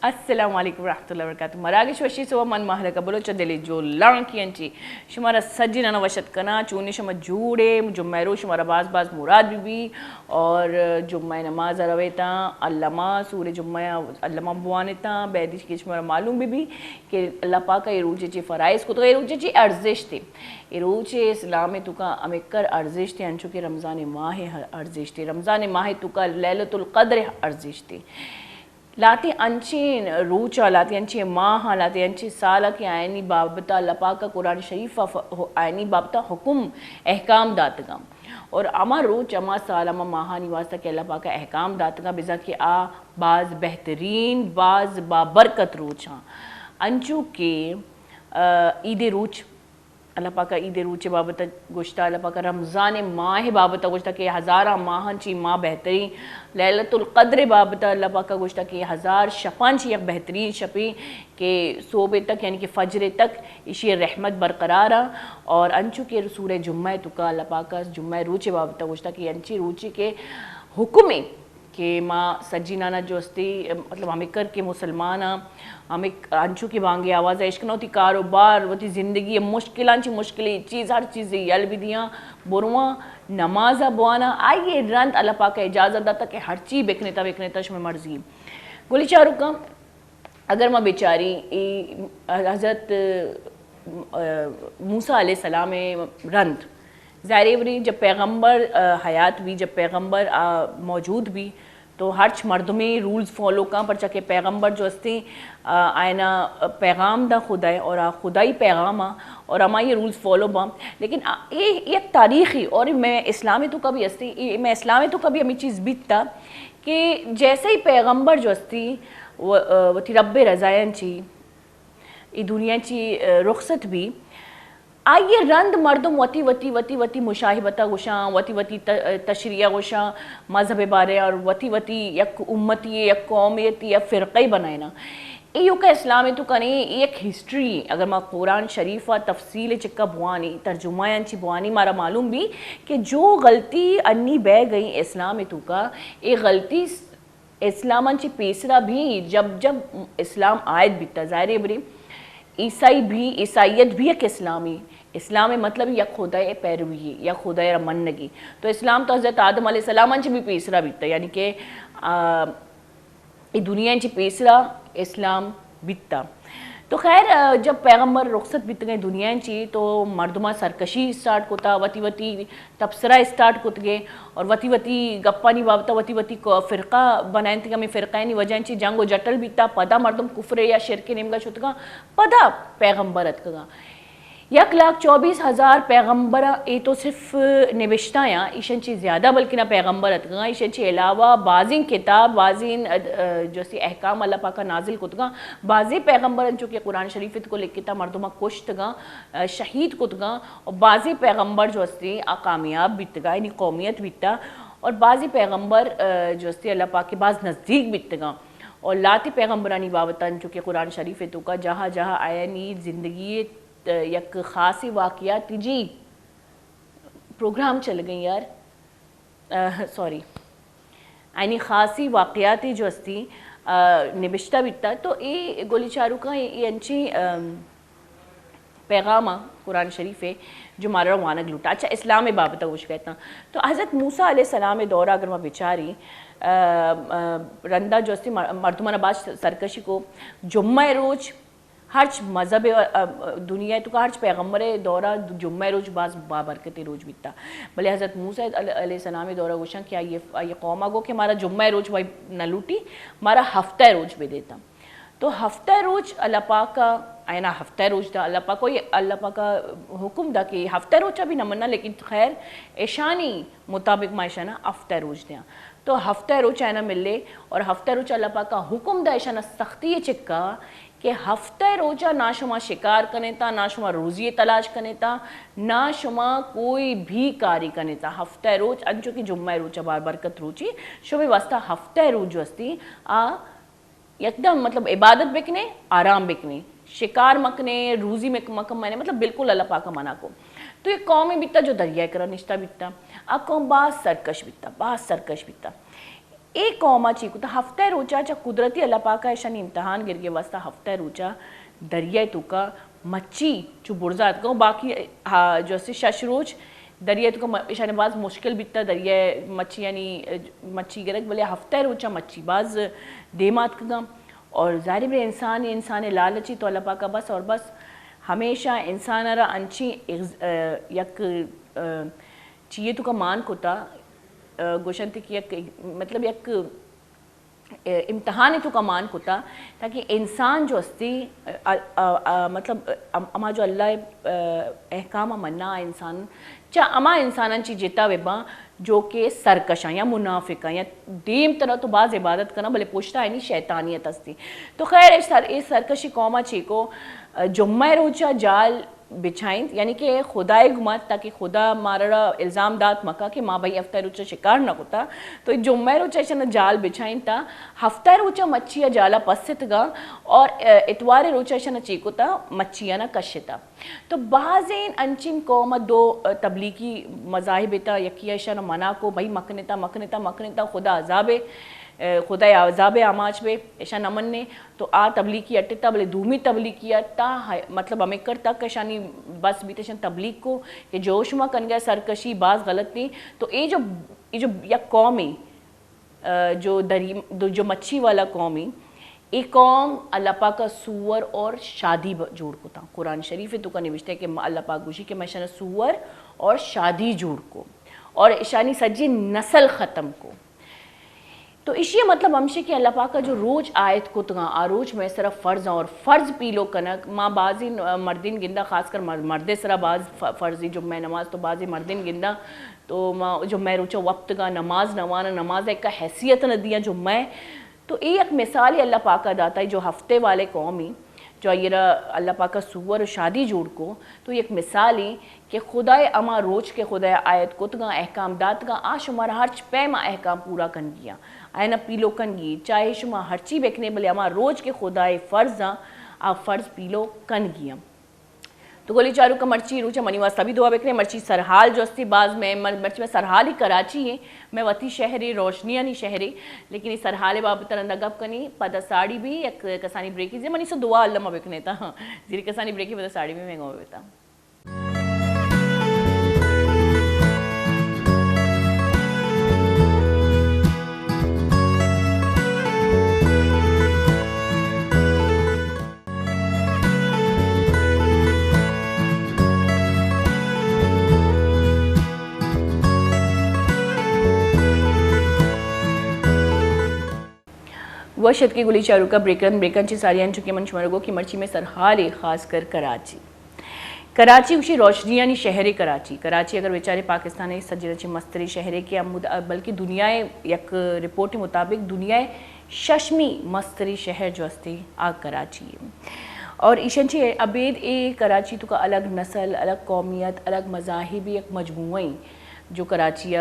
السلام علیکم ورحمۃ اللہ وبرکاتہ مراگش وشی سو من ماہر قبلو چدلی جو لانکی انچی شمارا سجی نانا وشت کنا چونی شما جوڑے جمعہ رو شمارا باز مراد بھی اور جمعہ نماز رویتا علامہ سورہ جمعہ علامہ بوانتا بیدیش کی شمارا معلوم بھی کہ اللہ پاک کا یہ روچے چی فرائض کو تو یہ روچے چی ارزش تھی یہ روچے اسلام تو کا امکر ارزش تھی انچو کہ رمضان ماہ ارزش تھی رمضان ماہ تو کا لیلۃ القدر ارزش تھی لاتی انچین روچا لاتی انچین ماہا لاتی انچین سالہ کی آئینی بابتا اللہ پاک کا قرآن شریف آئینی بابتا حکم احکام داتگا اور اما روچ اما سال اما ماہانی واسطہ کہ اللہ پاک کا احکام داتگا بزا کہ بعض بہترین بعض بابرکت روچ ہاں انچو کہ عید روچ اللہ پاک عید روچ بابتا گوشتا اللہ پاک رمضان ماہ بابتا گوشتا کہ ہزارہ ماہن چی ماہ بہترین لیلۃ القدر بابتا اللہ پاک گوشتا کہ ہزار شپان چی ایک بہترین شپی کہ صوبے تک یعنی کہ فجر تک اسی رحمت برقرارا اور انچو کہ سورہ جمعہ تکا اللہ پاک جمعہ روچ بابتا گوشتا کہ انچی روچی کے حکمیں کہ ماں سجی نانا جو استی مطلب ہمیں کر کے مسلمان ہمیں انچو کی بانگے آواز عشق نہ ہوتی کاروبار ہوتی زندگی مشکلان چی مشکلی چیز ہر چیز یل بھی دیاں برواں نمازہ بوانا آئیے رند اللہ پاک کا اجازت داتا کہ ہر چیز بکنے شمیں مرضی گولی چارو کا اگر میں بیچاری حضرت موسیٰ علیہ السلام رند ظاہر بری جب پیغمبر حیات بھی جب پیغمبر موجود بھی تو ہرچ مردمی رولز فالو کاں پر چکے پیغمبر جو استی آئینہ پیغام دا خدا ہے اور خدائی پیغام اور اما یہ رولز فالو با لیکن یہ ایک تاریخی اور میں اسلامی تو کبھی استی میں اسلامی تو کبھی ہمیں چیز بیتا کہ جیسے ہی پیغمبر جو استی وہ تھی رب رضائن چی یہ دنیا چی رخصت بھی آئیے رند مردم وتی مشاہبتہ گوشاں وتی تشریح گوشاں مذہب بارے اور وتی یک امتی یک قومیتی یا فرقی بنائینا ایو کا اسلامی تو کنے ایک ہسٹری اگر میں قرآن شریفہ تفصیل چکا بوانی ترجمہ انچی بوانی مارا معلوم بھی کہ جو غلطی انی بے گئی اسلامی تو کا ایک غلطی اسلام انچی پیسرا بھی جب اسلام آیت بھی ظاہر بری عیسائیت بھی ایک اسلام مطلب یک خدای پیروی یا خدای رمنگی تو اسلام تو حضرت آدم علیہ السلام انچ بھی پیسرا بیتا یعنی کہ دنیا انچ پیسرا اسلام بیتا تو خیر جب پیغمبر رخصت بیت گئے دنیا انچی تو مردمہ سرکشی سٹارٹ کوتا وتی تبصرہ سٹارٹ کت گئے اور وتی گپا نہیں بابتا وتی فرقہ بنائیں تھے ہمیں فرقہ نہیں وجہ انچی جنگ و جٹل بیتا پدا مردم کفر یا شرک نمگا شدگا پدا پیغمبرت کگا 1,24,000 پیغمبر یہ تو صرف نوشتہ ہیں ایشن چی زیادہ بلکہ نہ پیغمبرت گا ایشن چی علاوہ بعضین کتاب بعضین جو سی احکام اللہ پاکا نازل کتگا بعضی پیغمبرن چونکہ قرآن شریفت کو لکھتا مردمہ کشت گا شہید کتگا اور بعضی پیغمبر جو استی کامیاب بیتگا یعنی قومیت بیتا اور بعضی پیغمبر جو استی اللہ پاک کے بعض نزدیک بیتگا اور لاتی پیغمبرانی بابتاً چونکہ قرآن شریفت کا جہاں آئینی زندگی یک خاصی واقعات جی پروگرام چل گئی یار سوری یعنی خاصی واقعاتی جو استی نبشتہ بیتا تو یہ گولی چارو کا یہ انچی پیغامہ قرآن شریف ہے جو مارا روانگ لوٹا اچھا اسلام بابتا کچھ کہتا تو حضرت موسیٰ علیہ السلام دورہ اگر میں بیچاری رندہ جو استی مردمان آباد سرکشی کو جمعہ روچ ہرچ مذہب دنیا تو کا ہرچ پیغمبر دورہ جمعہ روج باز بابرکت روج بیتا بلے حضرت موسیٰ علیہ السلام دورہ گوشن کیا یہ قومہ گو کہ ہمارا جمعہ روج بھائی نہ لوٹی ہمارا ہفتہ روج بھی دیتا تو ہفتہ روج اللہ پاک کا آئینہ ہفتہ روج دا اللہ پاک کو یہ اللہ پاک کا حکم دا کہ ہفتہ روچہ بھی نہ مننا لیکن خیر ایشانی مطابق ما ایشانہ ہفتہ روج دیا تو ہفتہ روچہ اینا ملے اور ہفتہ روچہ اللہ پاک کا حکم دا ایشانہ سختی چکا کہ ہفتہ روچہ نہ شما شکار کنے تا نہ شما روزی تلاش کنے تا نہ شما کوئی بھی کاری کنے تا ہفتہ روچ انچو کی جمعہ روچہ برکت روچی شما واسطہ ہفتہ روچ جو استی یکدم مطلب عبادت بکنے آرام بکنے شکار مکنے روزی مکم مانے مطلب بالکل اللہ پاکا منع کو تو یہ قومی بیتا جو دریائے کرا نشتہ بیتا قوم باز سرکش بیتا ایک قوما چیکو تا ہفتہ روچا چا قدرتی اللہ پاکا ایشانی امتحان گر گے واسطہ ہفتہ روچا دریائے تو کا مچی چو برزات کو باقی جو سے شش روچ دریائے تو کا ایشانی باز مشکل بیتا دریائے مچی یعنی مچی گرگ بلے ہفتہ روچا مچی باز دیمات کا اور ظاہر بے انسان لالچی تو اللہ پاکا بس اور بس ہمیشہ انسان را انچی یک چیئے تو کا مان کتا گوشن تھی کہ مطلب یک امتحان تو کا مان کتا تاکہ انسان جو استی مطلب اما جو اللہ احکام مننا انسان چاہ اما انسانان چی جیتا ویبا جو کہ سرکشاں یا منافقاں یا دیم طرح تو بعض عبادت کرنا بلے پوچھتا ہے نہیں شیطانیت استی تو خیر اس سرکشی قوما چی کو جمعہ روچا جال بچھائیں یعنی کہ خدای گمات تاکہ خدا مارا الزام دات مکا کہ ماں بھائی ہفتہ روچا شکار نہ ہوتا تو جمعہ روچا ایسا جال بچھائیں تا ہفتہ روچا مچھیا جالا پست گا اور اتوار روچا ایسا چیکو تا مچھیا نہ کشتا تو بعضین انچین قوم دو تبلیغی مذاہب تا یکی ایسا نہ منا کو بھائی مکنتا خدا عذابے خدا عذاب آماچ بے ایشا نمن تو تبلیغی اٹتا بلے دومی تبلیغی اٹتا مطلب ہمیں کرتا کشانی بس بیتشن تبلیغ کو کہ جوش ما کن گیا سرکشی باز غلط نہیں تو یہ جو یک قومی جو مچھی والا قومی یہ قوم اللہ پاک کا سور اور شادی جوڑ کو تھا قرآن شریف تو کا نوشتے کہ اللہ پاک گوشی کہ میں شانا سور اور شادی جوڑ کو اور شانی سجی نسل ختم کو تو اسی مطلب ہمشے کہ اللہ پاک کا جو روج آیت کو تگا آروج میں صرف فرض اور فرض پیلو کنک ماں بازی مردین گندہ خاص کر مردے سرا باز فرضی جو میں نماز تو بازی مردین گندہ تو جو میں روچا وقت کا نماز نوانا نماز ایک کا حیثیت نہ دیا جو میں تو یہ ایک مثال اللہ پاک کا داتا ہے جو ہفتے والے قومی جو یہ اللہ پاک کا سور و شادی جوڑ کو تو ایک مثال ہی کہ خدای اما روچ کے خدای آیت کتگا احکام دات گا شمار ہرچ پیما احکام پورا کن گیا آئینہ پیلو کن گی چاہے شما ہرچی بیکنے بلے اما روچ کے خدای فرض فرض پیلو کن گیا تو گولی چارو کا مرچی روچا منی واسطہ بھی دعا بکنے مرچی سرحال جو استی بعض میں مرچی میں سرحال ہی کراچی ہے میں وطی شہری روشنیاں نہیں شہری لیکن اس سرحال باب ترندہ گپ کنی پدہ ساڑی بھی ایک کسانی بریکی زی منی سو دعا اللہ ما بکنے تا زیر کسانی بریکی پدہ ساڑی بھی میں گو بیتا وشت کی گلی چارو کا بریکن چی ساریان چکے من شمارگو کی مرچی میں سرحال خاص کر کراچی اسی روشنیانی شہر کراچی اگر بیچارے پاکستانی سجرہ چی مستری شہرے کے بلکہ دنیا یک رپورٹ مطابق دنیا ششمی مستری شہر جو استے آگ کراچی اور ایشن چی ابید اے کراچی تو کا الگ نسل الگ قومیت الگ مذاہبی ایک مجموعی جو کراچی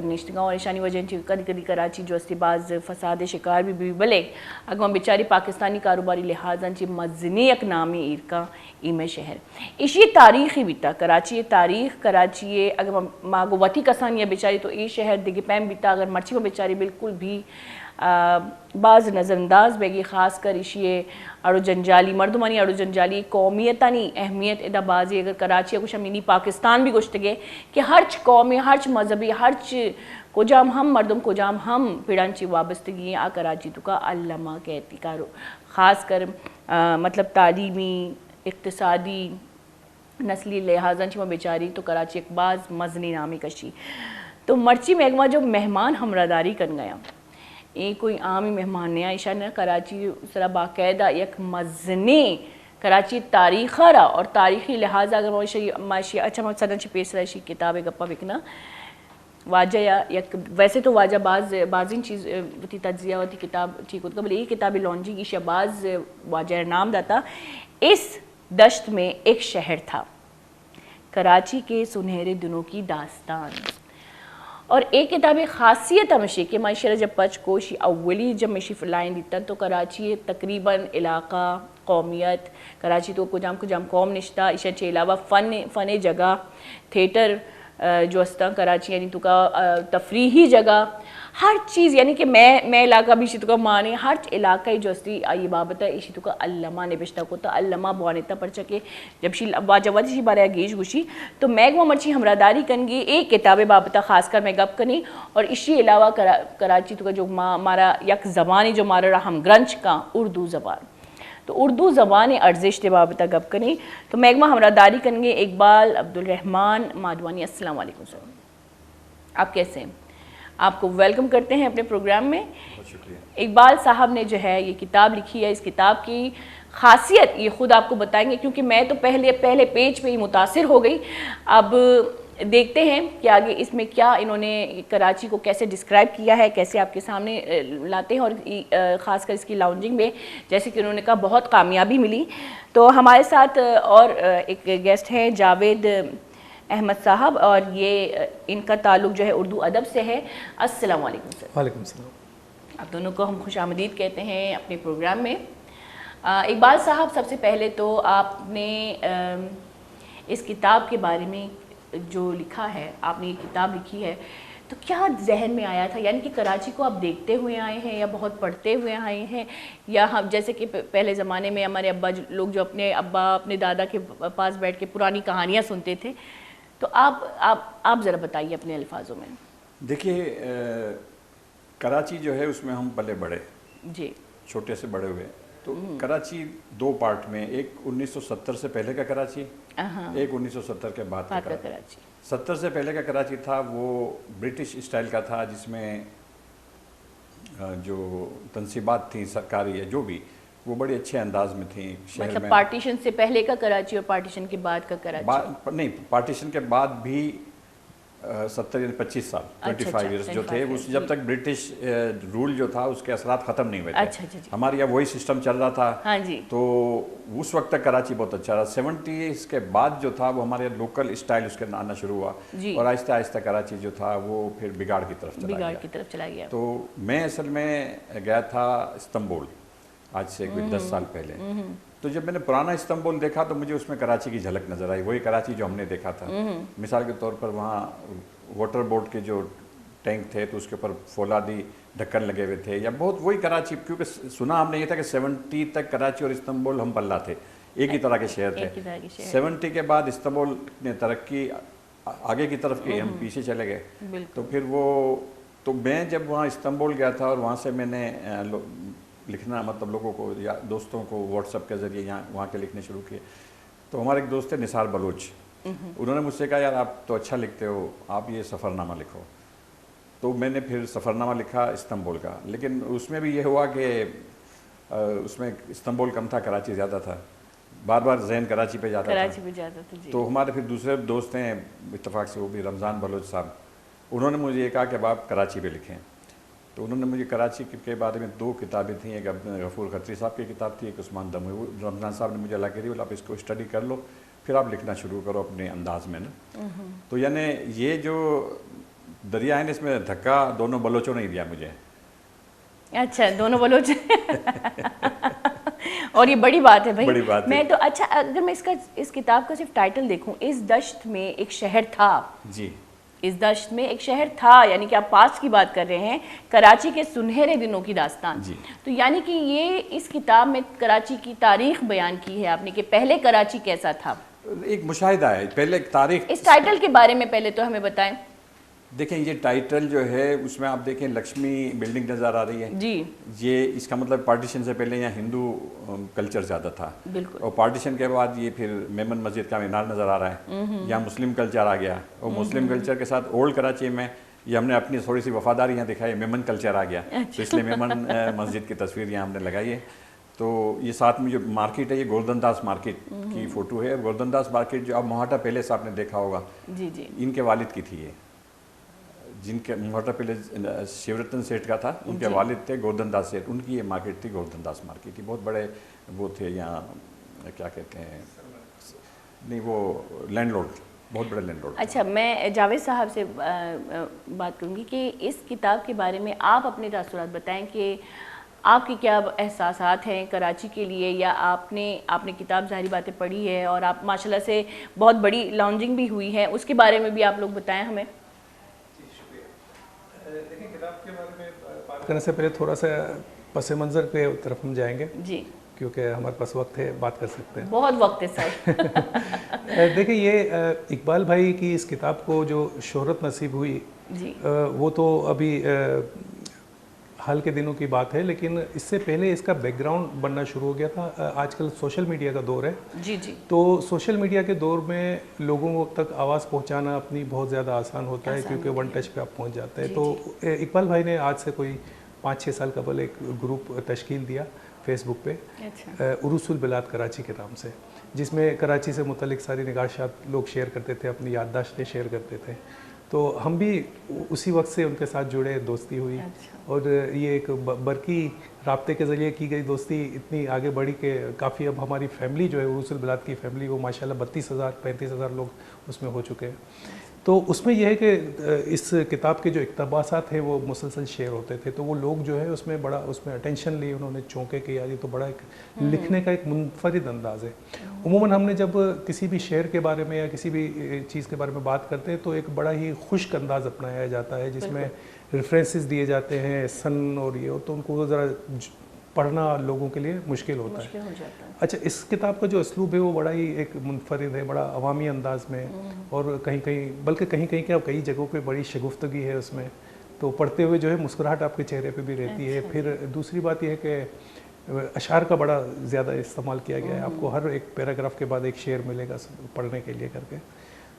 نشتگاں اور ایشانی وجہ کدی کراچی جو استی باز فساد شکار بھی بلے اگر ہم بیچاری پاکستانی کاروباری لحاظاً چی مزنی ایک نامی ایرکا ایمے شہر اسی تاریخی بیتا کراچی تاریخ کراچی اگر ماگو وطی کسانی ہے بیچاری تو ای شہر دیگی پیم بیتا اگر مرچی میں بیچاری بالکل بھی بعض نظر انداز بیگی خاص کر اسی اڑو جنجالی مردمانی اڑو جنجالی قومیتانی اہمیت ادا بازی اگر کراچی کچھ امینی پاکستان بھی گوشت گئے کہ ہرچ قومی ہرچ مذہبی ہرچ کجام ہم مردم کجام ہم پیڑانچی وابستگی آ کراچی تو کا علامہ کہتی کارو خاص کر مطلب تعلیمی اقتصادی نسلی لحاظاً چی بیچاری تو کراچی ایک بعض مزنی نامی کشی تو مرچی میں جو مہمان ہمراہداری کن گیا یہ کوئی عامی مہمان نہیں عائشہ نے کراچی سرا باقاعدہ یک مزنی کراچی تاریخ رہا اور تاریخی لحاظ اگر معاشی اچھا میں صدن چی پیس رہا ہے کتاب گپا بکنا واجہ یا ویسے تو واجہ بعضین چیز ہوتی تجزیہ ہوتی کتاب ٹھیک ہوتا بلے یہ کتابی لونجی کی شباز واجہ نام داتا اس دشت میں ایک شہر تھا کراچی کے سنہرے دنوں کی داستان اور ایک کتابی خاصیت ہمشی کہ معاشرہ جب پچ کوشی اولی جب مشی فلائن دیتا تو کراچی تقریباً علاقہ قومیت کراچی تو کجام قوم نشتا اشن چے علاوہ فن جگہ تھیٹر جو استا کراچی یعنی تو کا تفریحی جگہ ہر چیز یعنی کہ میں علاقہ بھی تو کا مانے ہر علاقہ جو استی آئی بابت ہے اسی تو کا علامہ نبشتہ کو تا علامہ بوانتا پر چکے جب شی واجوات شی بارے گیش گوشی تو میں گو مرچی ہمراہداری کنگی ایک کتاب بابتا خاص کر میں گپ کنی اور اسی علاوہ کراچی تو کا جو ہمارا یک زبانی جو ہمارا ہم گرنچ کا اردو زبان تو اردو زبان ارزش دے بابتا گپ کنی تو میگما ہمراہداری کنگے اقبال عبدالرحمن مادوانی. السلام علیکم سر, آپ کیسے ہیں؟ آپ کو ویلکم کرتے ہیں اپنے پروگرام میں. اقبال صاحب نے جو ہے یہ کتاب لکھی ہے, اس کتاب کی خاصیت یہ خود آپ کو بتائیں گے کیونکہ میں تو پہلے پیج پہ ہی متاثر ہو گئی. اب دیکھتے ہیں کہ آگے اس میں کیا انہوں نے کراچی کو کیسے ڈسکرائب کیا ہے, کیسے آپ کے سامنے لاتے ہیں, اور خاص کر اس کی لاؤنجنگ میں جیسے کہ انہوں نے کہا بہت کامیابی ملی. تو ہمارے ساتھ اور ایک گیسٹ ہیں جاوید احمد صاحب, اور یہ ان کا تعلق جو ہے اردو ادب سے ہے. السلام علیکم سر. وعلیکم السلام. آپ دونوں کو ہم خوش آمدید کہتے ہیں اپنے پروگرام میں. اقبال صاحب, سب سے پہلے تو آپ نے اس کتاب کے بارے میں جو لکھا ہے, آپ نے یہ کتاب لکھی ہے تو کیا ذہن میں آیا تھا؟ یعنی کہ کراچی کو آپ دیکھتے ہوئے آئے ہیں یا بہت پڑھتے ہوئے آئے ہیں, یا ہم جیسے کہ پہلے زمانے میں ہمارے ابا لوگ جو اپنے دادا کے پاس بیٹھ کے پرانی کہانیاں سنتے تھے, تو آپ ذرا بتائیے اپنے الفاظوں میں. دیکھیے کراچی جو ہے اس میں ہم پلے بڑے, جی, چھوٹے سے بڑے ہوئے. تو کراچی دو پارٹ میں, ایک 1970 سے پہلے کا کراچی, ایک 1970 کے بعد کا کراچی. 70 سے پہلے کا کراچی تھا وہ برٹش اسٹائل کا تھا, جس میں جو تنصیبات تھیں سرکاری یا جو بھی, وہ بڑے اچھے انداز میں تھیں. مطلب پارٹیشن سے پہلے کا کراچی اور پارٹیشن کے بعد کا کراچی نہیں, پارٹیشن کے بعد بھی 70 یعنی 25 سال 25 ایئرس جو تھے, اس جب تک برٹش رول جو تھا اس کے اثرات ختم نہیں ہوئے تھے. ہمارے یہاں وہی سسٹم چل رہا تھا. تو اس وقت تک کراچی بہت اچھا رہا. 70 کے بعد جو تھا وہ ہمارے لوکل اسٹائل اس کے آنا شروع ہوا, اور آہستہ آہستہ کراچی جو تھا وہ پھر بگاڑ کی طرف چلا گیا. تو میں اصل میں گیا تھا استنبول آج سے 10 سال پہلے. تو جب میں نے پرانا استنبول دیکھا تو مجھے اس میں کراچی کی جھلک نظر آئی, وہی کراچی جو ہم نے دیکھا تھا. مثال کے طور پر وہاں واٹر بورڈ کے جو ٹینک تھے تو اس کے اوپر فولادی ڈھکن لگے ہوئے تھے, یا بہت وہی کراچی, کیونکہ سنا ہم نے یہ تھا کہ 70 تک کراچی اور استنبول ہم پلہ تھے, ایک ہی طرح کے شہر تھے. 70 کے بعد استنبول نے ترقی آگے کی طرف کی, ہم پیچھے چلے گئے. تو پھر تو میں جب وہاں استنبول گیا تھا اور وہاں سے میں نے لکھنا مطلب لوگوں کو یا دوستوں کو واٹس ایپ کے ذریعے وہاں کے لکھنے شروع کیے. تو ہمارے ایک دوست تھے نثار بلوچ, انہوں نے مجھ سے کہا یار آپ تو اچھا لکھتے ہو, آپ یہ سفرنامہ لکھو. تو میں نے پھر سفرنامہ لکھا استنبول کا, لیکن اس میں بھی یہ ہوا کہ اس میں استنبول کم تھا, کراچی زیادہ تھا. بار بار ذہن کراچی پہ جاتا تھا. تو ہمارے پھر دوسرے دوست ہیں اتفاق سے, وہ بھی رمضان بلوچ صاحب, انہوں نے مجھے یہ کہا کہ اب آپ کراچی پہ لکھیں. تو انہوں نے مجھے کراچی کے بارے میں 2 کتابیں تھیں, ایک غفور خطری صاحب کی کتاب تھی, ایک عثمان دموی. رمضان صاحب نے مجھے اللہ کہہ دی آپ اس کو اسٹڈی کر لو, پھر آپ لکھنا شروع کرو اپنے انداز میں نا. تو یعنی یہ جو دریا ہے اس میں دھکا دونوں بلوچوں نے ہی دیا مجھے. اچھا, دونوں بلوچ اور یہ بڑی بات ہے بھائی. میں تو اچھا, اگر میں اس کتاب کا صرف ٹائٹل دیکھوں, اس دشت میں ایک شہر تھا. جی, اس دشت میں ایک شہر تھا, یعنی کہ آپ پاسٹ کی بات کر رہے ہیں, کراچی کے سنہرے دنوں کی داستان. تو یعنی کہ یہ اس کتاب میں کراچی کی تاریخ بیان کی ہے آپ نے کہ پہلے کراچی کیسا تھا. ایک مشاہدہ ہے, پہلے ایک تاریخ. اس ٹائٹل کے بارے میں پہلے تو ہمیں بتائیں. دیکھیں یہ ٹائٹل جو ہے اس میں آپ دیکھیں لکشمی بلڈنگ نظر آ رہی ہے. جی, یہ اس کا مطلب پارٹیشن سے پہلے یہاں ہندو کلچر زیادہ تھا. بالکل. اور پارٹیشن کے بعد یہ پھر میمن مسجد کا مینار نظر آ رہا ہے, یہاں مسلم کلچر آ گیا. اور مسلم کلچر کے ساتھ اولڈ کراچی میں یہ ہم نے اپنی تھوڑی سی وفاداری یہاں دکھائی, میمن کلچر آ گیا. تو اس لیے میمن مسجد کی تصویر یہاں ہم نے لگائی ہے. تو یہ ساتھ میں جو مارکیٹ ہے یہ گولڈن داس مارکیٹ کی فوٹو ہے. گولڈن داس مارکیٹ جو اب موہاٹا پیلیس آپ نے دیکھا ہوگا, جی جی, ان کے والد کی تھی یہ, جن کے موہاٹا پیلیس شیورتن سیٹھ کا تھا, ان کے والد تھے گوردن داس سیٹھ, ان کی یہ مارکیٹ تھی گوردن داس مارکیٹ تھی. بہت بڑے وہ تھے یہاں, کیا کہتے ہیں, نہیں وہ لینڈ لارڈ, بہت بڑے لینڈ لارڈ. اچھا, میں جاوید صاحب سے بات کروں گی کہ اس کتاب کے بارے میں آپ اپنے تاثرات بتائیں کہ آپ کی کیا احساسات ہیں کراچی کے لیے؟ یا آپ نے کتاب ظاہری باتیں پڑھی ہے اور آپ ماشاءاللہ سے بہت بڑی لانچنگ بھی ہوئی ہے، اس کے بارے میں بھی آپ لوگ بتائیں ہمیں. دیکھیں کتاب کے بارے میں بات کرنے سے پہلے تھوڑا سا پس منظر کے طرف ہم جائیں گے جی، کیونکہ ہمارے پاس وقت ہے، بات کر سکتے ہیں. بہت وقت ہے سر. دیکھیں یہ اقبال بھائی کی اس کتاب کو جو شہرت نصیب ہوئی جی وہ تو ابھی حال کے دنوں کی بات ہے، لیکن اس سے پہلے اس کا بیک گراؤنڈ بننا شروع ہو گیا تھا. آج کل سوشل میڈیا کا دور ہے. جی جی. تو سوشل میڈیا کے دور میں لوگوں تک آواز پہنچانا اپنی بہت زیادہ آسان ہوتا ہے کیونکہ ون ٹچ پہ آپ پہنچ جاتے ہیں. تو اقبال بھائی نے آج سے کوئی 5-6 سال قبل ایک گروپ تشکیل دیا فیس بک پہ، عروس البلاد کراچی کے نام سے، جس میں کراچی سے متعلق ساری نگارشات لوگ شیئر کرتے تھے، اپنی یادداشتیں شیئر کرتے تھے. تو ہم بھی اسی وقت سے ان کے ساتھ جڑے، دوستی ہوئی. اور یہ ایک برقی رابطے کے ذریعے کی گئی دوستی اتنی آگے بڑھی کہ کافی اب ہماری فیملی جو ہے عروس البلاد کی فیملی، وہ ماشاءاللہ 32,000-35,000 لوگ اس میں ہو چکے ہیں. تو اس میں یہ ہے کہ اس کتاب کے جو اقتباسات ہیں وہ مسلسل شیئر ہوتے تھے. تو وہ لوگ جو ہے اس میں بڑا اس میں اٹینشن لی، انہوں نے چونکے کہ یار یہ تو بڑا ایک لکھنے کا ایک منفرد انداز ہے. عموماً ہم نے جب کسی بھی شعر کے بارے میں یا کسی بھی چیز کے بارے میں بات کرتے ہیں تو ایک بڑا ہی خشک انداز اپنایا جاتا ہے جس میں ریفرنسز دیے جاتے ہیں سن اور یہ، تو ان کو ذرا پڑھنا لوگوں کے لیے مشکل ہوتا ہے. اچھا، اس کتاب کا جو اسلوب ہے وہ بڑا ہی ایک منفرد ہے، بڑا عوامی انداز میں، اور کہیں کہیں کیا کئی جگہوں پہ بڑی شگفتگی ہے اس میں. تو پڑھتے ہوئے جو ہے مسکراہٹ آپ کے چہرے پہ بھی رہتی ہے. پھر دوسری بات یہ ہے کہ اشعار کا بڑا زیادہ استعمال کیا گیا ہے. آپ کو ہر ایک پیراگراف کے بعد ایک شعر ملے گا پڑھنے کے لیے کر کے.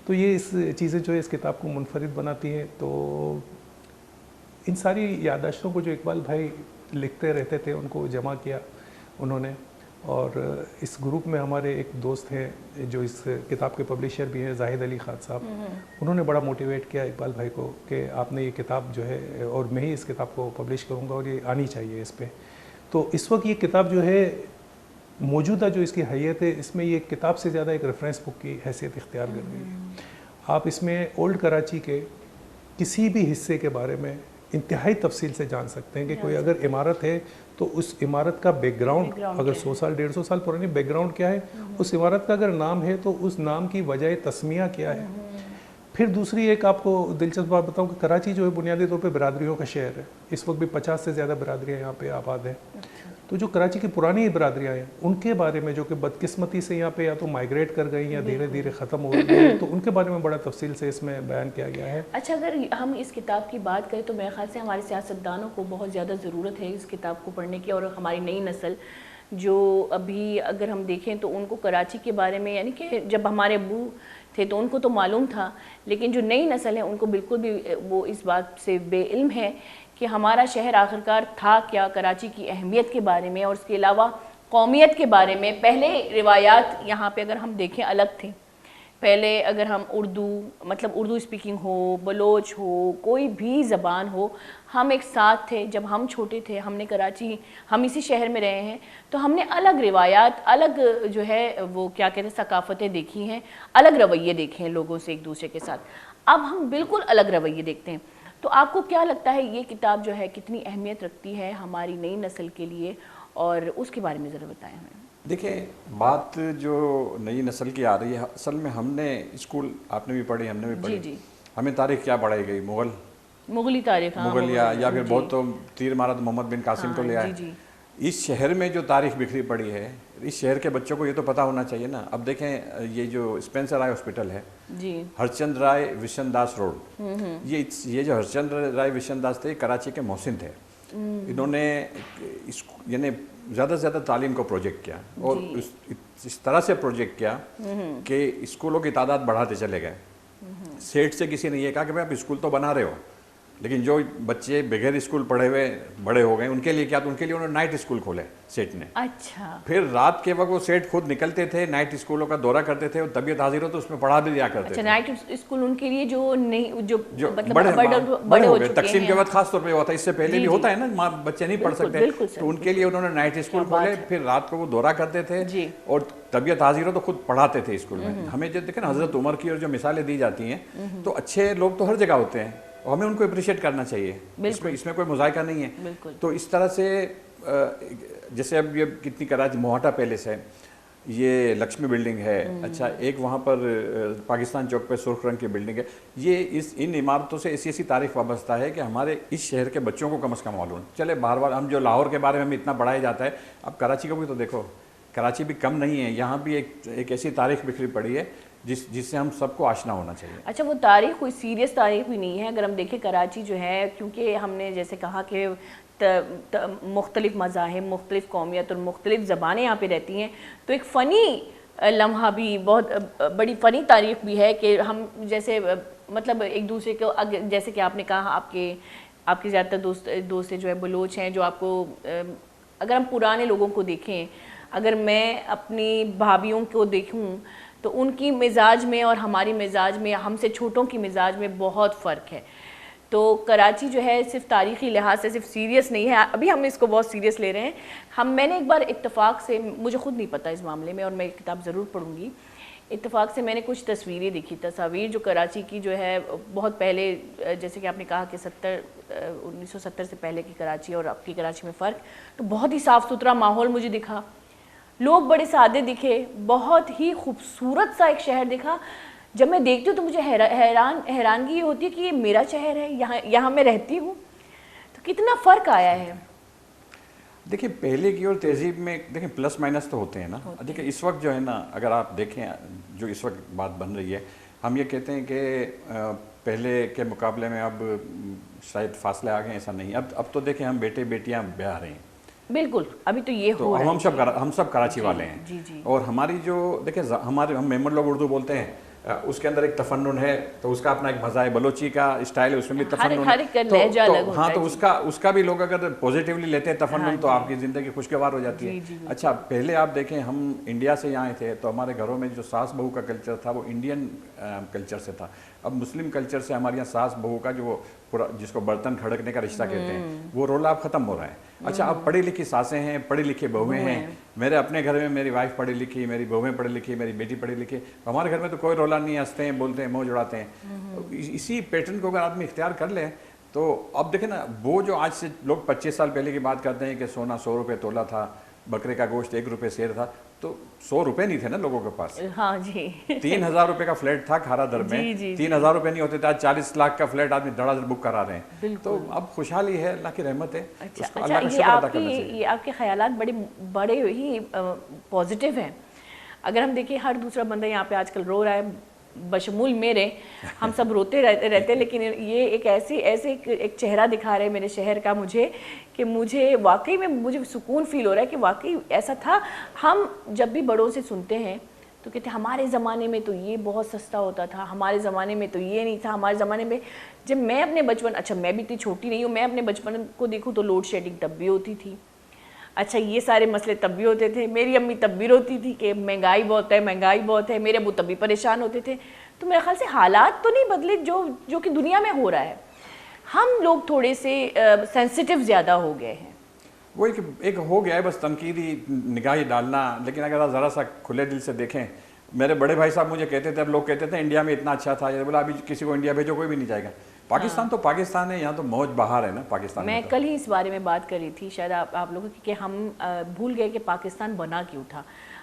تو یہ اس چیزیں جو ہے اس کتاب کو منفرد بناتی ہیں. تو ان ساری یادداشتوں کو جو اقبال بھائی لکھتے رہتے تھے ان کو جمع کیا انہوں نے. اور اس گروپ میں ہمارے ایک دوست ہیں جو اس کتاب کے پبلیشر بھی ہیں، زاہد علی خان صاحب. انہوں نے بڑا موٹیویٹ کیا اقبال بھائی کو کہ آپ نے یہ کتاب جو ہے، اور میں ہی اس کتاب کو پبلش کروں گا اور یہ آنی چاہیے اس پہ. تو اس وقت یہ کتاب جو ہے موجودہ جو اس کی حیثیت ہے، اس میں یہ کتاب سے زیادہ ایک ریفرنس بک کی حیثیت اختیار کر گئی ہے. آپ اس میں اولڈ کراچی کے کسی بھی حصے کے بارے میں انتہائی تفصیل سے جان سکتے ہیں کہ کوئی اگر عمارت ہے تو اس عمارت کا بیک گراؤنڈ، اگر 100 سال 150 سال پرانی بیک گراؤنڈ کیا ہے، اس عمارت کا اگر نام ہے تو اس نام کی وجہ تسمیہ کیا ہے. پھر دوسری ایک آپ کو دلچسپ بات بتاؤں کہ کراچی جو ہے بنیادی طور پہ برادریوں کا شہر ہے. اس وقت بھی 50 سے زیادہ برادریاں یہاں پہ آباد ہیں. تو جو کراچی کی پرانی برادریاں ہیں ان کے بارے میں جو کہ بدقسمتی سے یہاں پہ یا تو مائگریٹ کر گئی یا دھیرے دھیرے ختم ہو گئی، تو ان کے بارے میں بڑا تفصیل سے اس میں بیان کیا گیا ہے. اچھا، اگر ہم اس کتاب کی بات کریں تو میرے خیال سے ہمارے سیاستدانوں کو بہت زیادہ ضرورت ہے اس کتاب کو پڑھنے کی. اور ہماری نئی نسل جو ابھی اگر ہم دیکھیں تو ان کو کراچی کے بارے میں، یعنی کہ جب ہمارے ابو تھے تو ان کو تو معلوم تھا، لیکن جو نئی نسل ہے ان کو بالکل بھی وہ اس بات سے بے علم ہے کہ ہمارا شہر آخرکار تھا کیا، کراچی کی اہمیت کے بارے میں اور اس کے علاوہ قومیت کے بارے میں. پہلے روایات یہاں پہ اگر ہم دیکھیں الگ تھے. پہلے اگر ہم اردو اسپیکنگ ہو، بلوچ ہو، کوئی بھی زبان ہو، ہم ایک ساتھ تھے. جب ہم چھوٹے تھے، ہم نے کراچی، ہم اسی شہر میں رہے ہیں، تو ہم نے الگ روایات، الگ جو ہے وہ کیا کہتے ہیں ثقافتیں دیکھی ہیں، الگ رویے دیکھے ہیں لوگوں سے ایک دوسرے کے ساتھ. اب ہم بالکل الگ رویے دیکھتے ہیں. تو آپ کو کیا لگتا ہے یہ کتاب جو ہے کتنی اہمیت رکھتی ہے ہماری نئی نسل کے لیے، اور اس کے بارے میں ذرا بتائیں ہمیں. دیکھیں، بات جو نئی نسل کی آ رہی ہے، اصل میں ہم نے اسکول، آپ نے بھی پڑھی، ہم نے بھی پڑھی، ہمیں تاریخ کیا پڑھائی گئی؟ مغلی تاریخ، مغل یا پھر بہت تو تیر مارا تو محمد بن قاسم کو لے آئے. اس شہر میں جو تاریخ بکھری پڑی ہے، اس شہر کے بچوں کو یہ تو پتہ ہونا چاہیے نا. اب دیکھیں، یہ جو اسپینسر رائے ہاسپٹل ہے، ہرچند رائے وشن داس روڈ، یہ جو ہرچند رائے وشن داس تھے کراچی کے محسن تھے. انہوں نے یعنی زیادہ سے زیادہ تعلیم کو پروجیکٹ کیا، اور اس طرح سے پروجیکٹ کیا کہ اسکولوں کی تعداد بڑھاتے چلے گئے. سیٹ سے کسی نے یہ کہا کہ بھائی آپ اسکول تو بنا رہے ہو، لیکن جو بچے بغیر اسکول پڑھے ہوئے بڑے ہو گئے ان کے لیے کیا؟ تو ان کے لیے انہوں نے نائٹ اسکول کھولے سیٹ نے. اچھا. پھر رات کے وقت وہ سیٹ خود نکلتے تھے، نائٹ اسکولوں کا دورہ کرتے تھے، اور طبیعت حاضر ہو تو اس میں پڑھا بھی دیا کرتے تھے. نائٹ اسکول ان کے لیے جو بڑے ہو گئے، تقسیم کے وقت خاص طور پہ ہوا تھا. اس سے پہلے بھی ہوتا ہے نا، بچے نہیں پڑھ سکتے، تو ان کے لیے انہوں نے نائٹ اسکول کھولے. پھر رات کو وہ دورہ کرتے تھے اور طبیعت حاضر ہو تو خود پڑھاتے تھے اسکول میں. ہمیں جو دیکھیں نا حضرت عمر کی اور جو مثالیں دی جاتی ہیں، تو اچھے لوگ تو ہر جگہ ہوتے ہیں اور ہمیں ان کو اپریشیٹ کرنا چاہیے. اس میں کوئی مذائقہ نہیں ہے. تو اس طرح سے جیسے اب یہ کتنی کراچی موہٹا پیلیس ہے, یہ لکشمی بلڈنگ ہے, اچھا ایک وہاں پر پاکستان چوک پہ سرخ رنگ کی بلڈنگ ہے. یہ ان عمارتوں سے ایسی تاریخ وابستہ ہے کہ ہمارے اس شہر کے بچوں کو کم از کم معلوم. چلے بار ہم جو لاہور کے بارے میں ہمیں اتنا بڑھایا جاتا ہے, اب کراچی کو بھی تو دیکھو, کراچی بھی کم نہیں ہے, یہاں بھی ایک ایسی تاریخ بکھری پڑی ہے جس سے ہم سب کو آشنا ہونا چاہیے. اچھا وہ تاریخ کوئی سیریس تاریخ بھی نہیں ہے. اگر ہم دیکھیں کراچی جو ہے, کیونکہ ہم نے جیسے کہا کہ مختلف مذاہب, مختلف قومیت اور مختلف زبانیں یہاں پہ رہتی ہیں, تو ایک فنی لمحہ بھی, بہت بڑی فنی تاریخ بھی ہے کہ ہم جیسے مطلب ایک دوسرے کو, جیسے کہ آپ نے کہا آپ کے زیادہ تر دوست جو ہے بلوچ ہیں, جو آپ کو اگر ہم پرانے لوگوں کو دیکھیں, اگر میں اپنی بھابھیوں کو دیکھوں تو ان کی مزاج میں اور ہماری مزاج میں, ہم سے چھوٹوں کی مزاج میں بہت فرق ہے. تو کراچی جو ہے صرف تاریخی لحاظ سے صرف سیریس نہیں ہے, ابھی ہم اس کو بہت سیریس لے رہے ہیں. میں نے ایک بار اتفاق سے, مجھے خود نہیں پتہ اس معاملے میں اور میں کتاب ضرور پڑھوں گی, اتفاق سے میں نے کچھ تصویریں دیکھی, تصاویر جو کراچی کی جو ہے بہت پہلے, جیسے کہ آپ نے کہا کہ 1970 سے پہلے کی کراچی اور اب کی کراچی میں فرق, تو بہت ہی صاف ستھرا ماحول مجھے دکھا, لوگ بڑے سادے دکھے, بہت ہی خوبصورت سا ایک شہر دکھا. جب میں دیکھتی ہوں تو مجھے حیرانگی یہ ہوتی ہے کہ یہ میرا شہر ہے, یہاں میں رہتی ہوں, تو کتنا فرق آیا ہے. دیکھیں پہلے کی اور تہذیب میں دیکھیں پلس مائنس تو ہوتے ہیں نا. دیکھیں اس وقت جو ہے نا, اگر آپ دیکھیں جو اس وقت بات بن رہی ہے, ہم یہ کہتے ہیں کہ پہلے کے مقابلے میں اب شاید فاصلے آ گئے, ایسا نہیں. اب تو دیکھیں ہم بیٹے بیٹیاں بیاہ رہے ہیں. بالکل, ابھی تو یہ ہو رہا ہے. ہم سب کراچی والے ہیں, اور ہماری جو دیکھیں ہم میمن لوگ اردو بولتے ہیں, اس کے اندر ایک تفنن ہے, تو اس کا اپنا ایک مزہ ہے. بلوچی کا اسٹائل ہے, اس میں بھی تفنن ہے, ہاں تو اس کا بھی لوگ اگر پازیٹیولی لیتے ہیں تفنن, تو آپ کی زندگی خوشگوار ہو جاتی ہے. اچھا پہلے آپ دیکھیں, ہم انڈیا سے یہاں تھے, تو ہمارے گھروں میں جو ساس بہو کا کلچر تھا وہ انڈین کلچر سے تھا. اب مسلم کلچر سے ہمارے یہاں ساس بہو کا جو جس کو برتن کھڑکنے کا رشتہ کہتے ہیں, وہ رول اب ختم ہو رہا ہے. اچھا اب پڑھی لکھی ساسیں ہیں, پڑھی لکھی بہویں ہیں. میرے اپنے گھر میں میری وائف پڑھی لکھی, میری بہویں پڑھی لکھی, میری بیٹی پڑھی لکھی. ہمارے گھر میں تو کوئی رولا نہیں, ہنستے ہیں, بولتے ہیں, منہ جڑاتے ہیں. اسی پیٹرن کو اگر آدمی اختیار کر لے, تو اب دیکھیں نا, وہ جو آج سے لوگ 25 سال پہلے کی بات کرتے ہیں کہ سونا 100 روپے تولہ تھا, بکرے کا گوشت 1 روپے سیر تھا, تو 100 روپے نہیں تھے نا لوگوں کے پاس. ہاں جی 3000 روپے کا فلیٹ تھا کھارا در میں, 3000 روپے نہیں ہوتے تھے. آج 40 لاکھ کا فلیٹ آدمی دھڑا دھڑ بک کرا رہے ہیں. تو اب خوشحالی ہے, اللہ کی رحمت ہے. اچھا یہ آپ کے خیالات بڑے ہی پازیٹیو ہیں. اگر ہم دیکھیں ہر دوسرا بندہ یہاں پہ آج کل رو رہا ہے, بشمول میرے, ہم سب روتے رہتے, لیکن یہ ایک ایک چہرہ دکھا رہے میرے شہر کا مجھے, کہ مجھے واقعی میں مجھے سکون فیل ہو رہا ہے کہ واقعی ایسا تھا. ہم جب بھی بڑوں سے سنتے ہیں تو کہتے ہیں ہمارے زمانے میں تو یہ بہت سستا ہوتا تھا, ہمارے زمانے میں تو یہ نہیں تھا, ہمارے زمانے میں. جب میں اپنے بچپن, اچھا میں بھی اتنی چھوٹی نہیں ہوں, میں اپنے بچپن کو دیکھوں تو لوڈ شیڈنگ تب بھی ہوتی تھی. اچھا یہ سارے مسئلے تب بھی ہوتے تھے. میری امی تب بھی روتی تھی کہ مہنگائی بہت ہے, میرے ابو تب بھی پریشان ہوتے تھے. تو میرے خیال سے حالات تو نہیں بدلے جو کہ دنیا میں ہو رہا ہے, ہم لوگ تھوڑے سے سینسیٹیو زیادہ ہو گئے ہیں. وہ ایک ہو گیا ہے بس تنقیدی نگاہ ڈالنا. لیکن اگر آپ ذرا سا کھلے دل سے دیکھیں, میرے بڑے بھائی صاحب مجھے کہتے تھے, اب لوگ کہتے تھے انڈیا میں اتنا اچھا تھا, یہ بولا ابھی کسی کو انڈیا بھیجو کوئی بھی نہیں جائے گا. پاکستان تو پاکستان ہے, یہاں تو موج بہار ہے نا پاکستان میں کل ہی اس بارے میں بات کر رہی تھی, شاید آپ لوگوں کی, کہ ہم بھول گئے کہ پاکستان بنا کیوں تھا.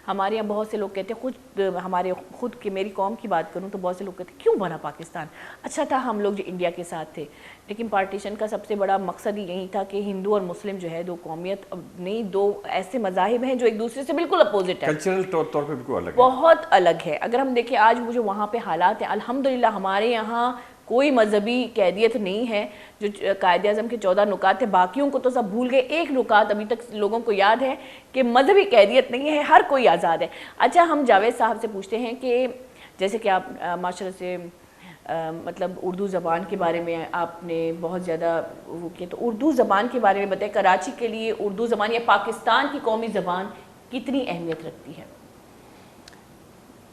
ہمارے یہاں بہت سے لوگ کہتے ہیں, خود کی میری قوم کی بات کروں تو بہت سے لوگ کہتے ہیں کیوں بنا پاکستان, اچھا تھا ہم لوگ جو انڈیا کے ساتھ تھے. لیکن پارٹیشن کا سب سے بڑا مقصد یہی تھا کہ ہندو اور مسلم جو ہے, 2 قومیت نہیں, 2 ایسے مذاہب ہیں جو ایک دوسرے سے بالکل اپوزٹ ہے, کلچرل طور پہ بالکل الگ ہے, بہت الگ ہے. اگر ہم دیکھیں آج جو وہاں پہ حالات ہیں, الحمدللہ ہمارے یہاں کوئی مذہبی قیدیت نہیں ہے. جو قائد اعظم کے 14 نکات تھے, باقیوں کو تو سب بھول گئے. ایک نکات ابھی تک لوگوں کو یاد ہے کہ مذہبی قیدیت نہیں ہے, ہر کوئی آزاد ہے. اچھا ہم جاوید صاحب سے پوچھتے ہیں کہ جیسے کہ آپ معاشرے سے مطلب اردو زبان کے بارے میں آپ نے بہت زیادہ وہ کیا, تو اردو زبان کے بارے میں بتائیں, کراچی کے لیے اردو زبان یا پاکستان کی قومی زبان کتنی اہمیت رکھتی ہے؟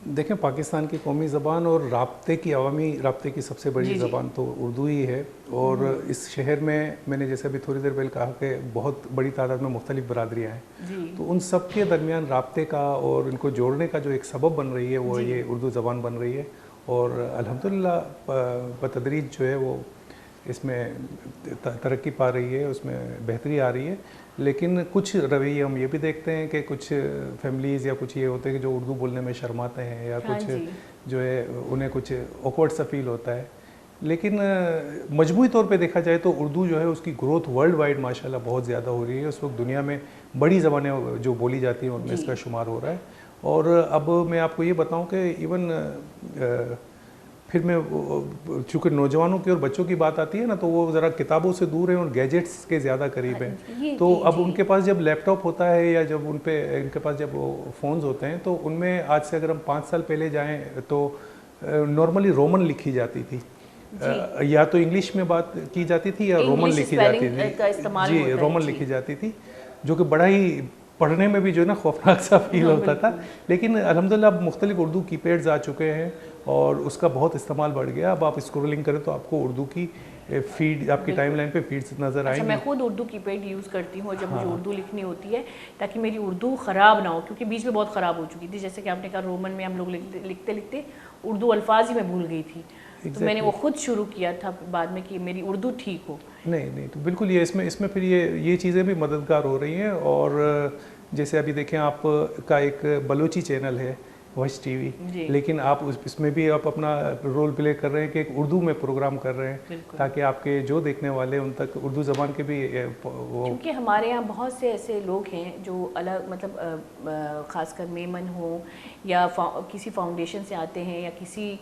دیکھیں پاکستان کی قومی زبان اور رابطے کی, عوامی رابطے کی سب سے بڑی زبان تو اردو ہی ہے. اور اس شہر میں نے جیسے ابھی تھوڑی دیر پہلے کہا کہ بہت بڑی تعداد میں مختلف برادریاں ہیں, تو ان سب کے درمیان رابطے کا اور ان کو جوڑنے کا جو ایک سبب بن رہی ہے وہ یہ اردو زبان بن رہی ہے. اور الحمدللہ بتدریج جو ہے وہ اس میں ترقی پا رہی ہے, اس میں بہتری آ رہی ہے, لیکن کچھ رویے ہم یہ بھی دیکھتے ہیں کہ کچھ فیملیز یا کچھ یہ ہوتے ہیں کہ جو اردو بولنے میں شرماتے ہیں یا کچھ جو ہے انہیں کچھ آکورڈ سا فیل ہوتا ہے. لیکن مجموعی طور پہ دیکھا جائے تو اردو جو ہے اس کی گروتھ ورلڈ وائڈ ماشاءاللہ بہت زیادہ ہو رہی ہے. اس وقت دنیا میں بڑی زبانیں جو بولی جاتی ہیں ان میں اس کا شمار ہو رہا ہے. اور اب میں آپ کو یہ بتاؤں کہ ایون پھر میں چونکہ نوجوانوں کی اور بچوں کی بات آتی ہے نا تو وہ ذرا کتابوں سے دور ہیں اور گیجٹس کے زیادہ قریب ہیں. تو اب ان کے پاس جب لیپ ٹاپ ہوتا ہے یا جب ان کے پاس جب وہ فونز ہوتے ہیں تو ان میں آج سے اگر ہم 5 سال پہلے جائیں تو نارملی رومن لکھی جاتی تھی, یا تو انگلش میں بات کی جاتی تھی یا رومن لکھی جاتی تھی. جی رومن لکھی جاتی تھی, جو کہ بڑا ہی پڑھنے میں بھی جو ہے نا خوفناک سا فیل ہوتا تھا. لیکن الحمدللہ اب مختلف اردو کی پیڈز آ چکے ہیں اور اس کا بہت استعمال بڑھ گیا. اب آپ اسکرولنگ کریں تو آپ کو اردو کی فیڈ آپ کی ٹائم لائن پہ فیڈز نظر آئیں گی. میں خود اردو کی پیڈ یوز کرتی ہوں جب مجھے اردو لکھنی ہوتی ہے تاکہ میری اردو خراب نہ ہو, کیونکہ بیچ میں بہت خراب ہو چکی تھی. جیسے کہ آپ نے کہا رومن میں ہم لوگ لکھتے لکھتے اردو الفاظ ہی میں بھول گئی تھی, تو میں نے وہ خود شروع کیا تھا بعد میں کہ میری اردو ٹھیک ہو. نہیں تو بالکل یہ اس میں پھر یہ چیزیں بھی مددگار ہو رہی ہیں. اور جیسے ابھی دیکھیں آپ کا ایک بلوچی چینل ہے وائس ٹی وی, لیکن آپ اس میں بھی آپ اپنا رول پلے کر رہے ہیں کہ ایک اردو میں پروگرام کر رہے ہیں تاکہ آپ کے جو دیکھنے والے ان تک اردو زبان کے بھی وہ, کیونکہ ہمارے یہاں بہت سے ایسے لوگ ہیں جو الگ مطلب خاص کر میمن ہوں یا کسی فاؤنڈیشن سے آتے ہیں یا کسی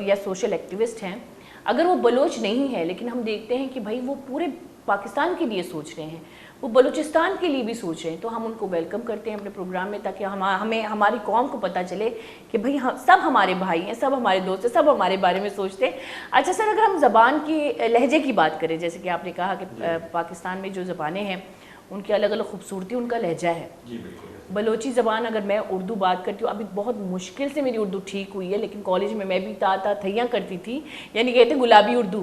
یا سوشل ایکٹیوسٹ ہیں, اگر وہ بلوچ نہیں ہے لیکن ہم دیکھتے ہیں کہ بھائی وہ پورے پاکستان کے لیے سوچ رہے ہیں, وہ بلوچستان کے لیے بھی سوچ رہے ہیں, تو ہم ان کو ویلکم کرتے ہیں اپنے پروگرام میں تاکہ ہمیں ہماری قوم کو پتہ چلے کہ بھئی سب ہمارے بھائی ہیں, سب ہمارے دوست ہیں, سب ہمارے بارے میں سوچتے ہیں. اچھا سر, اگر ہم زبان کی لہجے کی بات کریں, جیسے کہ آپ نے کہا کہ پاکستان میں جو زبانیں ہیں ان کی الگ الگ خوبصورتی ان کا لہجہ ہے. بلوچی زبان اگر میں اردو بات کرتی ہوں, ابھی بہت مشکل سے میری اردو ٹھیک ہوئی ہے, لیکن کالج میں بھی تھیاں کرتی تھی, یعنی کہتے ہیں گلابی اردو,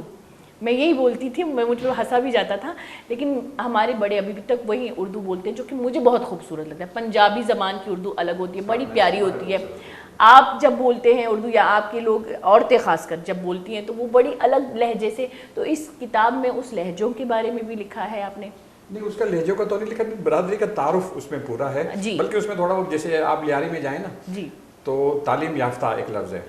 میں یہی بولتی تھی, مجھ پہ ہنسا بھی جاتا تھا. لیکن ہمارے بڑے ابھی تک وہی اردو بولتے ہیں جو کہ مجھے بہت خوبصورت لگتا ہے. پنجابی زبان کی اردو الگ ہوتی ہے, بڑی پیاری ہوتی ہے. آپ جب بولتے ہیں اردو یا آپ کے لوگ عورتیں خاص کر جب بولتی ہیں تو وہ بڑی الگ لہجے سے, تو اس کتاب میں اس لہجوں کے بارے میں بھی لکھا ہے آپ نے؟ نہیں, اس کا لہجوں کا تو نہیں لکھا, برادری کا تعارف اس میں پورا ہے, بلکہ اس میں تھوڑا جیسے آپ لیاری میں جائیں نا تو تعلیم یافتہ ایک لفظ ہے,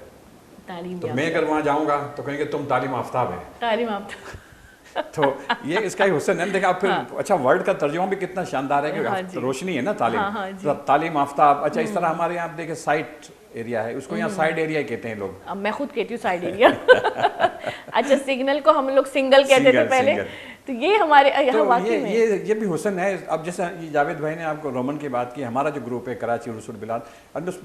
تو میں اگر وہاں جاؤں گا تو کہیں گے تم تعلیم آفتاب ہے. تعلیم آفتاب تو یہ اس کا ہی حسن ہے. دیکھا آپ پھر اچھا ورڈ کا ترجمہ بھی کتنا شاندار ہے کہ روشنی ہے نا تعلیم, تعلیم آفتاب. اچھا اس طرح ہمارے یہاں آپ دیکھیں سائٹ ایریا ہے, اس کو یہاں سائڈ ایریا کہتے ہیں لوگ. میں خود کہتی ہوں سائڈ ایریا. اچھا سگنل کو ہم لوگ سنگل کہتے تھے پہلے, تو یہ ہمارے یہاں واقعی میں یہ بھی حسن ہے. اب جیسے جاوید بھائی نے آپ کو رومن کی بات کی, ہمارا جو گروپ ہے کراچی رسول بلاد,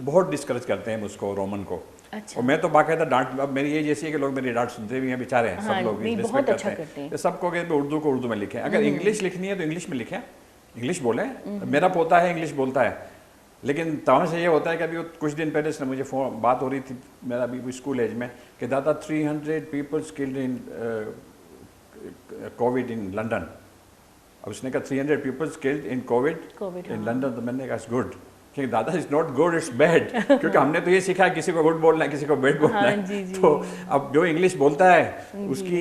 بہت ڈسکریج کرتے ہیں اس کو رومن کو. اور میں تو باقاعدہ ڈانٹ, اب میری یہ جیسی ہے کہ لوگ میری ڈانٹ سنتے بھی ہیں بیچارے ہیں, سب لوگ بہت اچھا کرتے ہیں. سب کو کہ اردو کو اردو میں لکھیں, اگر انگلش لکھنی ہے تو انگلش میں لکھیں, انگلش بولیں. میرا پوتا ہے انگلش بولتا ہے, لیکن تماشا یہ ہوتا ہے کہ ابھی کچھ دن پہلے سے مجھے بات ہو رہی تھی میرا ابھی اسکول ایج میں کہ دادا 300 peoples killed in covid in London. اب اس نے کہا 300 peoples killed in covid in London, تو میں نے کہا اٹس گڈ, کہ دادا is not good, it's bad. کیونکہ ہم نے تو یہ سیکھا ہے کسی کو گڈ بولنا ہے, کسی کو بیڈ بولنا ہے. تو اب جو انگلش بولتا ہے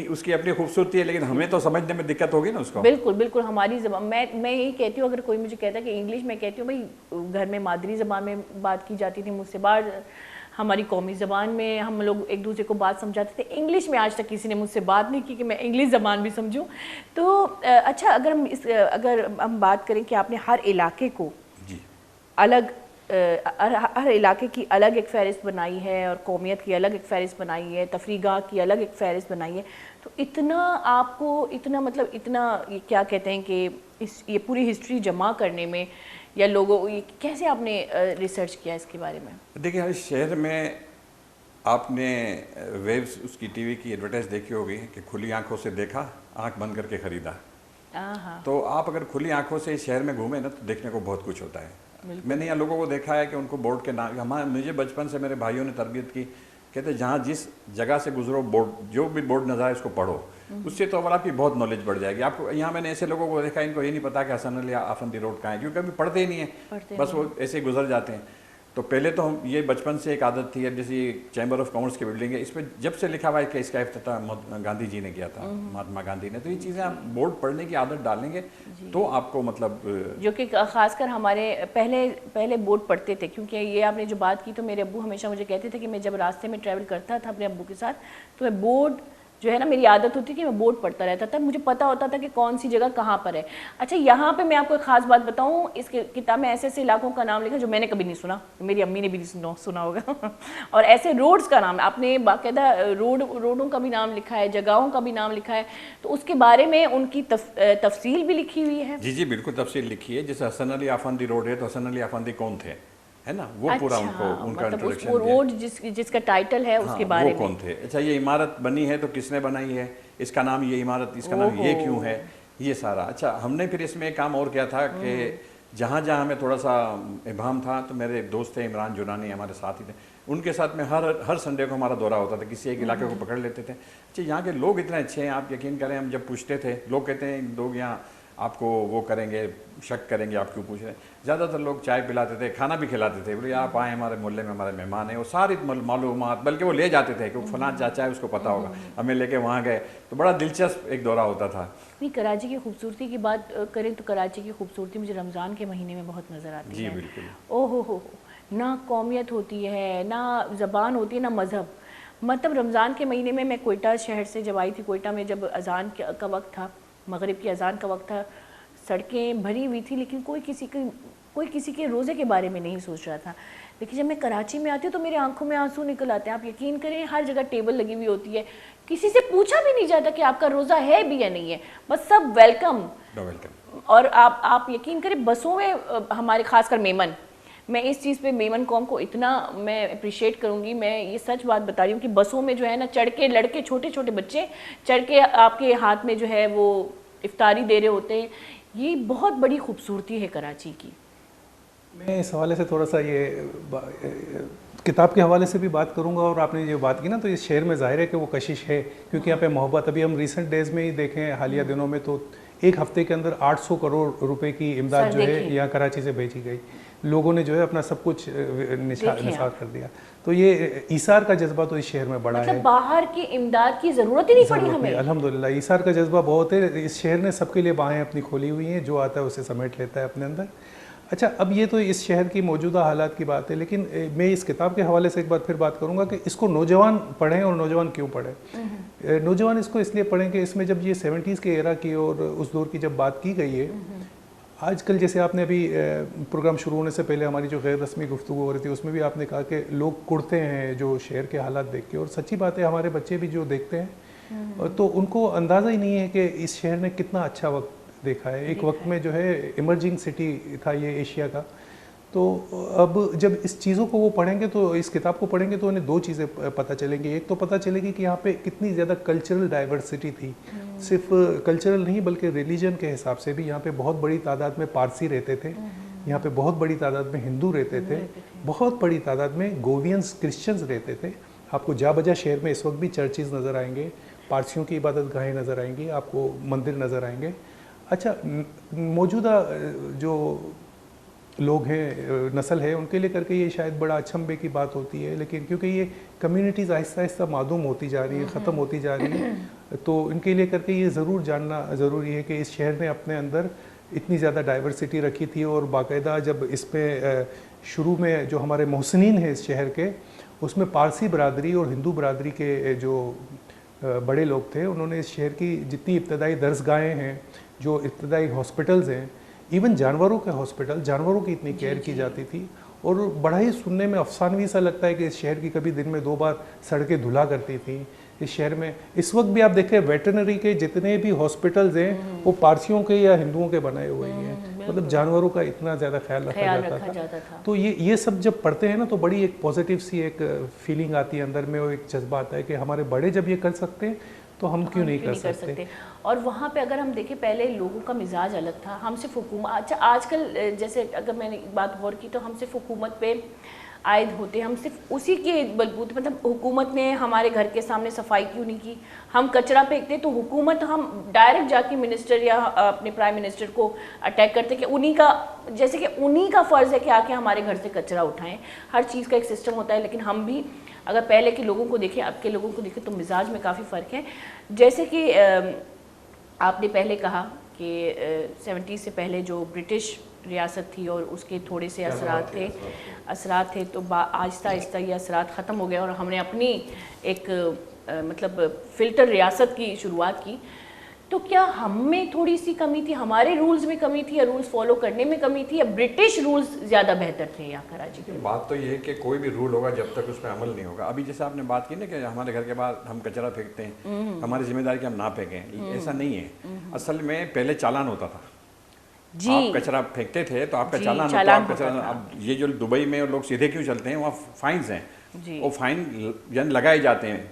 اس کی اپنی خوبصورتی ہے, لیکن ہمیں تو سمجھنے میں دقت ہوگی نا اس کو. بالکل بالکل, ہماری زبان میں یہی کہتی ہوں, اگر کوئی مجھے کہتا ہے کہ انگلش, میں کہتی ہوں بھائی گھر میں مادری زبان میں بات کی جاتی تھی مجھ سے, باہر ہماری قومی زبان میں ہم لوگ ایک دوسرے کو بات سمجھاتے تھے. انگلش میں آج تک کسی نے مجھ سے بات نہیں کی کہ میں انگلش زبان بھی سمجھوں. تو اچھا, اگر ہم بات کریں کہ آپ نے ہر علاقے کو الگ, ہر علاقے کی الگ ایک فہرست بنائی ہے اور قومیت کی الگ ایک فہرست بنائی ہے, تفریحگاہ کی الگ ایک فہرست بنائی ہے, تو اتنا آپ کو اتنا کیا کہتے ہیں کہ یہ پوری ہسٹری جمع کرنے میں یا لوگوں کیسے آپ نے ریسرچ کیا اس کے بارے میں؟ دیکھیں, ہر شہر میں آپ نے ویوز اس کی ٹی وی کی ایڈورٹائز دیکھی ہوگی کہ کھلی آنکھوں سے دیکھا, آنکھ بند کر کے خریدا. تو آپ اگر کھلی آنکھوں سے اس شہر میں گھومیں نا تو دیکھنے کو بہت کچھ ہوتا ہے. میں نے یہاں لوگوں کو دیکھا ہے کہ ان کو بورڈ کے نام, مجھے بچپن سے میرے بھائیوں نے تربیت کی, کہتے جہاں جس جگہ سے گزرو بورڈ, جو بھی بورڈ نظر آئے اس کو پڑھو, اس سے تو اول آپ کی بہت نالج بڑھ جائے گی. آپ کو یہاں میں نے ایسے لوگوں کو دیکھا ان کو یہ نہیں پتا کہ حسن علی آفندی روڈ کہاں ہے, کیونکہ ابھی پڑھتے ہی نہیں ہیں, بس وہ ایسے ہی گزر جاتے ہیں. تو پہلے تو ہم یہ بچپن سے ایک عادت تھی. اب جیسے چیمبر آف کامرس کی بلڈنگ ہے, اس پہ جب سے لکھا ہوا ہے کہ اس کا افتتاح گاندھی جی نے کیا تھا, مہاتما گاندھی نے. تو یہ چیزیں آپ بورڈ پڑھنے کی عادت ڈالیں گے تو آپ کو مطلب, جو کہ خاص کر ہمارے پہلے بورڈ پڑھتے تھے, کیونکہ یہ آپ نے جو بات کی تو میرے ابو ہمیشہ مجھے کہتے تھے کہ میں جب راستے میں ٹریول کرتا تھا اپنے ابو کے ساتھ تو میں بورڈ جو ہے نا, میری عادت ہوتی کہ میں بورڈ پڑھتا رہتا تھا, مجھے پتا ہوتا تھا کہ کون سی جگہ کہاں پر ہے. اچھا یہاں پہ میں آپ کو ایک خاص بات بتاؤں, اس کتاب میں ایسے ایسے علاقوں کا نام لکھا جو میں نے کبھی نہیں سنا, میری امی نے بھی نہیں سنا ہوگا, اور ایسے روڈز کا نام آپ نے باقاعدہ روڈوں کا بھی نام لکھا ہے, جگہوں کا بھی نام لکھا ہے, تو اس کے بارے میں ان کی تفصیل بھی لکھی ہوئی ہے. جی بالکل تفصیل لکھی ہے. جیسے حسن علی آفندی روڈ ہے تو حسن علی آفندی کون تھے, ہے نا, وہ پورا ان کو ان کا انٹروڈکشن وہ روڈ جس کا ٹائٹل ہے اس کے بارے میں, وہ کون تھے. اچھا یہ عمارت بنی ہے تو کس نے بنائی ہے, اس کا نام یہ عمارت, اس کا نام یہ کیوں ہے, یہ سارا. اچھا ہم نے پھر اس میں ایک کام اور کیا تھا کہ جہاں ہمیں تھوڑا سا ابہام تھا تو میرے ایک دوست تھے عمران جونانی, ہمارے ساتھی تھے, ان کے ساتھ میں ہر سنڈے کو ہمارا دورہ ہوتا تھا, کسی ایک علاقے کو پکڑ لیتے تھے. اچھا یہاں کے لوگ اتنے اچھے ہیں, آپ یقین کریں, ہم جب پوچھتے تھے لوگ کہتے ہیں لوگ یہاں آپ کو وہ کریں گے, شک کریں گے آپ کیوں پوچھ رہے ہیں. زیادہ تر لوگ چائے پلاتے تھے, کھانا بھی کھلاتے تھے, بولے آپ آئیں ہمارے محلے میں ہمارے مہمان ہیں, وہ ساری معلومات بلکہ وہ لے جاتے تھے کہ فلاں چاچا ہے اس کو پتہ ہوگا, ہمیں لے کے وہاں گئے تو بڑا دلچسپ ایک دورہ ہوتا تھا. کراچی کی خوبصورتی کی بات کریں تو کراچی کی خوبصورتی مجھے رمضان کے مہینے میں بہت نظر آتی ہے. جی بالکل. ہو نہ قومیت ہوتی ہے, نہ زبان ہوتی ہے, نہ مذہب. مطلب رمضان کے مہینے میں کوئٹہ شہر سے جب آئی تھی, کوئٹہ میں جب اذان کا وقت تھا, مغرب کی اذان کا وقت تھا, سڑکیں بھری ہوئی تھی لیکن کوئی کسی کے روزے کے بارے میں نہیں سوچ رہا تھا. لیکن جب میں کراچی میں آتی ہوں تو میرے آنکھوں میں آنسو نکل آتے ہیں. آپ یقین کریں ہر جگہ ٹیبل لگی ہوئی ہوتی ہے, کسی سے پوچھا بھی نہیں جاتا کہ آپ کا روزہ ہے بھی یا نہیں ہے, بس سب ویلکم. اور آپ یقین کریں بسوں میں ہمارے خاص کر میمن, میں اس چیز پہ میمن قوم کو اتنا میں اپریشیٹ کروں گی, میں یہ سچ بات بتا رہی ہوں کہ بسوں میں جو ہے نا چڑھ کے لڑکے, چھوٹے چھوٹے بچے چڑھ کے آپ کے ہاتھ میں جو ہے وہ افطاری دے رہے ہوتے ہیں. یہ بہت بڑی خوبصورتی ہے کراچی کی. میں اس حوالے سے تھوڑا سا یہ کتاب کے حوالے سے بھی بات کروں گا, اور آپ نے جو بات کی نا تو اس شہر میں ظاہر ہے کہ وہ کشش ہے, کیونکہ یہاں پہ محبت, ابھی ہم ریسنٹ ڈیز میں ہی دیکھیں حالیہ دنوں میں تو ایک ہفتے کے اندر 800 کروڑ روپے کی امداد جو ہے یہاں کراچی سے بھیجی گئی. لوگوں نے جو ہے اپنا سب کچھ نثار کر دیا. تو یہ ایثار کا جذبہ تو اس شہر میں بڑا ہے, مطلب باہر کی امداد کی ضرورت ہی نہیں پڑی ہمیں. الحمدللہ ایثار کا جذبہ بہت ہے. اس شہر نے سب کے لیے باہیں اپنی کھولی ہوئی ہیں, جو آتا ہے اسے سمیٹ لیتا ہے اپنے اندر. اچھا اب یہ تو اس شہر کی موجودہ حالات کی بات ہے, لیکن میں اس کتاب کے حوالے سے ایک بار پھر بات کروں گا کہ اس کو نوجوان پڑھیں, اور نوجوان کیوں پڑھیں. نوجوان اس کو اس لیے پڑھیں کہ اس میں جب یہ 70s کے ایرا کی اور اس دور کی جب بات کی گئی ہے, آج کل جیسے آپ نے ابھی پروگرام شروع ہونے سے پہلے ہماری جو غیر رسمی گفتگو ہو رہی تھی اس میں بھی آپ نے کہا کہ لوگ کڑتے ہیں جو شہر کے حالات دیکھ کے, اور سچی بات ہے ہمارے بچے بھی جو دیکھتے ہیں تو ان کو اندازہ ہی نہیں ہے کہ اس شہر نے کتنا اچھا وقت دیکھا ہے. ایک وقت میں جو ہے ایمرجنگ سٹی تھا یہ ایشیا کا. تو اب جب اس چیزوں کو وہ پڑھیں گے تو اس کتاب کو پڑھیں گے تو انہیں دو چیزیں پتہ چلیں گی. ایک تو پتہ چلے گی کہ یہاں پہ کتنی زیادہ کلچرل ڈائیورسٹی تھی, صرف کلچرل نہیں بلکہ ریلیجن کے حساب سے بھی. یہاں پہ بہت بڑی تعداد میں پارسی رہتے تھے, یہاں پہ بہت بڑی تعداد میں ہندو رہتے تھے, بہت بڑی تعداد میں گووینز کرسچنز رہتے تھے. آپ کو جا بجا شہر میں اس وقت بھی چرچز نظر آئیں گے, پارسیوں کی عبادت گاہیں نظر آئیں گی, آپ کو مندر نظر آئیں گے. اچھا موجودہ جو لوگ ہیں, نسل ہے, ان کے لیے کر کے یہ شاید بڑا اچھمبے کی بات ہوتی ہے, لیکن کیونکہ یہ کمیونٹیز آہستہ آہستہ معدوم ہوتی جا رہی ہیں, ختم ہوتی جا رہی ہیں, تو ان کے لیے کر کے یہ ضرور جاننا ضروری ہے کہ اس شہر نے اپنے اندر اتنی زیادہ ڈائیورسٹی رکھی تھی. اور باقاعدہ جب اس پہ شروع میں جو ہمارے محسنین ہیں اس شہر کے, اس میں پارسی برادری اور ہندو برادری کے جو بڑے لوگ تھے, انہوں نے اس شہر کی جتنی ابتدائی درسگاہیں ہیں, جو ابتدائی ہاسپٹلز ہیں, ایون جانوروں کے ہاسپٹل, جانوروں کی اتنی کیئر کی جاتی تھی. اور بڑا ہی سننے میں افسانوی سا لگتا ہے کہ اس شہر کی کبھی دن میں 2 بار سڑکیں دھلا کرتی تھیں اس شہر میں. اس وقت بھی آپ دیکھیں ویٹرنری کے جتنے بھی ہاسپٹلز ہیں وہ پارسیوں کے یا ہندوؤں کے بنائے ہوئے ہیں, مطلب جانوروں کا اتنا زیادہ خیال رکھا جاتا تھا. تو یہ سب جب پڑھتے ہیں نا تو بڑی ایک پازیٹیو سی ایک فیلنگ آتی ہے اندر میں, وہ ایک جذبہ آتا ہے کہ ہمارے بڑے جب یہ کر سکتے ہیں تو ہم کیوں نہیں کر سکتے. اور وہاں پہ اگر ہم دیکھیں پہلے لوگوں کا مزاج الگ تھا, ہم صرف حکومت, اچھا آج کل جیسے اگر میں نے بات غور کی تو ہم صرف حکومت پہ عائد ہوتے ہیں, ہم صرف اسی کے بلبوتے, مطلب حکومت نے ہمارے گھر کے سامنے صفائی کیوں نہیں کی, ہم کچرا پھینکتے تو حکومت, ہم ڈائریکٹ جا کے منسٹر یا اپنے پرائم منسٹر کو اٹیک کرتے کہ انہی کا, جیسے کہ انہی کا فرض ہے کہ آ کے ہمارے گھر سے کچرا اٹھائیں. ہر چیز کا ایک سسٹم ہوتا ہے, لیکن ہم بھی اگر پہلے کے لوگوں کو دیکھیں اب کے لوگوں کو دیکھیں تو مزاج میں کافی فرق ہے. جیسے کہ آپ نے پہلے کہا کہ 70 سے پہلے جو برٹش ریاست تھی اور اس کے تھوڑے سے اثرات تھے تو آہستہ آہستہ یہ اثرات ختم ہو گئے اور ہم نے اپنی ایک مطلب فلٹر ریاست کی شروعات کی. تو کیا ہم میں تھوڑی سی کمی تھی, ہمارے رولز میں کمی تھی, یا رولز فالو کرنے میں کمی تھی, یا برٹش رولز زیادہ بہتر تھے یا کراچی کے؟ بات تو یہ ہے کہ کوئی بھی رول ہوگا جب تک اس پہ عمل نہیں ہوگا. ابھی جیسے آپ نے بات کی نا کہ ہمارے گھر کے باہر ہم کچرا پھینکتے ہیں, ہماری ذمہ داری کہ ہم نہ پھینکیں, ایسا نہیں ہے. اصل میں پہلے چالان ہوتا تھا, آپ کچرا پھینکتے تھے تو آپ کا چالان ہوتا تھا. اب یہ جو دبئی میں لوگ سیدھے کیوں چلتے ہیں, وہاں فائنز ہیں, وہ فائن یعنی لگائے جاتے ہیں.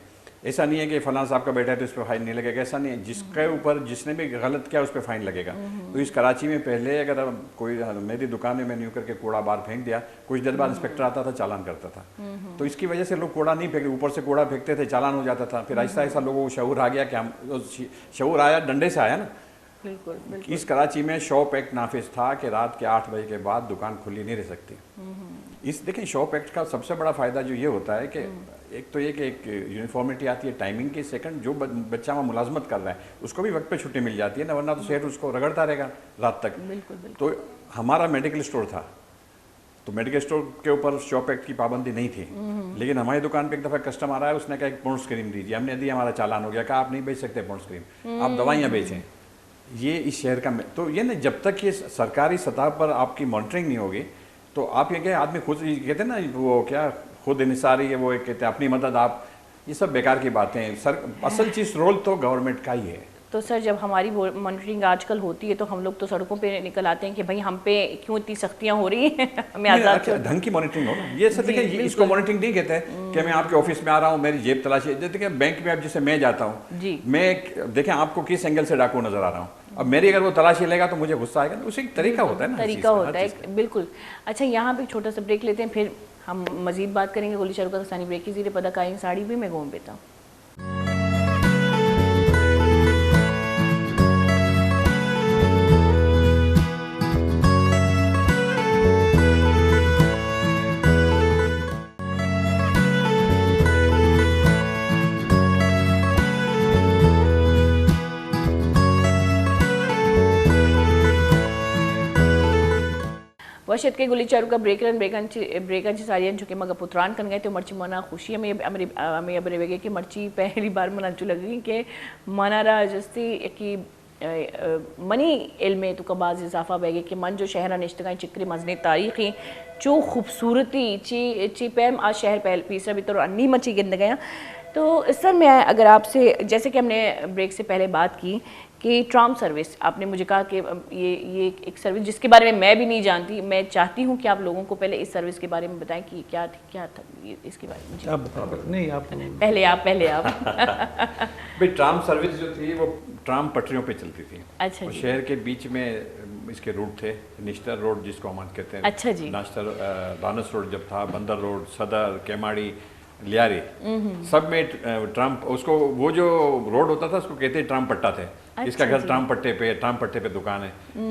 ایسا نہیں ہے کہ فلاں صاحب کا بیٹا ہے تو اس پہ فائن نہیں لگے گا, ایسا نہیں ہے. جس کے اوپر جس نے بھی غلط کیا اس پہ فائن لگے گا. تو اس کراچی میں پہلے اگر کوئی میری دکان میں نے یوں کر کے کوڑا باہر پھینک دیا, کچھ دیر بعد انسپیکٹر آتا تھا, چالان کرتا تھا. تو اس کی وجہ سے لوگ کوڑا نہیں پھینکتے, اوپر سے کوڑا پھینکتے تھے, چالان ہو جاتا تھا. پھر آہستہ آہستہ لوگوں کو شعور آ گیا کہ ہم, شعور آیا ڈنڈے سے آیا نا. اس کراچی میں شاپ ایکٹ نافذ تھا کہ رات کے 8 بجے کے بعد دکان کھلی نہیں رہ سکتی. اس دیکھیں شاپ ایکٹ کا سب سے بڑا فائدہ جو یہ ہوتا ہے کہ ایک تو یہ کہ ایک یونیفارمٹی آتی ہے ٹائمنگ کی, سیکنڈ جو بچہ وہاں ملازمت کر رہا ہے اس کو بھی وقت پہ چھٹی مل جاتی ہے نا, ورنہ تو شہر اس کو رگڑتا رہے گا رات تک. تو ہمارا میڈیکل اسٹور تھا, تو میڈیکل اسٹور کے اوپر شاپ ایکٹ کی پابندی نہیں تھی, لیکن ہماری دکان پہ ایک دفعہ کسٹمر آیا, اس نے کہا ایک پونڈ اسکریم دیجیے. ہم نے دیا, ہمارا چالان ہو گیا. کہا آپ نہیں بیچ سکتے پونڈ اسکریم, آپ دوائیاں بیچیں. یہ اس شہر کا, تو یہ نا جب تک یہ سرکاری سطح پر آپ کی مانیٹرنگ نہیں ہوگی تو آپ یہ کہ آدمی خود کہتے ہیں نا وہ کیا خود انحصاری ہے, وہ کہتے ہیں اپنی مدد آپ, یہ سب بیکار کی باتیں ہیں. اصل چیز رول تو گورنمنٹ کا ہی ہے. تو سر جب ہماری مانیٹرنگ آج کل ہوتی ہے تو ہم لوگ تو سڑکوں پہ نکل آتے ہیں کہ بھائی ہم پہ کیوں اتنی سختیاں ہو رہی ہیں, ہمیں آزاد ڈھنگ کی مانیٹرنگ ہو نا. یہ سب دیکھیں اس کو مانیٹرنگ نہیں کہتے کہ میں آپ کے آفس میں آ رہا ہوں میری جیب تلاشی. دیکھیں بینک میں اب جیسے میں جاتا ہوں, میں دیکھیں آپ کو کس اینگل سے ڈاکو نظر آ رہا ہوں, اب میری اگر وہ تلاشی لے گا تو مجھے غصہ آئے گا. اسی طریقہ ہوتا ہے نا, طریقہ ہوتا ہے بالکل. اچھا یہاں پہ چھوٹا سا بریک لیتے ہیں, پھر ہم مزید بات کریں گے. گولی شاہ رخ ثانی بریک کی زیر پدہ قائم ساڑی بھی میں گھوم بیتا ہوں. وشت کے گلی چارو کا بریکن ساریاں چکے مگا پتران کن گئے تو مرچی منا خوشی ہمیں ابرے وگے کہ مرچی پہلی بار منا چو لگی کہ منا را جستی کی منی علم تو کا بعض اضافہ بیگے کہ من جو شہرہ نشتگاہیں چکری مزنے تاریخی چو خوبصورتی چی پیم آج شہر پہل پیسرا بھی تو انی مچی گند گیا. تو اس سر میں اگر آپ سے, جیسے کہ ہم نے بریک سے پہلے بات کی کہ ٹرام سروس, آپ نے مجھے کہا کہ یہ ایک سروس جس کے بارے میں بھی نہیں جانتی, میں چاہتی ہوں کہ آپ لوگوں کو پہلے اس سروس کے بارے میں بتائیں کہ کیا تھا اس کے بارے میں. آپ بتائیں. نہیں آپ پہلے آپ بھائی ٹرام سروس جو تھی وہ ٹرام پٹریوں پہ چلتی تھی. اچھا شہر کے بیچ میں اس کے روٹ تھے, نشتر روڈ جس کو ہم کہتے ہیں. اچھا جی. ناشتر دانس روڈ جب تھا, بندر روڈ, صدر, کیماڑی, لیاری, سب میں ٹرام, اس کو وہ جو روڈ ہوتا تھا اس کو کہتے ہیں ٹرام پٹا تھے. اس کا گھر ٹرام پٹے پہ دکان ہے.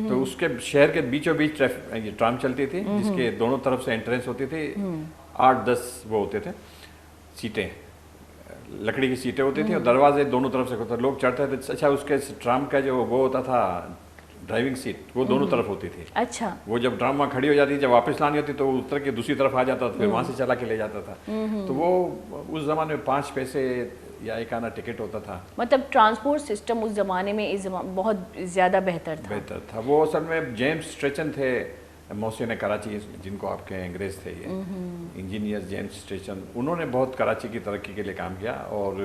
تو اس کے شہر کے بیچوں بیچ ٹرام چلتی تھی جس کے دونوں طرف سے انٹرنس ہوتی تھی. 8-10 وہ ہوتے تھے سیٹیں, لکڑی کی سیٹیں ہوتی تھیں اور دروازے دونوں طرف سے ہوتے, لوگ چڑھتے تھے. اچھا اس کے ٹرام کا جو وہ ہوتا تھا ڈرائیونگ سیٹ, وہ دونوں طرف ہوتی تھی. اچھا وہ جب ڈرام وہاں کھڑی ہو جاتی, جب واپس لانی ہوتی تو وہ اتر کے دوسری طرف آ جاتا تھا, پھر وہاں سے چلا کے لے جاتا تھا. تو وہ اس زمانے میں 5 پیسے یا ایک آنا ٹکٹ ہوتا تھا. مطلب ٹرانسپورٹ سسٹم اس زمانے میں بہت زیادہ بہتر تھا. وہ اصل میں جیمز اسٹریچن تھے محسن کراچی, جن کو آپ کے انگریز تھے, یہ انجینئر جیمز اسٹریچن. انہوں نے بہت کراچی کی ترقی کے لیے کام کیا. اور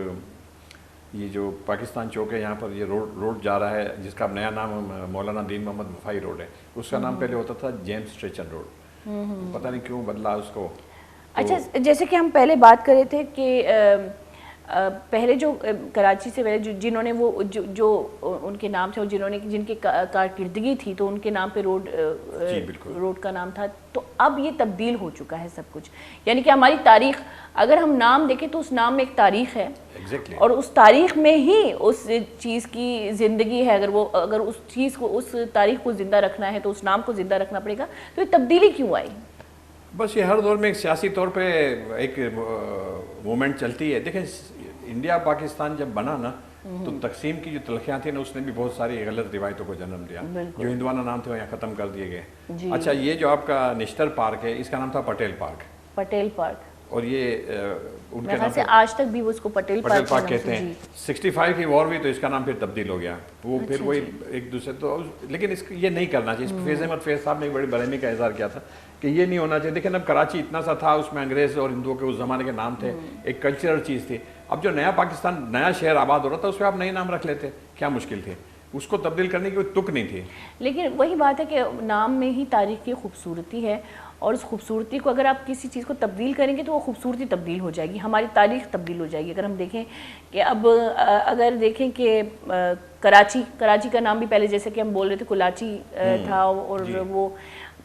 یہ جو پاکستان چوک ہے یہاں پر یہ روڈ جا رہا ہے جس کا نیا نام مولانا دین محمد وفائی روڈ ہے, اس کا نام پہلے ہوتا تھا جیمز اسٹریچن روڈ. پتہ نہیں کیوں بدلا اس کو. اچھا جیسے کہ ہم پہلے بات کر رہے تھے کہ پہلے جو کراچی سے پہلے جنہوں نے وہ جو ان کے نام تھے اور جنہوں نے جن کی کارکردگی تھی تو ان کے نام پہ روڈ کا نام تھا. تو اب یہ تبدیل ہو چکا ہے سب کچھ, یعنی کہ ہماری تاریخ اگر ہم نام دیکھیں تو اس نام میں ایک تاریخ ہے اور اس تاریخ میں ہی اس چیز کی زندگی ہے. اگر اس چیز کو, اس تاریخ کو زندہ رکھنا ہے تو اس نام کو زندہ رکھنا پڑے گا. تو یہ تبدیلی کیوں آئی؟ بس یہ ہر دور میں ایک سیاسی طور پہ ایک موومنٹ چلتی ہے. دیکھیں انڈیا پاکستان جب بنا نا تو تقسیم کی جو تلخیاں تھیں نا اس نے بھی بہت ساری غلط روایتوں کو جنم دیا. جو ہندوانہ نام تھے وہ یہاں ختم کر دیے گئے. اچھا یہ جو آپ کا نشتر پارک ہے اس کا نام تھا پٹیل پارک, اور یہ ان کے نام سے آج تک بھی وہ اس کو پٹیل پارک کہتے ہیں. 65 کی وار ہوئی تو اس کا نام پھر تبدیل ہو گیا. وہ پھر وہی ایک دوسرے تو, لیکن اس یہ نہیں کرنا چاہیے. فیض احمد فیض صاحب نے ایک بڑی برہمی کا اظہار کیا تھا کہ یہ نہیں ہونا چاہیے. دیکھیں اب کراچی اتنا سا تھا, اس میں انگریز اور ہندوؤں کے اس زمانے کے نام تھے, ایک کلچرل چیز تھی. اب جو نیا پاکستان نیا شہر آباد ہو رہا تھا اس پہ آپ نئے نام رکھ لیتے, کیا مشکل تھی؟ اس کو تبدیل کرنے کی کوئی تک نہیں تھی. لیکن وہی بات ہے کہ نام میں ہی تاریخ کی خوبصورتی ہے, اور اس خوبصورتی کو اگر آپ کسی چیز کو تبدیل کریں گے تو وہ خوبصورتی تبدیل ہو جائے گی, ہماری تاریخ تبدیل ہو جائے گی. اگر ہم دیکھیں کہ اب اگر دیکھیں کہ کراچی کا نام بھی پہلے جیسے کہ ہم بول رہے تھے کلاچی تھا, اور وہ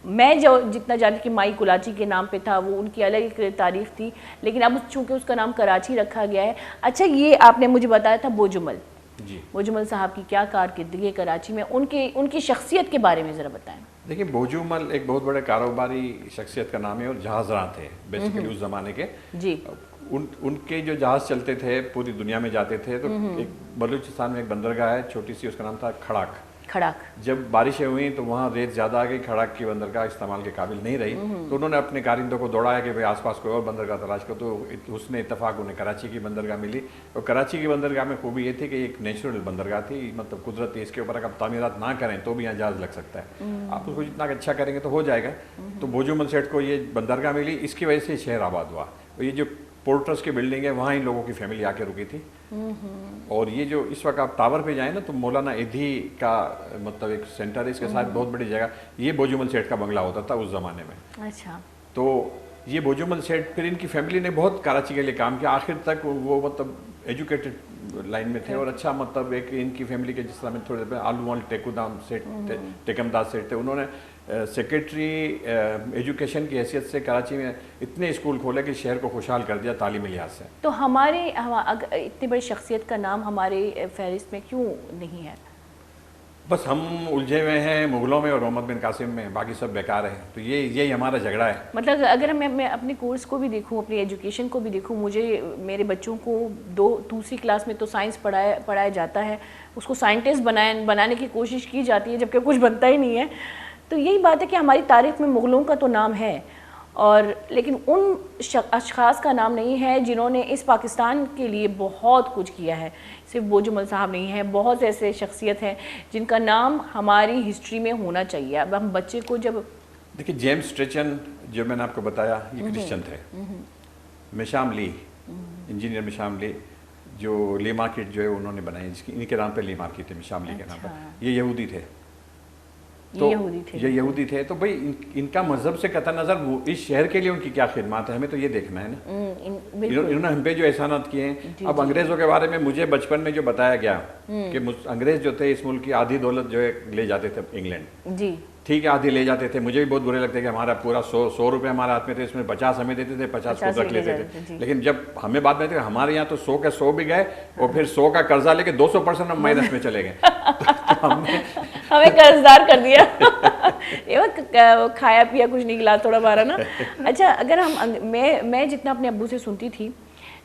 میں جو جتنا جانتی کہ مائی کلاچی کے نام پہ تھا, وہ ان کی الگ ایک تاریخ تھی, لیکن اب چونکہ اس کا نام کراچی رکھا گیا ہے. اچھا یہ آپ نے مجھے بتایا تھا بوجمل, بوجمل صاحب کی کیا کارکردگی ہے کراچی میں, ان کی شخصیت کے بارے میں ذرا بتائیں. دیکھیں بوجمل ایک بہت بڑے کاروباری شخصیت کا نام ہے اور جہاز راں تھے بیسیکلی اس زمانے کے. جی ان کے جو جہاز چلتے تھے پوری دنیا میں جاتے تھے. تو ایک بلوچستان میں ایک بندرگاہ ہے چھوٹی سی, اس کا نام تھا کھڑاک. جب بارشیں ہوئیں تو وہاں ریت زیادہ آ گئی, کھڑاک کی بندرگاہ استعمال کے قابل نہیں رہی. تو انہوں نے اپنے کارندوں کو دوڑایا کہ بھائی آس پاس کوئی اور بندرگاہ تلاش کرو. تو حسن اتفاق انہیں کراچی کی بندرگاہ ملی. اور کراچی کی بندرگاہ میں خوبی یہ تھی کہ ایک نیچرل بندرگاہ تھی, مطلب قدرتی, اس کے اوپر اگر تعمیرات نہ کریں تو بھی یہاں جہاز لگ سکتا ہے. آپ اس کو جتنا اچھا کریں گے تو ہو جائے گا. تو بوجمل سیٹ کو یہ بندرگاہ ملی, اس کی وجہ سے شہر آباد ہوا. اور یہ جو پورٹرس کی بلڈنگ ہے وہاں ان لوگوں کی فیملی آ کے رکی تھی. اور یہ جو اس وقت آپ ٹاور پہ جائیں نا تو مولانا ایدھی کا مطلب ایک سینٹر ہے, اس کے ساتھ بہت بڑی جگہ, یہ بوجمل سیٹ کا بنگلہ ہوتا تھا اس زمانے میں. اچھا. تو یہ بوجمل سیٹ پھر ان کی فیملی نے بہت کراچی کے لیے کام کیا. آخر تک وہ مطلب ایجوکیٹڈ لائن میں تھے اور اچھا مطلب ایک ان کی فیملی کے جس طرح میں تھوڑے آلوان ٹیکودام سیٹ تھے, ٹیکمداد سیٹ تھے, انہوں نے سیکریٹری ایجوکیشن کی حیثیت سے کراچی میں اتنے اسکول کھولے کہ شہر کو خوشحال کر دیا تعلیمی لحاظ سے. تو ہمارے اتنی بڑی شخصیت کا نام ہمارے فہرست میں کیوں نہیں ہے؟ بس ہم الجھے ہوئے ہیں مغلوں میں اور محمد بن قاسم میں, باقی سب بیکار ہیں. تو یہی ہمارا جھگڑا ہے. مطلب اگر میں اپنے کورس کو بھی دیکھوں, اپنی ایجوکیشن کو بھی دیکھوں, مجھے میرے بچوں کو دوسری کلاس میں تو سائنس پڑھایا جاتا ہے, اس کو سائنٹسٹ بنانے کی کوشش کی جاتی ہے جبکہ کچھ بنتا ہی نہیں ہے. تو یہی بات ہے کہ ہماری تاریخ میں مغلوں کا تو نام ہے, اور لیکن ان اشخاص کا نام نہیں ہے جنہوں نے اس پاکستان کے لیے بہت کچھ کیا ہے. صرف بوجمل صاحب نہیں ہیں, بہت ایسے شخصیت ہیں جن کا نام ہماری ہسٹری میں ہونا چاہیے. اب ہم بچے کو جب دیکھیں جیمز ٹریچن جو میں نے آپ کو بتایا یہ کرسچن تھے. مشام لی, انجینئر مشام لی, جو لی مارکیٹ جو ہے انہوں نے بنائی, ان کے نام پہ لی مارکیٹ ہے, مشام لی کے نام پہ. یہ یہودی تھے. یہ یہودی تھے. تو بھائی ان کا مذہب سے قطع نظر اس شہر کے لیے ان کی کیا خدمات ہے, ہمیں تو یہ دیکھنا ہے نا. انہوں نے ہم پہ جو احسانات کیے ہیں. اب انگریزوں کے بارے میں مجھے بچپن میں جو بتایا گیا کہ انگریز جو تھے اس ملک کی آدھی دولت جو ہے لے جاتے تھے انگلینڈ. جی ٹھیک ہے, آدھی لے جاتے تھے. مجھے بھی بہت برے لگتے کہ ہمارا پورا 100 روپے ہمارے ہاتھ میں تھے, اس میں 50 ہمیں دیتے تھے, 50 خود رکھ لیتے تھے. لیکن جب ہمیں بات میں تھے ہمارے یہاں تو 100 کے 100 بھی گئے اور پھر 100 کا قرضہ لے کے 200% ہم مائنس میں چلے گئے. ہمیں قرضدار کر دیا, کھایا پیا کچھ نہیں گلا تھوڑا بارہ نا. اچھا اگر ہم میں جتنا اپنے ابو سے سنتی تھی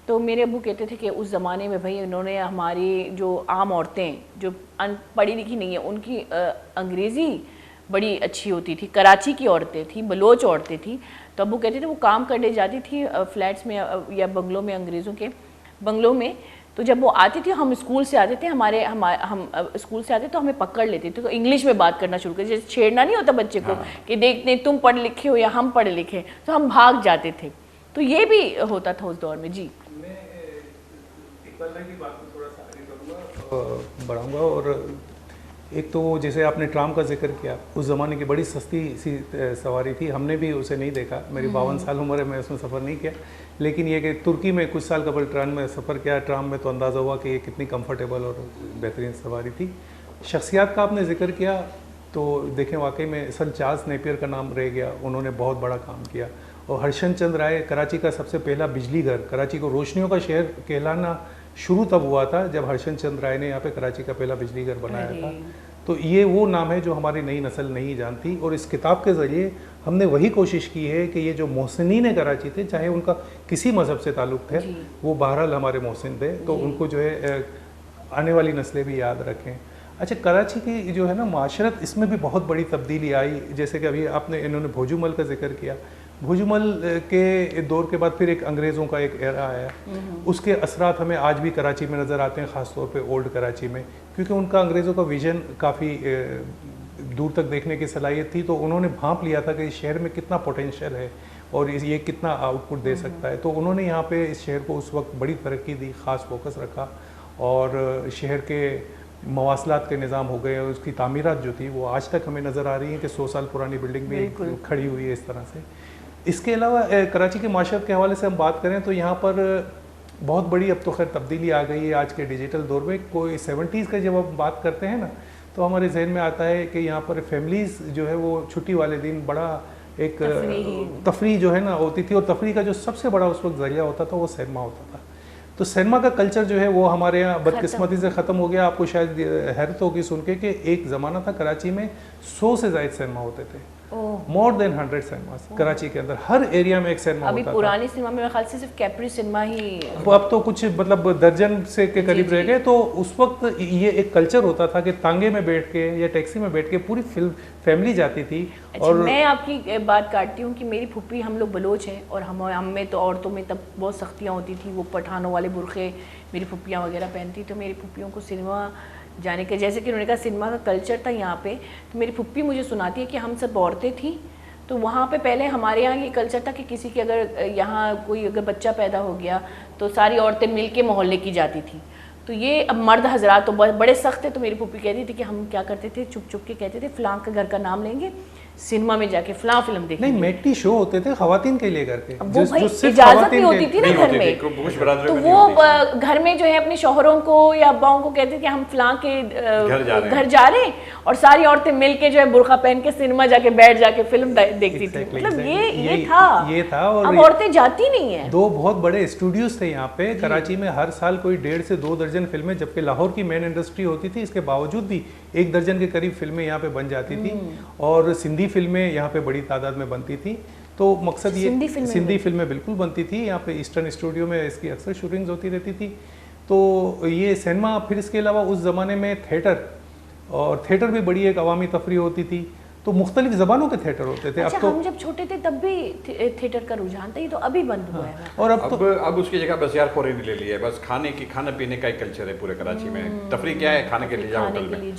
تو میرے ابو کہتے تھے کہ اس زمانے میں بھائی انہوں نے ہماری جو عام عورتیں جو پڑھی لکھی نہیں ہیں ان کی انگریزی بڑی اچھی ہوتی تھی. کراچی کی عورتیں تھیں, بلوچ عورتیں تھیں, تو ابو کہتے تھے وہ کام کرنے جاتی تھی فلیٹس میں یا بنگلوں میں, انگریزوں کے بنگلوں میں. تو جب وہ آتی تھی, ہم اسکول سے آتے تھے, ہم اسکول سے آتے تو ہمیں پکڑ لیتے تھے, تو انگلش میں بات کرنا شروع کر, جیسے چھیڑنا نہیں ہوتا بچے کو کہ دیکھتے تم پڑھے لکھے ہو یا ہم پڑھے لکھے, تو ہم بھاگ جاتے تھے. تو یہ بھی ہوتا تھا اس دور میں. جی میں اقبال بھائی کی بات کو تھوڑا سا آگے کروں گا, بڑھاؤں گا. اور ایک تو جیسے آپ نے ٹرام کا ذکر کیا, اس زمانے کی بڑی سستی سی سواری تھی, ہم نے بھی اسے نہیں دیکھا, میری 52 سال عمر ہے, میں اس میں سفر نہیں کیا, لیکن یہ کہ ترکی میں کچھ سال قبل ٹرام میں سفر کیا, ٹرام میں تو اندازہ ہوا کہ یہ کتنی کمفرٹیبل اور بہترین سواری تھی. شخصیات کا آپ نے ذکر کیا تو دیکھیں واقعی میں سر چارلس نیپیئر کا نام رہ گیا, انہوں نے بہت بڑا کام کیا. اور ہرشن چند رائے, کراچی کا سب سے پہلا بجلی گھر, کراچی کو روشنیوں کا شہر کہلانا شروع تب ہوا تھا جب ہرشن چند رائے نے یہاں پہ کراچی کا پہلا بجلی گھر بنایا تھا. تو یہ وہ نام ہے جو ہماری نئی نسل نہیں جانتی, اور اس کتاب کے ذریعے ہم نے وہی کوشش کی ہے کہ یہ جو محسنین کراچی تھے, چاہے ان کا کسی مذہب سے تعلق تھے, وہ بہرحال ہمارے محسن تھے, تو ان کو جو ہے آنے والی نسلیں بھی یاد رکھیں. اچھا, کراچی کی جو ہے نا معاشرت, اس میں بھی بہت بڑی تبدیلی آئی. جیسے کہ ابھی آپ نے انہوں نے بھوجو مل کا ذکر کیا, بھوجو مل کے دور کے بعد پھر ایک انگریزوں کا ایک ایرا آیا, اس کے اثرات ہمیں آج بھی کراچی میں نظر آتے ہیں, خاص طور پہ اولڈ کراچی میں, کیونکہ ان کا انگریزوں کا ویژن کافی دور تک دیکھنے کی صلاحیت تھی, تو انہوں نے بھانپ لیا تھا کہ اس شہر میں کتنا پوٹینشیل ہے اور یہ کتنا آؤٹ پٹ دے سکتا ہے. تو انہوں نے یہاں پہ اس شہر کو اس وقت بڑی ترقی دی, خاص فوکس رکھا, اور شہر کے مواصلات کے نظام ہو گئے, اور اس کی تعمیرات جو تھی وہ آج تک ہمیں نظر آ رہی ہیں کہ 100 سال پرانی بلڈنگ بھی کھڑی ہوئی ہے اس طرح سے. اس کے علاوہ کراچی کی معاشرت کے حوالے سے ہم بات کریں تو یہاں پر بہت بڑی اب تو خیر تبدیلی آ گئی ہے آج کے ڈیجیٹل دور میں. کوئی 70s کا جب ہم بات کرتے ہیں نا, تو ہمارے ذہن میں آتا ہے کہ یہاں پر فیملیز جو ہے وہ چھٹی والے دن بڑا ایک تفریح جو ہے نا ہوتی تھی, اور تفریح کا جو سب سے بڑا اس وقت ذریعہ ہوتا تھا وہ سینما ہوتا تھا. تو سینما کا کلچر جو ہے وہ ہمارے یہاں بدقسمتی سے ختم ہو گیا. آپ کو شاید حیرت ہوگی سن کے کہ ایک زمانہ تھا کراچی میں 100 سے زائد سینما ہوتے تھے, مور دین 100 سینماز کراچی کے اندر, ہر ایریا میں ایک سینما ہوتا تھا. ابھی پرانی سینما میں خیال سے صرف کیپری سینما ہی, اب تو کچھ مطلب درجن سے کے قریب رہ گئے. تو اس وقت یہ ایک کلچر ہوتا تھا کہ تانگے میں بیٹھ کے یا ٹیکسی میں بیٹھ کے پوری فیملی جاتی تھی. اور میں آپ کی بات کاٹتی ہوں کہ میری پھوپھی, ہم لوگ بلوچ ہیں, اور ہم میں تو عورتوں میں تب بہت سختیاں ہوتی تھیں, وہ پٹھانوں والے برقعے میری پھوپھیاں وغیرہ پہنتی, تو میری پھوپھیوں کو سینما جانے کے, جیسے کہ انہوں نے کہا سینما کا کلچر تھا یہاں پہ, تو میری پھوپھی مجھے سناتی ہے کہ ہم سب عورتیں تھیں, تو وہاں پہ پہلے ہمارے یہاں یہ کلچر تھا کہ کسی کے اگر یہاں کوئی اگر بچہ پیدا ہو گیا تو ساری عورتیں مل کے محلے کی جاتی تھیں. تو یہ اب مرد حضرات تو بڑے سخت تھے, تو میری پھوپھی کہتی تھی کہ ہم کیا کرتے تھے, چپ چپ کے کہتے تھے فلاں کے گھر کا نام لیں گے, سینما میں جا کے فلاں فلم دیکھیں. نہیں, میٹی شو ہوتے تھے خواتین کے لیے گھر کے, وہ بھائی اجازت نہیں ہوتی تھی نا گھر میں, تو وہ گھر میں جو ہے اپنے شوہروں کو یا اباؤں کو کہتے کہ ہم فلاں کے گھر جا رہے ہیں, اور ساری عورتیں مل کے جو ہے برقع پہن کے سینما جا کے بیٹھ جا کے فلم دیکھتی تھی. مطلب یہ تھا. اور اب عورتیں جاتی نہیں ہیں. 2 بہت بڑے اسٹوڈیوز تھے یہاں پہ کراچی میں, ہر سال کوئی 1.5 سے 2 درجن فلمیں, جبکہ لاہور کی مین انڈسٹری ہوتی تھی, اس کے باوجود بھی 1 درجن کے قریب فلمیں یہاں پہ بن جاتی تھی, اور سندھی فلمیں یہاں پہ بڑی تعداد میں بنتی تھی. تو مقصد یہ سندھی فلمیں بالکل بنتی تھی یہاں پہ, ایسٹرن اسٹوڈیو میں اس کی اکثر شوٹنگز ہوتی رہتی تھی. تو یہ سینما, پھر اس کے علاوہ اس زمانے میں تھیٹر, اور تھیٹر بھی بڑی ایک عوامی تفریح ہوتی تھی, تو مختلف زبانوں کے تھیٹر ہوتے تھے. اب تو ہم جب چھوٹے تھے تب بھی تھیٹر کا رجحان تھا, یہ تو ابھی بند ہوا ہے. اور اب اس کی جگہ بس یار خوری نے لے لی ہے, بس کھانا پینے کا ایک کلچر ہے پورے کراچی میں. تفریح کیا ہے, کھانے کے لیے جاؤ ہوٹل میں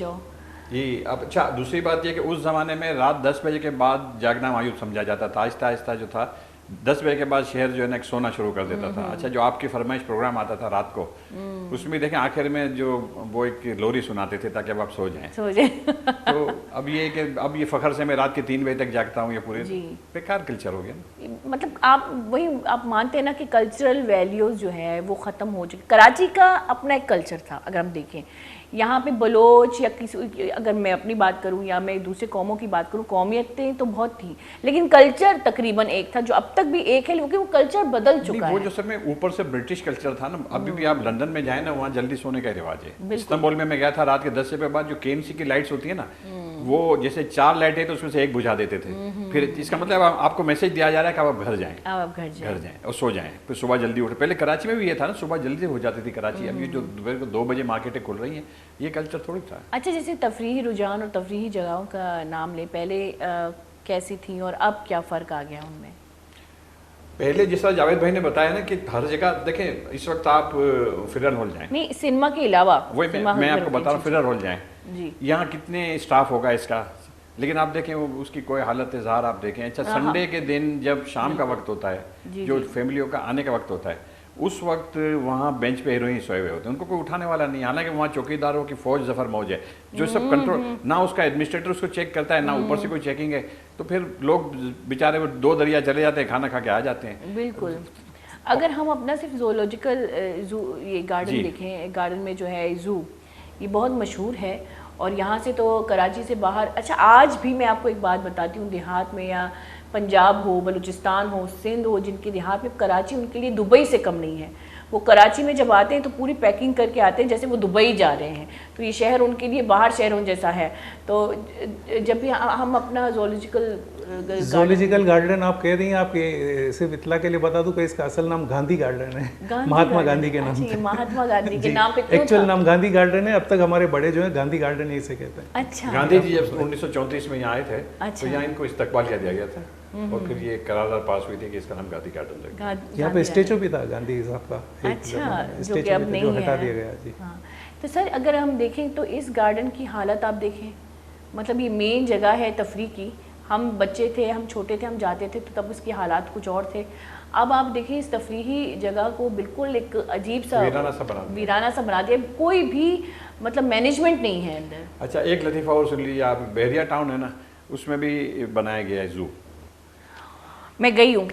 جی. اب اچھا, دوسری بات یہ کہ اس زمانے میں رات 10 بجے کے بعد جاگنا معیوب سمجھا جاتا تھا. آہستہ آہستہ جو تھا 10 بجے کے بعد شہر جو ہے نا سونا شروع کر دیتا تھا. اچھا, جو آپ کی فرمائش پروگرام آتا تھا رات کو, اس میں دیکھیں آخر میں جو وہ ایک لوری سناتے تھے تاکہ اب آپ سو جائیں. تو اب یہ کہ اب یہ فخر سے میں رات کے 3 بجے تک جاگتا ہوں, یہ پورے بیکار کلچر ہو گیا. مطلب آپ مانتے ہیں نا کہ کلچرل ویلیوز جو ہے وہ ختم ہو چکی. کراچی کا اپنا ایک کلچر تھا, اگر ہم دیکھیں یہاں پہ بلوچ یا کسی, اگر میں اپنی بات کروں یا میں دوسرے قوموں کی بات کروں, قومیتیں تو بہت تھیں, لیکن کلچر تقریباً ایک تھا, جو اب تک بھی ایک ہے, کیونکہ وہ کلچر بدل چکا ہے. وہ جو سر میں اوپر سے برٹش کلچر تھا نا, ابھی بھی آپ لندن میں جائیں نا, وہاں جلدی سونے کا رواج ہے. استنبول میں گیا تھا, رات کے 10 بجے بعد جو KMC کی لائٹس ہوتی ہیں نا, وہ جیسے 4 لائٹیں تو اس میں سے 1 بجھا دیتے تھے. پھر اس کا مطلب آپ کو میسج دیا جا رہا ہے کہ آپ گھر جائیں اور سو جائیں, پھر صبح جلدی اٹھے. پہلے کراچی میں بھی یہ تھا نا, صبح جلدی ہو جاتی تھی کراچی. اب یہ جو دوپہر کو 2 بجے مارکیٹیں کھل رہی ہیں, یہ کلچر تھوڑی تھا. اچھا, جیسے تفریحی رجحان اور تفریحی جگہوں کا نام لیں, پہلے کیسی تھیں اور اب کیا فرق آ گیا ان میں؟ پہلے جس طرح جاوید بھائی نے بتایا نا کہ ہر جگہ دیکھیں, اس وقت آپ فرر ہال جائیں, نہیں سینما کے علاوہ, میں آپ کو بتا رہا ہوں, فرر ہال جائیں, یہاں کتنے اسٹاف ہوگا اس کا, لیکن آپ دیکھیں اس کی کوئی حالت اظہار آپ دیکھیں. اچھا, سنڈے کے دن جب شام کا وقت ہوتا ہے, جو فیملیوں کا آنے کا وقت ہوتا ہے, اس وقت وہاں بینچ پہ ہیروئن سوئے ہوئے ہوتے ہیں, ان کو کوئی اٹھانے والا نہیں, حالانکہ وہاں چوکیداروں کی فوج ظفر موج ہے جو سب کنٹرول, نہ اس کا ایڈمنسٹریٹر اس کو چیک کرتا ہے نہ اوپر سے کوئی چیکنگ ہے, تو پھر لوگ بیچارے وہ 2 دریا چلے جاتے ہیں, کھانا کھا کے آ جاتے ہیں. بالکل. اگر ہم اپنا صرف زولوجیکل زو یہ گارڈن دیکھیں, گارڈن میں جو ہے زو یہ بہت مشہور ہے, اور یہاں سے تو کراچی سے باہر, اچھا آج بھی میں آپ کو ایک بات بتاتی ہوں, دیہات میں یا پنجاب ہو, بلوچستان ہو, سندھ ہو, جن کے دیہات میں کراچی ان کے لیے دبئی سے کم نہیں ہے. وہ کراچی میں جب آتے ہیں تو پوری پیکنگ کر کے آتے ہیں جیسے وہ دبئی جا رہے ہیں, تو یہ شہر ان کے لیے باہر شہروں جیسا ہے. تو جب بھی ہم اپنا زولوجیکل گارڈن آپ کہہ رہی ہیں, آپ صرف اطلاع کے لیے بتا دوں کہ اس کا اصل نام گاندھی گارڈن ہے, مہاتما گاندھی کے نام سے. مہاتما گاندھی کے نام پہ ایکچوئل نام گاندھی گارڈن ہے, اب تک ہمارے بڑے جو ہیں گاندھی گارڈن ہی سے کہتے ہیں. اچھا, گاندھی جی جب 1934 میں یہاں آئے تھے تو یہاں ان کو استقبال کیا دیا گیا تھا, اور پھر یہ قرارداد پاس ہوئی تھی کہ اس کا نام گاندھی گارڈن رکھا. یہاں پہ اسٹیچو بھی تھا گاندھی صاحب کا, اچھا, جو کہ اب نہیں ہٹا دیا گیا. جی تو سر اگر ہم دیکھیں تو اس گارڈن کی حالت آپ دیکھیں, مطلب یہ مین جگہ ہے تفریح کی. ہم بچے تھے, ہم چھوٹے تھے, ہم جاتے تھے تو تب اس کے حالات کچھ اور تھے. اب آپ دیکھیں اس تفریحی جگہ کو بالکل ایک عجیب سا ویرانہ سا بنا دیا, کوئی بھی مطلب مینجمنٹ نہیں ہے اندر. اچھا ایک لطیفہ اور سن لیجیے آپ, بحریہ ٹاؤن ہے نا, اس میں بھی بنایا گیا ہے زو. میں گئی ہوں,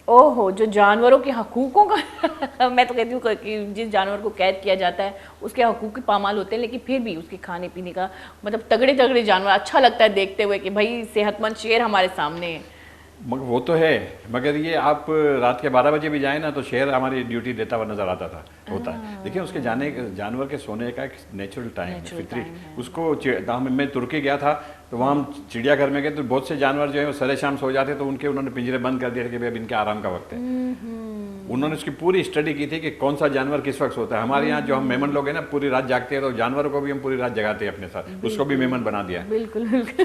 اوہو, جو جانوروں کے حقوقوں کا میں تو کہتی ہوں کہ جس جانور کو قید کیا جاتا ہے اس کے حقوق کی پامال ہوتے ہیں, لیکن پھر بھی اس کے کھانے پینے کا مطلب تگڑے تگڑے جانور, اچھا لگتا ہے دیکھتے ہوئے کہ بھائی صحت مند شیر ہمارے سامنے ہے. مگر وہ تو ہے, مگر یہ آپ رات کے 12 بجے بھی جائیں نا تو شہر ہماری ڈیوٹی دیتا ہوا نظر آتا تھا, ہوتا ہے. دیکھیں اس کے جانور کے سونے کا ایک نیچرل ٹائم ہے, فطری. اس کو میں ترکی گیا تھا تو وہاں ہم چڑیا گھر میں گئے تو بہت سے جانور جو ہیں وہ سرے شام سو جاتے, تو انہوں نے پنجرے بند کر دیا کہ اب ان کے آرام کا وقت ہے. انہوں نے اس کی پوری اسٹڈی کی تھی کہ کون سا جانور کس وقت ہوتا ہے. ہمارے یہاں جو ہم میمن لوگ ہیں نا پوری رات جاگتے ہیں, تو جانوروں کو بھی ہم پوری رات جگاتے ہیں اپنے ساتھ, اس کو بھی میمن بنا دیا. بالکل بالکل.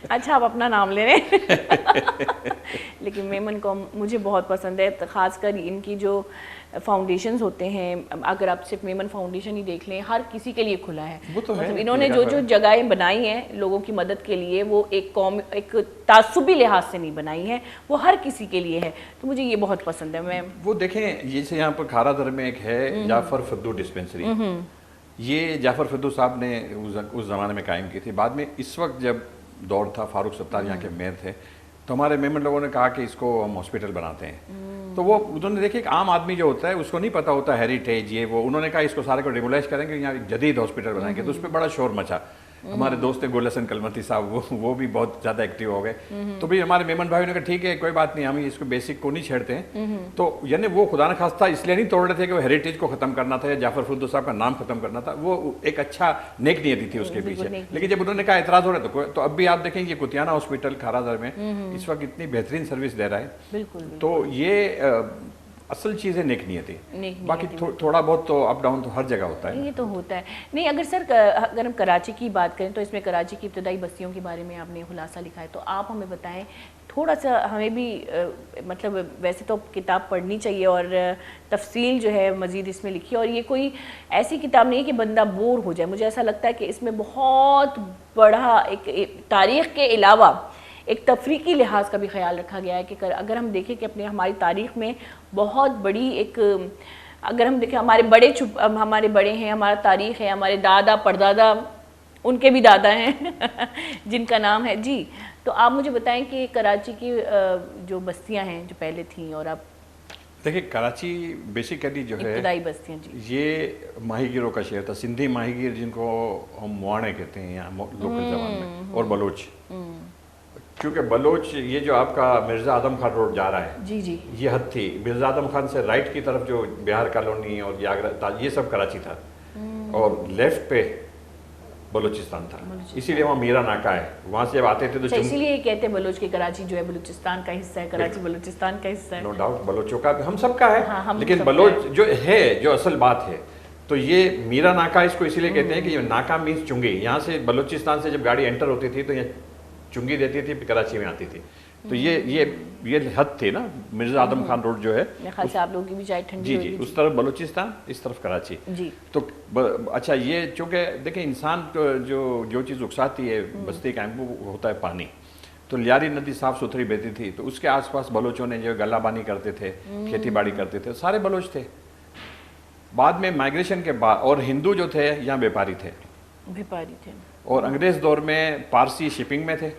اچھا آپ اپنا نام لے رہے ہیں, لیکن میمن کو مجھے بہت پسند ہے, خاص کر ان کی جو فاؤنڈیشنز ہوتے ہیں. اگر آپ صرف میمن فاؤنڈیشن ہی دیکھ لیں, ہر کسی کے لیے کھلا ہے. مطلب انہوں نے جو جگہیں بنائی ہیں لوگوں کی مدد کے لیے, وہ ایک تعصبی لحاظ سے نہیں بنائی ہیں, وہ ہر کسی کے لیے ہے. تو مجھے یہ بہت پسند ہے. میں وہ دیکھیں جیسے یہاں پر کھارا در میں ایک ہے جعفر فدو ڈسپینسری, یہ جعفر فدو صاحب نے اس زمانے میں قائم کی تھی. بعد میں اس وقت جب دور تھا, فاروق ستار یہاں کے میئر تھے, تو ہمارے میمن لوگوں نے کہا کہ اس کو ہم ہاسپٹل بناتے ہیں. تو وہ انہوں نے دیکھیں ایک عام آدمی جو ہوتا ہے اس کو نہیں پتا ہوتا ہیریٹیج یہ وہ, انہوں نے کہا اس کو سارے کو ڈیمولیش کریں گے, یہاں جدید ہاسپٹل بنائیں گے. تو اس پہ بڑا شور مچا. ہمارے دوست گل حسن کلمتی صاحب وہ بھی بہت زیادہ ایکٹیو ہو گئے. تو بھی ہمارے میمن بھائی نے کہا ٹھیک ہے کوئی بات نہیں, ہم اس کو بیسک کو نہیں چھیڑتے ہیں. تو یعنی وہ خدا نخواستہ اس لیے نہیں توڑ رہے تھے کہ وہ ہیریٹیج کو ختم کرنا تھا یا جعفر فدو صاحب کا نام ختم کرنا تھا, وہ ایک اچھا نیک نیتی تھی اس کے پیچھے. لیکن جب انہوں نے کہا اعتراض ہو رہا تو اب بھی آپ دیکھیں یہ کتیانہ ہاسپٹل کھارا در میں اس وقت اتنی بہترین سروس دے رہا ہے. تو یہ اصل چیز ہے نیک نیتی. باقی تھوڑا بہت تو اپ ڈاؤن تو ہر جگہ ہوتا ہے. یہ تو ہوتا ہے. نہیں اگر سر اگر ہم کراچی کی بات کریں تو اس میں کراچی کی ابتدائی بستیوں کے بارے میں آپ نے خلاصہ لکھا ہے, تو آپ ہمیں بتائیں تھوڑا سا, ہمیں بھی مطلب ویسے تو کتاب پڑھنی چاہیے اور تفصیل جو ہے مزید اس میں لکھی, اور یہ کوئی ایسی کتاب نہیں کہ بندہ بور ہو جائے. مجھے ایسا لگتا ہے کہ اس میں بہت بڑا ایک تاریخ کے علاوہ ایک تفریحی لحاظ کا بھی خیال رکھا گیا ہے کہ اگر ہم دیکھیں کہ ہماری تاریخ میں بہت بڑی ایک, اگر ہم دیکھیں ہمارے بڑے ہیں, ہمارا تاریخ ہے, ہمارے دادا پردادا, ان کے بھی دادا ہیں جن کا نام ہے. جی تو آپ مجھے بتائیں کہ کراچی کی جو بستیاں ہیں جو پہلے تھیں, اور اب دیکھیں کراچی بیسیکلی جو ہے ابتدائی بستیاں, جی یہ ماہی گیروں کا شہر تھا. سندھی ماہی گیر جن کو ہم موانے کہتے ہیں یہاں لوکل زبان میں, اور بلوچ, کیونکہ بلوچ یہ جو آپ کا مرزا اعظم خان روڈ جا رہا ہے, جی جی یہ حد تھی. مرزا اعظم خان سے رائٹ کی طرف جو بہار کالونی اور یہ سب کراچی تھا, اور لیفٹ پہ بلوچستان تھا. اسی لیے وہاں میرا ناکا ہے, وہاں سے جب آتے تھے تو اسی لیے کہتے ہیں بلوچ کی کراچی جو ہے بلوچستان کا حصہ ہے, کراچی بلوچستان کا حصہ ہے. نو ڈاؤٹ بلوچوں کا ہم سب کا ہے, لیکن بلوچ جو ہے جو اصل بات ہے, تو یہ میرا ناکا اس کو اسی لیے کہتے ہیں کہ یہ ناکا مینس چنگی. یہاں سے بلوچستان سے جب گاڑی انٹر ہوتی تھی تو یہ چنگی دیتی تھی, کراچی میں آتی تھی. تو یہ حد تھی نا مرزا اعظم خان روڈ جو ہے, آپ لوگوں کی بھی چائے ٹھنڈی جی اس طرف بلوچستان, اس طرف کراچی. جی تو اچھا یہ چونکہ دیکھیں انسان کو جو چیز اکساتی ہے بستی قائم وہ ہوتا ہے پانی. تو لیاری ندی صاف ستھری بہتی تھی، تو اس کے آس پاس بلوچوں نے جو غلہ بانی کرتے تھے، کھیتی باڑی کرتے تھے، سارے بلوچ تھے. بعد میں مائگریشن کے بعد اور ہندو جو تھے یہاں بیپاری تھے، اور انگریز دور میں پارسی شپنگ میں تھے،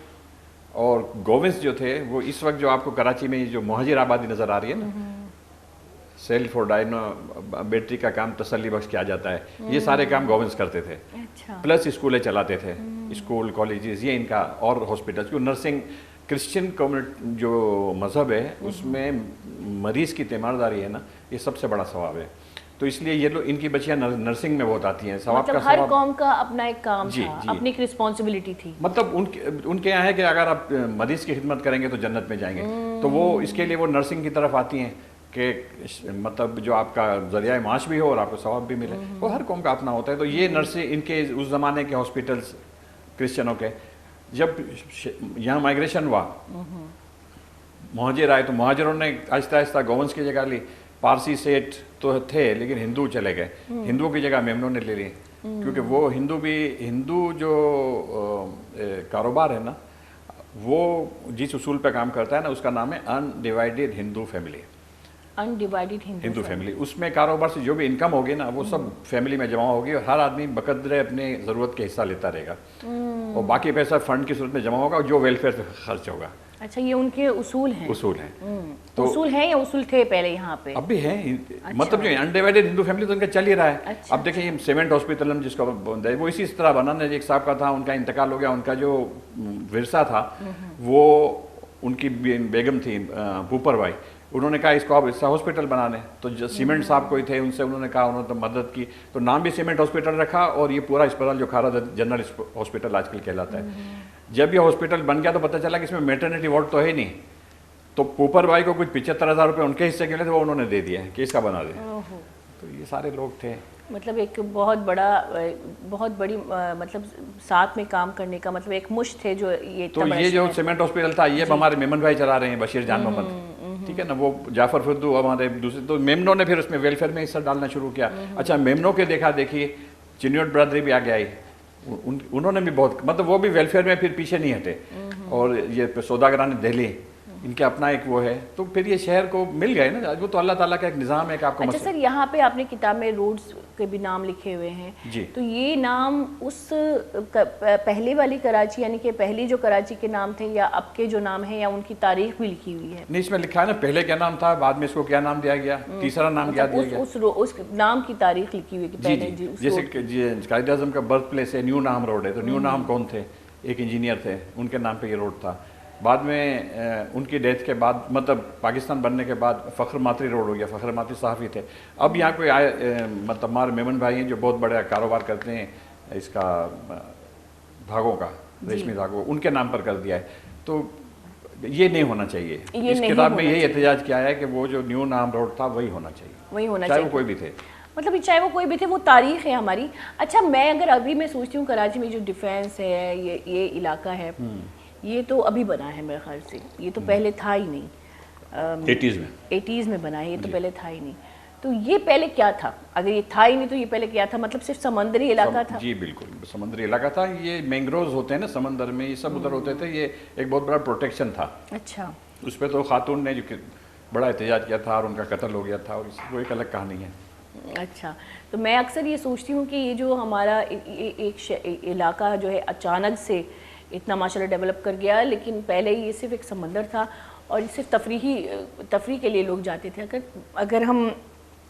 اور گوونس جو تھے وہ اس وقت جو آپ کو کراچی میں جو مہاجر آبادی نظر آ رہی ہے نا، سیلف اور ڈائنو بیٹری کا کام تسلی بخش کیا جاتا ہے، یہ سارے کام گورننس کرتے تھے. پلس اسکولیں چلاتے تھے، اسکول کالجز یہ ان کا، اور ہاسپٹل. کیوں نرسنگ کرسچن کمیونٹی جو مذہب ہے اس میں مریض کی تیمارداری ہے نا، یہ سب سے بڑا ثواب ہے. تو اس لیے یہ لوگ ان کی بچیاں نرسنگ میں بہت آتی ہیں. ثواب کا ہر قوم کا اپنا ایک کام تھا، اپنی ایک رسپانسبلٹی تھی. مطلب ان کے یہاں ہے کہ اگر آپ مریض کی خدمت کریں گے تو جنت میں جائیں گے. تو وہ اس کے لیے وہ نرسنگ کی طرف آتی ہیں کہ مطلب جو آپ کا ذریعہ معاش بھی ہو اور آپ کو ثواب بھی ملے. وہ ہر قوم کا اپنا ہوتا ہے. تو یہ نرسنگ ان کے اس زمانے کے ہاسپٹلس کرسچنوں کے، جب یہاں مائگریشن ہوا، مہاجر آئے تو مہاجروں نے آہستہ آہستہ گورننس کی جگہ لی. پارسی سیٹ تو تھے لیکن ہندو چلے گئے، ہندوؤں کی جگہ میمنوں نے لے لی، کیونکہ وہ ہندو جو کاروبار ہے نا، وہ جس اصول پہ کام کرتا ہے نا، اس کا نام ہے انڈیوائیڈڈ ہندو فیملی. انڈیوائیڈڈ ہندو فیملی. اس میں کاروبار سے جو بھی انکم ہوگی نا وہ سب فیملی میں جمع ہوگی، اور ہر آدمی بقدر اپنے ضرورت کے حصہ لیتا رہے گا، اور باقی پیسہ فنڈ کی صورت میں جمع ہوگا جو ویلفیئر پہ خرچ ہوگا. اچھا، یہ ان کے اصول ہیں. اصول ہیں. تو اصول ہیں یا اصول تھے پہلے یہاں پہ؟ اب بھی ہیں. مطلب جو انڈیوائیڈڈ ہندو فیملی تو ان کا چل ہی رہا ہے. اب دیکھیں یہ سیمنٹ ہاسپٹل جس کو وہ اسی طرح بنا، ایک صاحب کا تھا، ان کا انتقال ہو گیا. ان کا جو ورثہ تھا وہ ان کی بیگم تھی پوپر بائی، انہوں نے کہا اس کو آپ اس ہاسپٹل بنا لیں. تو جو سیمنٹ صاحب کوئی تھے ان سے انہوں نے کہا، انہوں نے تو مدد کی، تو نام بھی سیمنٹ ہاسپٹل رکھا، اور یہ پورا اسپتال جو کھارا جنرل ہاسپٹل آج کل کہلاتا ہے. جب یہ ہاسپٹل بن گیا تو پتہ چلا کہ اس میں میٹرنیٹی وارڈ تو ہے نہیں. تو پوپر بھائی کو کچھ 75,000 روپے ان کے حصے کے لیے تھے، وہ انہوں نے دے دیا ہے کہ اس کا بنا دیں. تو یہ سارے لوگ تھے. مطلب ایک بہت بڑی مطلب ساتھ میں کام کرنے کا مطلب ایک مشت تھے جو یہ. تو یہ جو سیمنٹ ہاسپٹل تھا یہ ہمارے میمن بھائی چلا رہے ہیں، بشیر جان محمد، ٹھیک ہے نا، وہ جعفر فردو ہمارے دوسرے. تو میمنوں نے پھر اس میں ویلفیئر میں حصہ ڈالنا شروع کیا. اچھا، میمنوں کے دیکھا دیکھی چنیوٹ برادری بھی آگے آئی، انہوں نے بھی بہت مطلب وہ بھی ویلفیئر میں پھر پیچھے نہیں ہٹے. اور یہ سوداگران دہلی، ان کے اپنا ایک وہ ہے. تو پھر یہ شہر کو مل گئے نا، وہ تو اللہ تعالیٰ کا ایک نظام ہے کہ آپ کو. اچھا سر، یہاں پہ آپ نے کتاب میں روڈز کے بھی نام لکھے ہوئے ہیں. جی. تو یہ نام اس پہلے والی کراچی یعنی کہ پہلی جو کراچی کے نام تھے یا اب کے جو نام ہیں، یا ان کی تاریخ بھی لکھی ہوئی ہے؟ نہیں، اس میں لکھا ہے نا پہلے کیا نام تھا، بعد میں اس کو کیا نام دیا گیا، تیسرا نام کیا دیا گیا. اس نام کی تاریخ لکھی ہوئی ہے پہلے. جیسے قائد اعظم کا برتھ پلیس ہے، نیو نام روڈ ہے. تو نیو نام کون تھے؟ ایک انجینئر تھے، ان کے نام پہ یہ روڈ تھا. بعد میں ان کی ڈیتھ کے بعد مطلب پاکستان بننے کے بعد فخر ماتری روڈ ہو گیا. فخر ماتری صحافی تھے. اب یہاں کوئی آئے مطلب ہمارے میمن بھائی ہیں جو بہت بڑا کاروبار کرتے ہیں اس کا دھاگوں کا، ریشمی دھاگوں، ان کے نام پر کر دیا ہے. تو یہ نہیں ہونا چاہیے. اس کتاب میں یہی احتجاج کیا ہے کہ وہ جو نیو نام روڈ تھا وہی ہونا چاہیے، چاہے وہ کوئی بھی تھے. مطلب چاہے وہ کوئی بھی تھے، وہ تاریخ ہے ہماری. اچھا، میں اگر ابھی میں سوچتی ہوں کراچی میں جو ڈیفینس ہے، یہ علاقہ ہے، یہ تو ابھی بنا ہے میرے خیال سے. یہ تو پہلے تھا ہی نہیں. 80s میں بنا ہے. یہ تو پہلے تھا ہی نہیں. تو یہ پہلے کیا تھا؟ اگر یہ تھا ہی نہیں تو یہ پہلے کیا تھا؟ مطلب صرف سمندری علاقہ تھا؟ جی بالکل، سمندری علاقہ تھا. یہ مینگروز ہوتے ہیں نا سمندر میں، یہ سب ادھر ہوتے تھے. یہ ایک بہت بڑا پروٹیکشن تھا. اچھا. اس پہ تو خاتون نے جو بڑا احتجاج کیا تھا اور ان کا قتل ہو گیا تھا، اور وہ ایک الگ کہانی ہے. اچھا. تو میں اکثر یہ سوچتی ہوں کہ یہ جو ہمارا ایک علاقہ جو ہے اچانک سے اتنا ماشاءاللہ ڈیولپ کر گیا، لیکن پہلے یہ صرف ایک سمندر تھا اور صرف تفریح کے لیے لوگ جاتے تھے. اگر ہم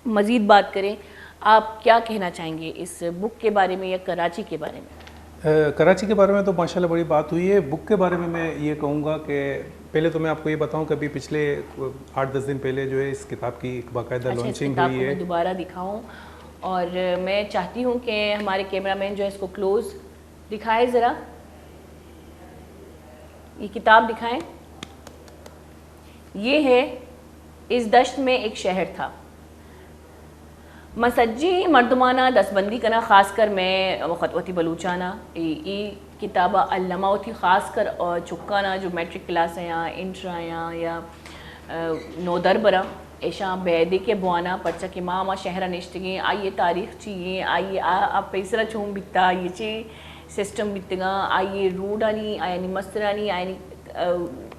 مزید بات کریں، آپ کیا کہنا چاہیں گے اس بک کے بارے میں یا کراچی کے بارے میں؟ کراچی کے بارے میں تو ماشاءاللہ بڑی بات ہوئی ہے. بک کے بارے میں یہ کہوں گا کہ پہلے تو میں آپ کو یہ بتاؤں کہ ابھی پچھلے 8-10 دن پہلے جو ہے اس کتاب کی ایک باقاعدہ لانچنگ ہوئی ہے. میں دوبارہ دکھاؤں، اور میں چاہتی ہوں کہ ہمارے کیمرہ مین جو ہے اس کو کلوز دکھائے، ذرا یہ کتاب دکھائیں. یہ ہے اس دشت میں ایک شہر تھا، مسجی مردمانہ دست بندی کنا، خاص کر میں خطوتی بلوچانہ یہ کتابہ علامہ ہوتی، خاص کر چکانا جو میٹرک کلاس ہیں انٹر یا نو دربرہ ایشاں بیدے کے بوانا پرچہ کے ماما شہرہ نشتگیں آئیے تاریخ چیئیں، آئیے آپ پیسرہ چھوم بکتا، یہ چی سسٹم بکتگاں، آئیے روڈ آنی، آئینی مسترانی، آئینی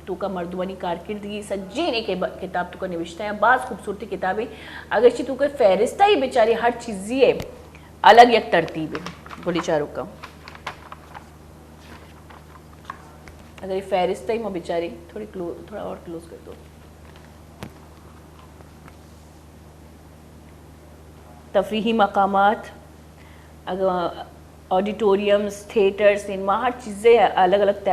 تو کا مردمانی کارکردگی سجین کتاب تو کا نوشتہ ہے بعض خوبصورتی کتابیں اگرچہ تو کا فہرستہ ہی بیچاری ہر چیزی ہے الگ یک ترتیب ہے بولی چاروں کا اگر یہ فہرستہ ہی میں بیچاری تھوڑا اور کلوز کر دو. تفریحی مقامات آڈیٹوریمز تھیٹر سنیما ہر چیزیں الگ الگ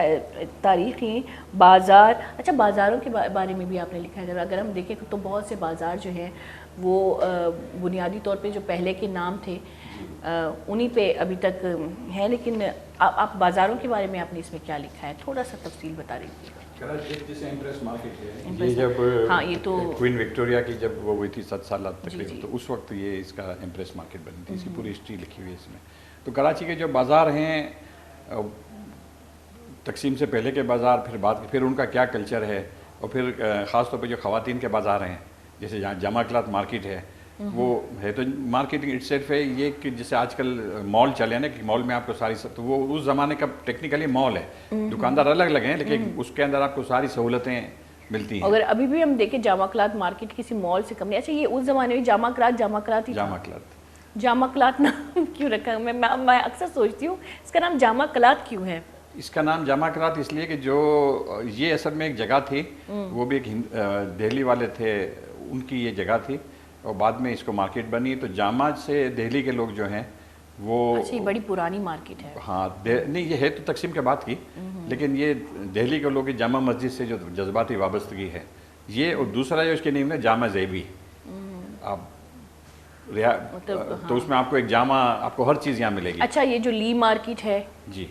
تاریخی بازار. اچھا بازاروں کے بارے میں بھی آپ نے لکھا ہے اگر ہم دیکھیں تو بہت سے بازار جو ہیں وہ بنیادی طور پہ جو پہلے کے نام تھے انہی پہ ابھی تک ہیں لیکن آپ بازاروں کے بارے میں آپ نے اس میں کیا لکھا ہے تھوڑا سا تفصیل بتا رہی تھی. جیسے امپریس مارکیٹ ہے یہ جب ہاں یہ تو کوئین وکٹوریا کی جب وہ ہوئی تھی 7 سال تقریباً تو اس وقت یہ اس کا امپریس مارکیٹ بنی تھی اس کی پوری ہسٹری لکھی ہوئی ہے اس میں. تو کراچی کے جو بازار ہیں تقسیم سے پہلے کے بازار پھر ان کا کیا کلچر ہے اور پھر خاص طور پہ جو خواتین کے بازار ہیں جیسے جہاں جامع کلاتھ مارکیٹ ہے وہ ہے تو مارکیٹنگ اٹ سیلف ہے یہ کہ جیسے آج کل مال چلے ہیں نا کہ مال میں آپ کو ساری تو وہ اس زمانے کا ٹیکنیکلی مال ہے دکاندار الگ الگ ہیں لیکن اس کے اندر آپ کو ساری سہولتیں ملتی ہیں. اگر ابھی بھی ہم دیکھیں جامع کلاتھ مارکیٹ کسی مال سے کم نہیں. اچھا یہ اس زمانے میں جامع کلاتھ نام کیوں رکھا ہے میں اکثر سوچتی ہوں اس کا نام جامع کلاتھ کیوں ہے. اس کا نام جامع کلاتھ اس لیے کہ جو یہ اصل میں ایک جگہ تھی وہ بھی ایک دہلی والے تھے ان کی یہ جگہ تھی اور بعد میں اس کو مارکیٹ بنی تو جامع سے دہلی کے لوگ جو ہیں وہ اچھا بڑی پرانی مارکیٹ ہے. ہاں نہیں یہ ہے تو تقسیم کے بعد کی لیکن یہ دہلی کے لوگ جامع مسجد سے جو جذباتی وابستگی ہے یہ اور دوسرا جو اس کے نیم ہے جامع زیبی. آپ تو اس میں آپ کو ایک جامع آپ کو ہر چیز یہاں ملے گی. اچھا یہ جو لی مارکیٹ ہے جی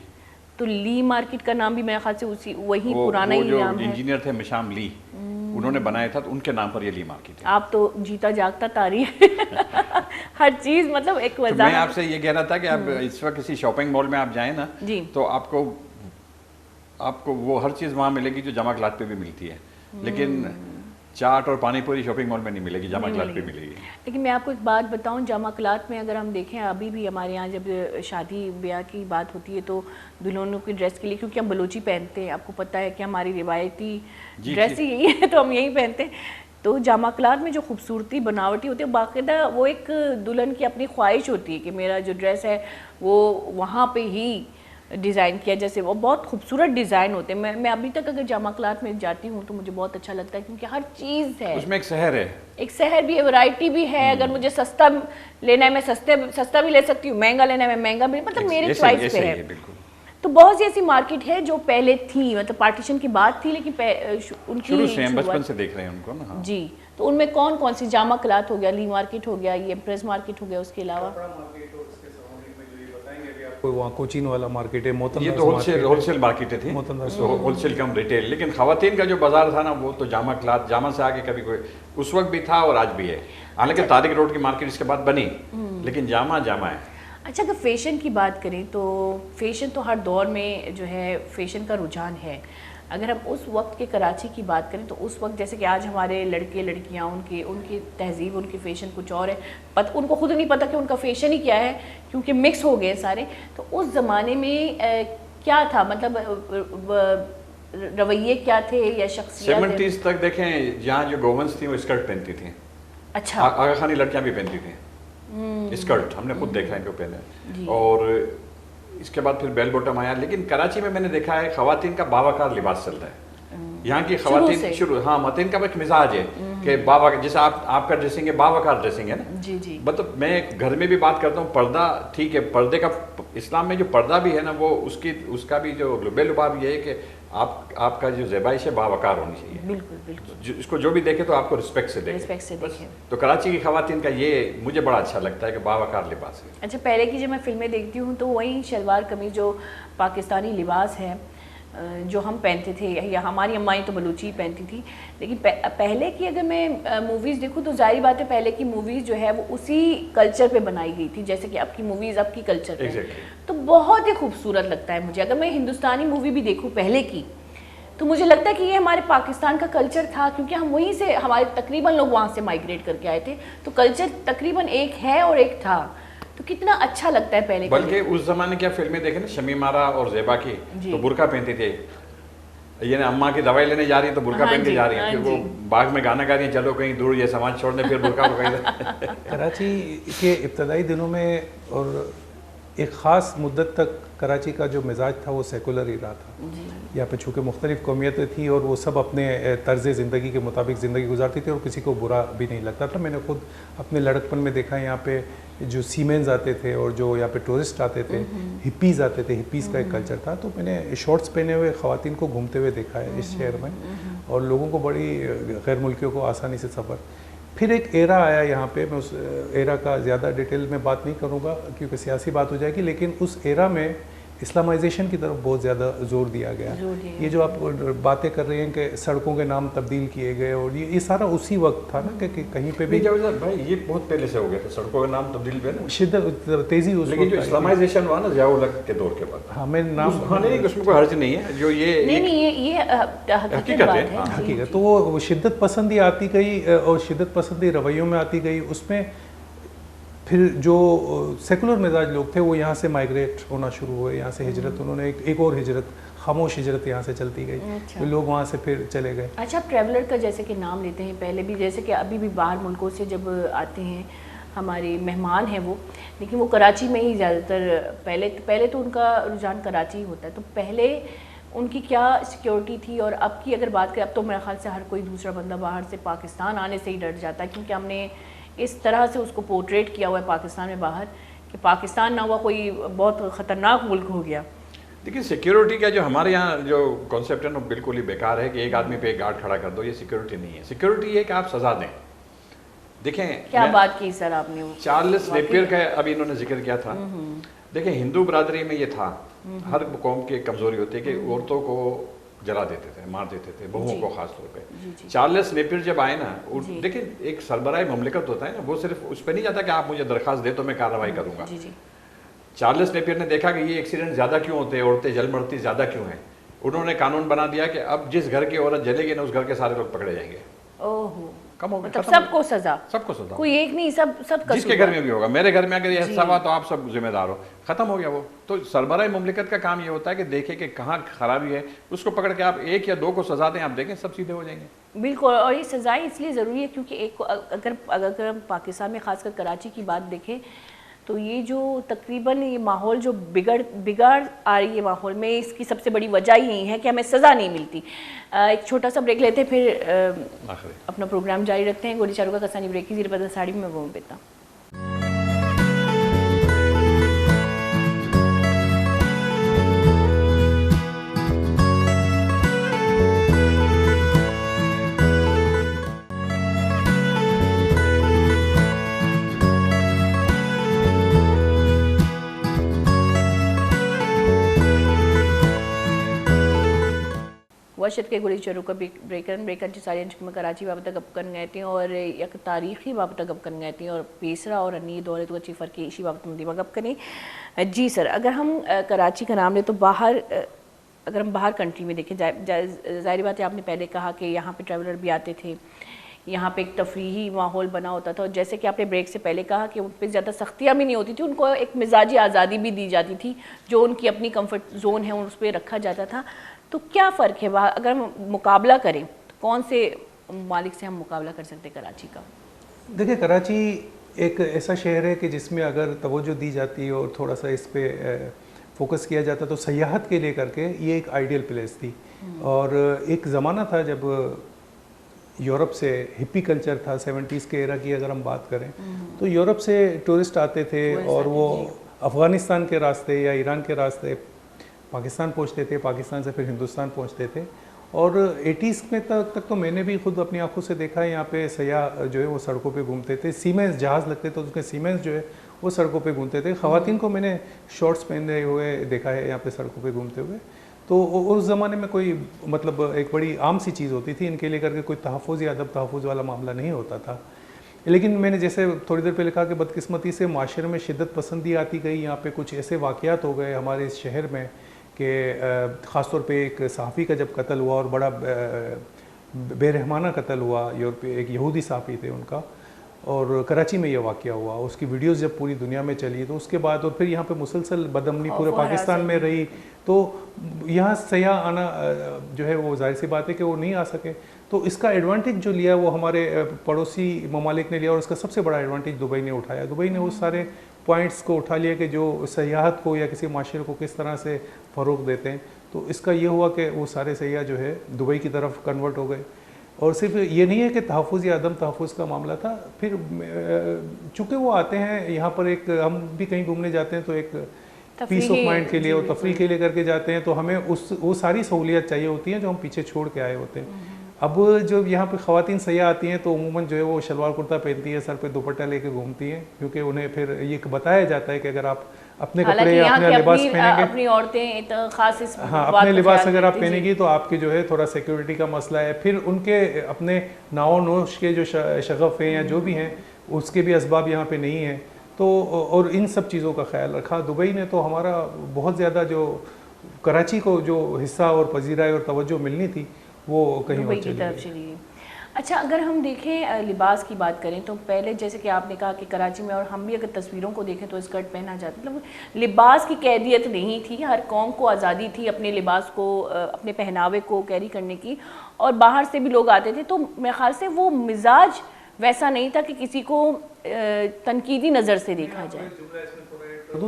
تو لی مارکیٹ کا نام بھی میرے خیال سے وہی پرانا ہی نام ہے. جو انجینئر تھے مشام لی انہوں نے بنایا تھا تو ان کے نام پر یہ لی مارکیٹ ہے. آپ تو جیتا جاگتا تاریخ ہر چیز مطلب ایک وضاحت. میں آپ سے یہ کہہ رہا تھا کہ آپ اس وقت کسی شاپنگ مال میں آپ جائیں نا تو آپ کو وہ ہر چیز وہاں ملے گی جو جامع کلاتھ پہ بھی ملتی ہے لیکن چاٹ اور پانی پوری شاپنگ مال میں نہیں ملے گی جامع کلاتھ پہ ملے گی. لیکن میں آپ کو ایک بات بتاؤں جامع کلاتھ میں اگر ہم دیکھیں ابھی بھی ہمارے یہاں جب شادی بیاہ کی بات ہوتی ہے تو دلہنوں کی ڈریس کے لیے کیونکہ ہم بلوچی پہنتے ہیں آپ کو پتہ ہے کہ ہماری روایتی ڈریس ہی یہی ہے تو ہم یہی پہنتے ہیں تو جامع کلاتھ میں جو خوبصورتی بناوٹی ہوتی ہے باقاعدہ وہ ایک دلہن کی اپنی خواہش ہوتی ہے کہ میرا جو ڈریس ہے وہ وہاں پہ ہی ڈیزائن کیا جیسے وہ بہت خوبصورت ڈیزائن ہوتے ہیں. میں ابھی تک اگر جامع کلاتھ میں جاتی ہوں تو مجھے بہت اچھا لگتا ہے کیونکہ ہر چیز ہے اس میں ایک شہر بھی ہے ورائٹی بھی ہے. اگر مجھے سستا لینا ہے میں سستا بھی لے سکتی ہوں مہنگا لینا ہے میں مہنگا بھی مطلب میرے چوائس پہ ہے. تو بہت سی ایسی مارکیٹ ہے جو پہلے تھی مطلب پارٹیشن کی بات تھی لیکن ان کی شروع سے ہم بچپن سے دیکھ رہے ہیں ان کو نا. جی تو ان میں کون کون سی جامع کلاتھ ہو گیا لی مارکیٹ ہو گیا یہ امپریس مارکیٹ ہو گیا اس کے علاوہ وہاں کوچین والا مارکیٹ ہے یہ تو ہول سیل مارکیٹیں تھیں ہول سیل کم ریٹیل لیکن خواتین کا جو بازار تھا نا وہ تو جامع کلاتھ جامع سے آگے کبھی کوئی اس وقت بھی تھا اور آج بھی ہے. حالانکہ طارق روڈ کی مارکیٹ اس کے بعد بنی لیکن جامع ہے. اچھا اگر فیشن کی بات کریں تو فیشن تو ہر دور میں جو ہے فیشن کا رجحان ہے. اگر ہم اس وقت کے کراچی کی بات کریں تو اس وقت جیسے کہ آج ہمارے لڑکے لڑکیاں ان کی تہذیب ان کی فیشن کچھ اور ہے ان کو خود نہیں پتہ کہ ان کا فیشن ہی کیا ہے کیونکہ مکس ہو گئے سارے. تو اس زمانے میں کیا تھا مطلب رویے کیا تھے یا شخصیت 70s تک دیکھیں جہاں جو گورنمنٹس تھیں وہ اسکرٹ پہنتی تھیں. اچھا آغا خانی لڑکیاں بھی پہنتی تھیں اسکرٹ ہم نے خود دیکھا ہے کہ وہ پہنے اور اس کے بعد پھر بیل بوٹم آیا. لیکن کراچی میں نے دیکھا ہے خواتین کا باوقار لباس چلتا ہے یہاں کی خواتین شروع متین کا ایک مزاج ہے کہ جیسے آپ کا ڈریسنگ ہے باوقار ڈریسنگ ہے نا. جی جی مطلب میں گھر میں بھی بات کرتا ہوں پردہ ٹھیک ہے پردے کا اسلام میں جو پردہ بھی ہے نا وہ اس کا بھی جو لبے لباب یہ ہے کہ آپ کا جو زیبائش ہے باوقار ہونی چاہیے. بالکل بالکل اس کو جو بھی دیکھے تو آپ کو رسپیکٹ سے دیکھے. تو کراچی کی خواتین کا یہ مجھے بڑا اچھا لگتا ہے کہ باوقار لباس ہے. اچھا پہلے کی جب میں فلمیں دیکھتی ہوں تو وہی شلوار قمیض جو پاکستانی لباس ہے جو ہم پہنتے تھے یا ہماری امائیں تو بلوچی پہنتی تھی لیکن پہلے کی اگر میں موویز دیکھوں تو ظاہری بات ہے پہلے کی موویز جو ہے وہ اسی کلچر پہ بنائی گئی تھی جیسے کہ اب کی موویز اب کی کلچر پہ تو بہت ہی خوبصورت لگتا ہے مجھے. اگر میں ہندوستانی مووی بھی دیکھوں پہلے کی تو مجھے لگتا ہے کہ یہ ہمارے پاکستان کا کلچر تھا کیونکہ ہم وہیں سے ہمارے تقریباً لوگ وہاں سے مائیگریٹ کر کے آئے تھے تو کلچر تقریباً ایک ہے اور ایک تھا تو کتنا اچھا لگتا ہے پہلے. بلکہ اس زمانے کیا فلمیں دیکھیں نا شمیم آرا اور زیبا کی تو برقع پہنتی تھے یعنی اماں کی دوائی لینے جا رہی ہیں تو برقع پہن کے جا رہی ہیں، پھر وہ باغ میں گانا گا رہی ہیں چلو کہیں دور یہ سماج چھوڑنے، پھر برقع پہن۔ کراچی کے ابتدائی دنوں میں اور ایک خاص مدت تک کراچی کا جو مزاج تھا وہ سیکولر ہی رہا تھا۔ یہاں پہ چونکہ مختلف قومیتیں تھیں اور وہ سب اپنے طرز زندگی کے مطابق زندگی گزارتی تھی اور کسی کو برا بھی نہیں لگتا تھا۔ میں نے خود اپنے لڑکپن میں دیکھا یہاں پہ جو سیمینز آتے تھے اور جو یہاں پہ ٹورسٹ آتے تھے، ہپیز آتے تھے، ہپیز کا ایک کلچر تھا، تو میں نے شارٹس پہنے ہوئے خواتین کو گھومتے ہوئے دیکھا ہے اس شہر میں، اور لوگوں کو بڑی غیر ملکیوں کو آسانی سے سفر۔ پھر ایک ایرا آیا یہاں پہ، میں اس ایرا کا زیادہ ڈیٹیل میں بات نہیں کروں گا کیونکہ سیاسی بات ہو جائے گی، لیکن اس ایرا میں اسلامائزیشن کی طرف بہت زیادہ زور دیا گیا۔ یہ جو آپ باتیں کر رہے ہیں کہ سڑکوں کے نام تبدیل کیے گئے، اور یہ سارا اسی وقت تھا نا کہ کہیں پہ بھی بھائی یہ بہت پہلے سے ہو گیا تھا، سڑکوں کے نام تبدیل ہوئے نا، شدت تیزی اس لیکن جو اسلامائزیشن ہوا نا ضیاء الحق کے دور کے بعد، ہاں میں نام نہیں اس میں کوئی حرج نہیں ہے، جو یہ حقیقت ہے، حقیقت تو وہ شدت پسندی آتی گئی اور شدت پسندی رویوں میں آتی گئی، اس میں پھر جو سیکولر مزاج لوگ تھے وہ یہاں سے مائیگریٹ ہونا شروع ہوئے، یہاں سے ہجرت، انہوں نے ایک اور ہجرت، خاموش ہجرت یہاں سے چلتی گئی، لوگ وہاں سے پھر چلے گئے۔ اچھا، ٹریولر کا جیسے کہ نام لیتے ہیں، پہلے بھی جیسے کہ ابھی بھی باہر ملکوں سے جب آتے ہیں ہمارے مہمان ہیں وہ، لیکن وہ کراچی میں ہی زیادہ تر پہلے تو ان کا رجحان کراچی ہی ہوتا ہے، تو پہلے ان کی کیا سیکیورٹی تھی اور اب کی اگر بات کریں، اب تو میرے خیال سے ہر کوئی دوسرا بندہ باہر سے پاکستان آنے سے ہی ڈر جاتا ہے، کیونکہ ہم نے اس طرح سے اس کو پورٹریٹ کیا ہوا ہے پاکستان میں باہر کہ پاکستان نہ ہوا کوئی بہت خطرناک ملک ہو گیا۔ دیکھیے سیکیورٹی کا جو ہمارے یہاں جو کانسیپٹ ہے وہ بالکل ہی بیکار ہے کہ ایک آدمی پہ ایک گارڈ کھڑا کر دو، یہ سیکیورٹی نہیں ہے۔ سیکیورٹی یہ کہ آپ سزا دیں۔ دیکھیں کیا بات کی سر آپ نے، چارلس نیپیر کا ابھی انہوں نے ذکر کیا تھا، دیکھیں ہندو برادری میں یہ تھا، ہر قوم کی ایک کمزوری ہوتی ہے کہ عورتوں کو جلا دیتے تھے، مار دیتے تھے، بہوؤں کو خاص طور پہ۔ چارلس نیپیر جب آئے نا، دیکھیں ایک سربراہ مملکت ہوتا ہے نا، وہ صرف اس پہ نہیں جاتا کہ آپ مجھے درخواست دے تو میں کارروائی کروں گا۔ چارلس نیپیر نے دیکھا کہ یہ ایکسیڈنٹ زیادہ کیوں ہوتے ہیں، عورتیں جل مرتی زیادہ کیوں ہیں، انہوں نے قانون بنا دیا کہ اب جس گھر کی عورت جلے گی نا اس گھر کے سارے لوگ پکڑے جائیں گے۔ کم ہو گیا، سب کو سزا، سب کو سزا، کوئی ایک نہیں، سب کا، جس کے گھر میں بھی ہوگا، میرے گھر میں اگر یہ حصہ ہوا تو آپ سب ذمہ دار ہو، ختم ہو گیا وہ۔ تو سربراہ مملکت کا کام یہ ہوتا ہے کہ دیکھے کہ کہاں خرابی ہے، اس کو پکڑ کے آپ ایک یا دو کو سزا دیں، آپ دیکھیں سب سیدھے ہو جائیں گے۔ بالکل، اور یہ سزائیں اس لیے ضروری ہے کیونکہ ایک اگر ہم پاکستان میں خاص کر کراچی کی بات دیکھیں تو یہ جو تقریباً یہ ماحول جو بگاڑ آ رہی ہے ماحول میں، اس کی سب سے بڑی وجہ یہی ہے کہ ہمیں سزا نہیں ملتی۔ ایک چھوٹا سا بریک لیتے ہیں، پھر اپنا پروگرام جاری رکھتے ہیں۔ گولی چارو کا کسانی بریک کی زیر بدل ساڑی میں وہ بیتا۔ وشت کے گولی چرو کا بریکن ساری انچ میں کراچی بابت گپ کر گئے تھے اور یک تاریخی بابت گپ کر گئے تھے اور پیسرا اور انی دورے تو اچھی فرقی اسی بابت مدیمہ گپ کریں۔ جی سر، اگر ہم کراچی کا نام لیں تو اگر ہم باہر کنٹری میں دیکھیں، ظاہری بات ہے آپ نے پہلے کہا کہ یہاں پہ ٹریولر بھی آتے تھے، یہاں پہ ایک تفریحی ماحول بنا ہوتا تھا، اور جیسے کہ آپ نے بریک سے پہلے کہا کہ ان پہ زیادہ سختیاں بھی نہیں ہوتی تھی، ان کو ایک مزاجی آزادی بھی دی جاتی تھی، جو ان کی اپنی کمفرٹ زون ہے اس پہ رکھا جاتا تھا۔ تو کیا فرق ہے اگر ہم مقابلہ کریں تو کون سے ممالک سے ہم مقابلہ کر سکتے کراچی کا؟ دیکھیں کراچی ایک ایسا شہر ہے کہ جس میں اگر توجہ دی جاتی ہے اور تھوڑا سا اس پہ فوکس کیا جاتا تو سیاحت کے لے کر کے یہ ایک آئیڈیل پلیس تھی۔ اور ایک زمانہ تھا جب یورپ سے ہپی کلچر تھا، 70s کے ایرا کی اگر ہم بات کریں تو یورپ سے ٹورسٹ آتے تھے اور وہ افغانستان کے راستے یا ایران کے راستے پاکستان پہنچتے تھے، پاکستان سے پھر ہندوستان پہنچتے تھے۔ اور 80s میں تک تو میں نے بھی خود اپنی آنکھوں سے دیکھا ہے، یہاں پہ سیاح جو ہے وہ سڑکوں پہ گھومتے تھے، سیمنز جہاز لگتے تھے، اس کے سیمنز جو ہے وہ سڑکوں پہ گھومتے تھے۔ خواتین کو میں نے شارٹس پہنے ہوئے دیکھا ہے یہاں پہ سڑکوں پہ گھومتے ہوئے۔ تو اس زمانے میں کوئی مطلب ایک بڑی عام سی چیز ہوتی تھی، ان کے لیے کر کے کوئی تحفظ یا ادب تحفظ والا معاملہ نہیں ہوتا تھا۔ لیکن میں نے جیسے تھوڑی دیر پہلے کہا کہ بدقسمتی سے معاشرے میں شدت پسندی آتی گئی، یہاں پہ کچھ ایسے واقعات ہو گئے ہمارے اس شہر میں کہ خاص طور پہ ایک صحافی کا جب قتل ہوا اور بڑا بے رحمانہ قتل ہوا، ایک یہودی صحافی تھے ان کا، اور کراچی میں یہ واقعہ ہوا. اس کی ویڈیوز جب پوری دنیا میں چلی تو اس کے بعد اور پھر یہاں پہ مسلسل بدامنی پورے پاکستان میں رہی, تو یہاں سیاح آنا جو ہے وہ ظاہر سی بات ہے کہ وہ نہیں آ سکے. تو اس کا ایڈوانٹیج جو لیا وہ ہمارے پڑوسی ممالک نے لیا, اور اس کا سب سے بڑا ایڈوانٹیج دبئی نے اٹھایا. دبئی نے اس سارے پوائنٹس کو اٹھا لیا کہ جو سیاحت کو یا کسی معاشرے کو کس طرح سے فروغ دیتے ہیں. تو اس کا یہ ہوا کہ وہ سارے سیاح جو ہے دبئی کی طرف کنورٹ ہو گئے. اور صرف یہ نہیں ہے کہ تحفظ یا عدم تحفظ کا معاملہ تھا, پھر چونکہ وہ آتے ہیں یہاں پر, ایک ہم بھی کہیں گھومنے جاتے ہیں تو ایک پیس آف مائنڈ کے لیے اور تفریح کے لیے کر کے جاتے ہیں, تو ہمیں وہ ساری سہولیات چاہیے ہوتی ہیں جو ہم پیچھے چھوڑ کے آئے ہوتے ہیں. اب جب یہاں پہ خواتین سیاح آتی ہیں تو عموماً جو ہے وہ شلوار کرتا پہنتی ہے, سر پہ دوپٹہ لے کے گھومتی ہیں, کیونکہ انہیں پھر یہ بتایا جاتا ہے کہ اگر آپ اپنے کپڑے اپنا لباس پہنیں گے, اپنی عورتیں خاص اس ہاں اپنے لباس اگر آپ پہنیں گی تو آپ کی جو ہے تھوڑا سیکیورٹی کا مسئلہ ہے. پھر ان کے اپنے ناو نوش کے جو شغف ہیں یا جو بھی ہیں اس کے بھی اسباب یہاں پہ نہیں ہیں. تو اور ان سب چیزوں کا خیال رکھا دبئی نے. تو ہمارا بہت زیادہ جو کراچی کو جو حصہ اور پذیرائی اور توجہ ملنی تھی وہ کہیں اور چلی گئی. اچھا, اگر ہم دیکھیں لباس کی بات کریں تو پہلے جیسے کہ آپ نے کہا کہ کراچی میں, اور ہم بھی اگر تصویروں کو دیکھیں تو اسکرٹ پہنا جاتا, مطلب لباس کی قیدیت نہیں تھی, ہر قوم کو آزادی تھی اپنے لباس کو, اپنے پہناوے کو کیری کرنے کی, اور باہر سے بھی لوگ آتے تھے. تو میرے خیال سے وہ مزاج ویسا نہیں تھا کہ کسی کو تنقیدی نظر سے دیکھا جائے.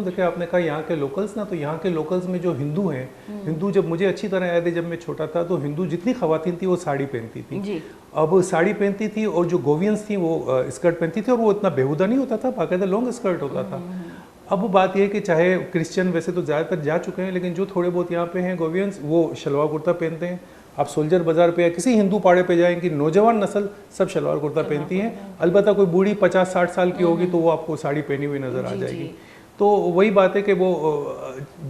دیکھیں آپ نے کہا یہاں کے لوکلز نا, تو یہاں کے لوکلز میں جو ہندو ہیں, ہندو جب مجھے اچھی طرح یاد ہے جب میں چھوٹا تھا تو ہندو جتنی خواتین تھی وہ ساڑی پہنتی تھی. اب ساڑی پہنتی تھی اور جو گووینس تھیں وہ اسکرٹ پہنتی تھی, اور وہ اتنا بیہودہ نہیں ہوتا تھا, باقاعدہ لانگ اسکرٹ ہوتا تھا. اب بات یہ ہے کہ چاہے کرسچن ویسے تو زیادہ تر جا چکے ہیں, لیکن جو تھوڑے بہت یہاں پہ ہیں گووینس, وہ شلوار کرتا پہنتے ہیں. آپ سولجر بازار پہ یا کسی ہندو پاڑے پہ جائیں کہ نوجوان نسل سب شلوار کرتا پہنتی ہیں. البتہ کوئی بوڑھی 50-60 سال کی ہوگی تو وہ آپ کو ساڑی پہنی ہوئی نظر آ جائے گی. تو وہی بات ہے کہ وہ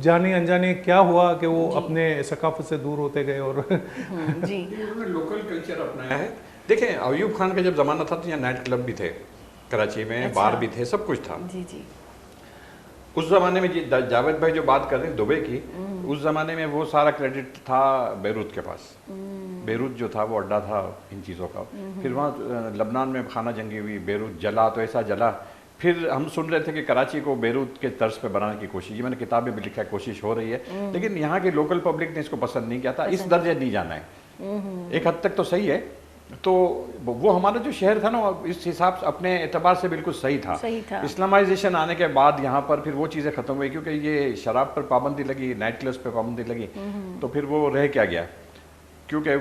جانے انجانے کیا ہوا کہ وہ اپنے ثقافت سے دور ہوتے گئے اور لوکل کلچر اپنایا ہے. دیکھیں ایوب خان کا جب زمانہ تھا تو یہاں نائٹ کلب بھی تھے کراچی میں, بار بھی تھے, سب کچھ تھا. اس زمانے میں جاوید بھائی جو بات کر رہے ہیں دبئی کی, اس زمانے میں وہ سارا کریڈٹ تھا بیروت کے پاس. بیروت جو تھا وہ اڈا تھا ان چیزوں کا. پھر وہاں لبنان میں خانہ جنگی ہوئی, بیروت جلا تو ایسا جلا. پھر ہم سن رہے تھے کہ کراچی کو بیروت کے طرز پہ بنانے کی کوشش, یہ میں نے کتابیں بھی لکھا ہے, کوشش ہو رہی ہے, لیکن یہاں کی لوکل پبلک نے اس کو پسند نہیں کیا تھا. اس درجے نہیں جانا ہے, ایک حد تک تو صحیح ہے. تو وہ ہمارا جو شہر تھا نا اس حساب سے اپنے اعتبار سے بالکل صحیح تھا. اسلامائزیشن آنے کے بعد یہاں پر پھر وہ چیزیں ختم ہوئی, کیونکہ یہ شراب پر پابندی لگی, نائٹ کلبس پہ پابندی لگی, تو پھر وہ رہ کیا گیا. کیونکہ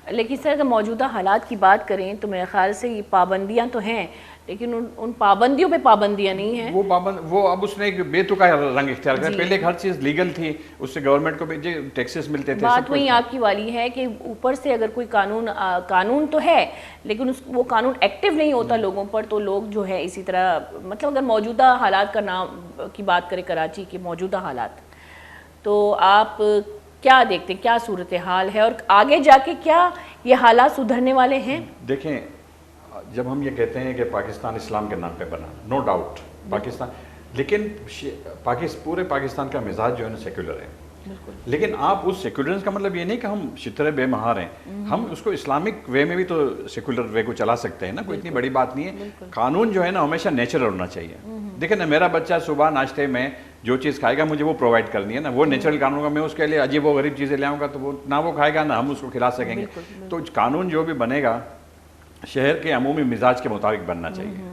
لیکن سر اگر موجودہ حالات کی بات کریں تو میرے خیال سے یہ پابندیاں تو ہیں, لیکن ان پابندیوں پہ پابندیاں نہیں ہیں. وہ اب اس نے ایک بے تکا رنگ اختیار کیا. پہلے ہر چیز لیگل تھی, اس سے گورنمنٹ کو بھی ٹیکسز ملتے تھے. بات وہی آپ کی والی ہے کہ اوپر سے اگر کوئی قانون تو ہے, لیکن وہ قانون ایکٹیو نہیں ہوتا لوگوں پر, تو لوگ جو ہے اسی طرح, مطلب اگر موجودہ حالات کا نام کی بات کریں کراچی کے موجودہ حالات, تو آپ کیا دیکھتے ہیں, کیا صورتحال ہے, اور آگے جا کے کیا یہ حالات سدھرنے والے ہیں؟ دیکھیں جب ہم یہ کہتے ہیں کہ پاکستان اسلام کے نام پہ بنا, نو ڈاؤٹ پاکستان, لیکن پورے پاکستان کا مزاج جو ہے نا سیکولر ہے. لیکن آپ اس سیکولرنس کا مطلب یہ نہیں کہ ہم شترے بے مہار ہیں, ہم اس کو اسلامک وے میں بھی تو سیکولر وے کو چلا سکتے ہیں نا, کوئی اتنی بڑی بات نہیں ہے. قانون جو ہے نا ہمیشہ نیچرل ہونا چاہیے. دیکھیں نا, میرا بچہ صبح ناشتے میں جو چیز کھائے گا مجھے وہ پرووائڈ کرنی ہے نا, وہ نیچرل قانون کا. میں اس کے لیے عجیب و غریب چیزیں لے آؤں گا تو وہ نہ وہ کھائے گا نہ ہم اس کو کھلا سکیں گے. تو قانون جو بھی بنے گا شہر کے عمومی مزاج کے مطابق بننا چاہیے.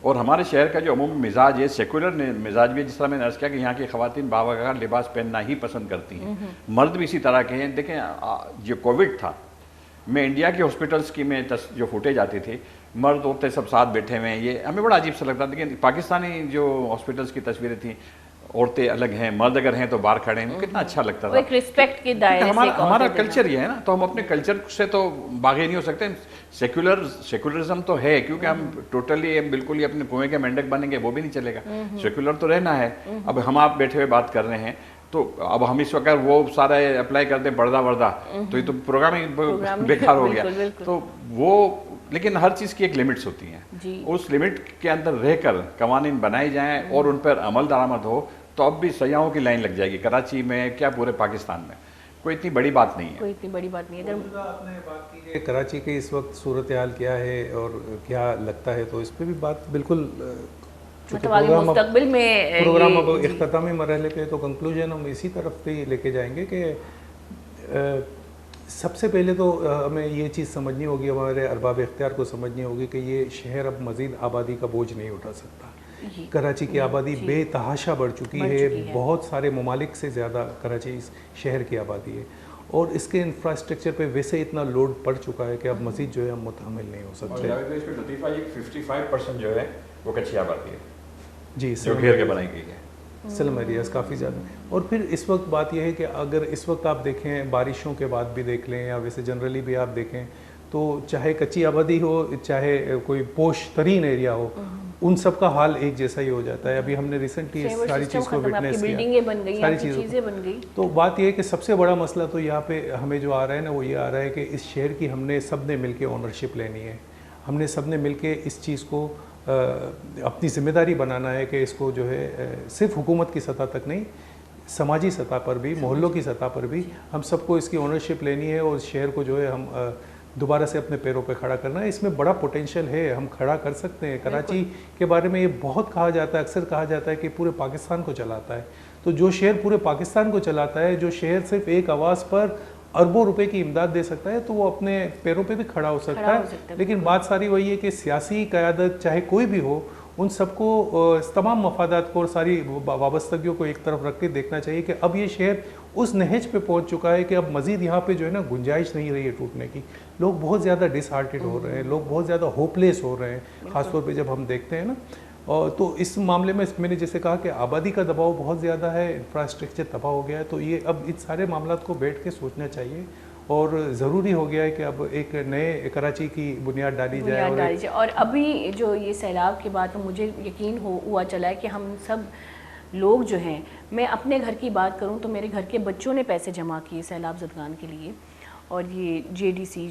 اور ہمارے شہر کا جو عمومی مزاج ہے سیکولر مزاج بھی ہے, جس طرح میں نے عرض کیا کہ یہاں کی خواتین باوقار لباس پہننا ہی پسند کرتی ہیں, مرد بھی اسی طرح کے ہیں. دیکھیں جو کووڈ تھا, میں انڈیا کے ہاسپٹلس کی میں جو فوٹیج آتی تھی, مرد عورتیں سب ساتھ بیٹھے ہوئے ہیں, یہ ہمیں بڑا عجیب سا لگتا تھا. لیکن پاکستانی جو ہاسپٹلس کی تصویریں تھیں, عورتیں الگ ہیں, مرد اگر ہیں تو باہر کھڑے ہیں, کتنا اچھا لگتا تھا. ایک رسپیکٹ کے دائرے سے ہمارا کلچر یہ ہے نا, تو ہم اپنے کلچر سے تو باغی نہیں ہو سکتے. سیکولرزم تو ہے, کیونکہ ہم ٹوٹلی بالکل ہی اپنے کنویں کے مینڈک بنیں گے وہ بھی نہیں چلے گا. سیکولر تو رہنا ہے. اب ہم آپ بیٹھے ہوئے بات کر رہے ہیں, تو اب ہم اس وقت وہ سارا اپلائی کرتے ہیں پردہ وردہ, تو یہ تو پروگرام ہی بیکار ہو گیا. تو وہ لیکن ہر چیز کی ایک لمٹس ہوتی ہیں, اس لمٹ کے اندر رہ کر قوانین بنائے جائیں اور ان پر عمل درآمد ہو, تو اب بھی سیاحوں کی لائن لگ جائے گی کراچی میں, کیا پورے پاکستان میں. کوئی اتنی بڑی بات نہیں ہے. کوئی اتنی بڑی بات نہیں ہے. اگر آپ نے بات کی کہ کراچی کے اس وقت صورتحال کیا ہے اور کیا لگتا ہے تو اس پہ بھی بات بالکل مستقبل میں پروگرام اب اختتامی مرحلے پہ تو کنکلوژن ہم اسی طرف بھی لے کے جائیں گے کہ سب سے پہلے تو ہمیں یہ چیز سمجھنی ہوگی, ہمارے ارباب اختیار کو سمجھنی ہوگی کہ یہ شہر اب مزید آبادی کا بوجھ نہیں اٹھا سکتا. کراچی کی آبادی بے تحاشا بڑھ چکی ہے, بہت سارے ممالک سے زیادہ کراچی اس شہر کی آبادی ہے, اور اس کے انفراسٹرکچر پہ ویسے اتنا لوڈ پڑ چکا ہے کہ اب مزید جو ہے ہم متحمل نہیں ہو سکتے. 55% جو ہے وہ کچی آبادی ہے جی, جو گھیر کے بنائی گئی ہے, سلم ایریاز کافی زیادہ. اور پھر اس وقت بات یہ ہے کہ اگر اس وقت آپ دیکھیں بارشوں کے بعد بھی دیکھ لیں یا ویسے جنرلی بھی آپ دیکھیں تو چاہے کچی آبادی ہو چاہے کوئی پوش ترین ایریا ہو, ان سب کا حال ایک جیسا ہی ہو جاتا ہے. ابھی ہم نے ریسنٹلی ساری چیز کو وٹنس کیا, ساری چیزیں بن گئی. تو بات یہ ہے کہ سب سے بڑا مسئلہ تو یہاں پہ ہمیں جو آ رہا ہے نا وہ یہ آ رہا ہے کہ اس شہر کی ہم نے سب نے مل کے اونرشپ لینی ہے, ہم نے سب نے مل کے اس چیز کو اپنی ذمہ داری بنانا ہے کہ اس کو جو ہے صرف حکومت کی سطح تک نہیں, سماجی سطح پر بھی, محلوں کی سطح پر بھی ہم سب کو اس کی اونرشپ لینی ہے اور اس شہر کو جو ہے ہم دوبارہ سے اپنے پیروں پہ کھڑا کرنا ہے. اس میں بڑا پوٹینشیل ہے, ہم کھڑا کر سکتے ہیں. کراچی کے بارے میں یہ بہت کہا جاتا ہے, اکثر کہا جاتا ہے کہ پورے پاکستان کو چلاتا ہے. تو جو شہر پورے پاکستان کو چلاتا ہے, جو شہر صرف ایک آواز پر اربوں روپے کی امداد دے سکتا ہے, تو وہ اپنے پیروں پہ بھی کھڑا ہو سکتا ہے. لیکن بات ساری وہی ہے کہ سیاسی قیادت چاہے کوئی بھی ہو, ان سب کو تمام مفادات کو اور ساری وابستگیوں کو ایک طرف رکھ کے دیکھنا چاہیے کہ اب یہ شہر اس نہج پہ پہنچ چکا ہے کہ اب مزید یہاں پہ جو ہے نا گنجائش نہیں رہی ہے ٹوٹنے کی. لوگ بہت زیادہ ڈس ہارٹڈ ہو رہے ہیں, لوگ بہت زیادہ ہوپ لیس ہو رہے ہیں, خاص طور پہ جب ہم دیکھتے ہیں نا. اور تو اس معاملے میں میں نے جیسے کہا کہ آبادی کا دباؤ بہت زیادہ ہے, انفراسٹرکچر تباہ ہو گیا ہے. تو یہ اب ان سارے معاملات کو بیٹھ کے سوچنا چاہیے اور ضروری ہو گیا ہے کہ اب ایک نئے کراچی کی بنیاد ڈالی جائے. اور ابھی جو یہ سیلاب کے بعد مجھے یقین ہوا چلا ہے کہ ہم سب لوگ جو ہیں, میں اپنے گھر کی بات کروں تو میرے گھر کے بچوں نے پیسے جمع کیے سیلاب زدگان کے لیے, اور یہ JDC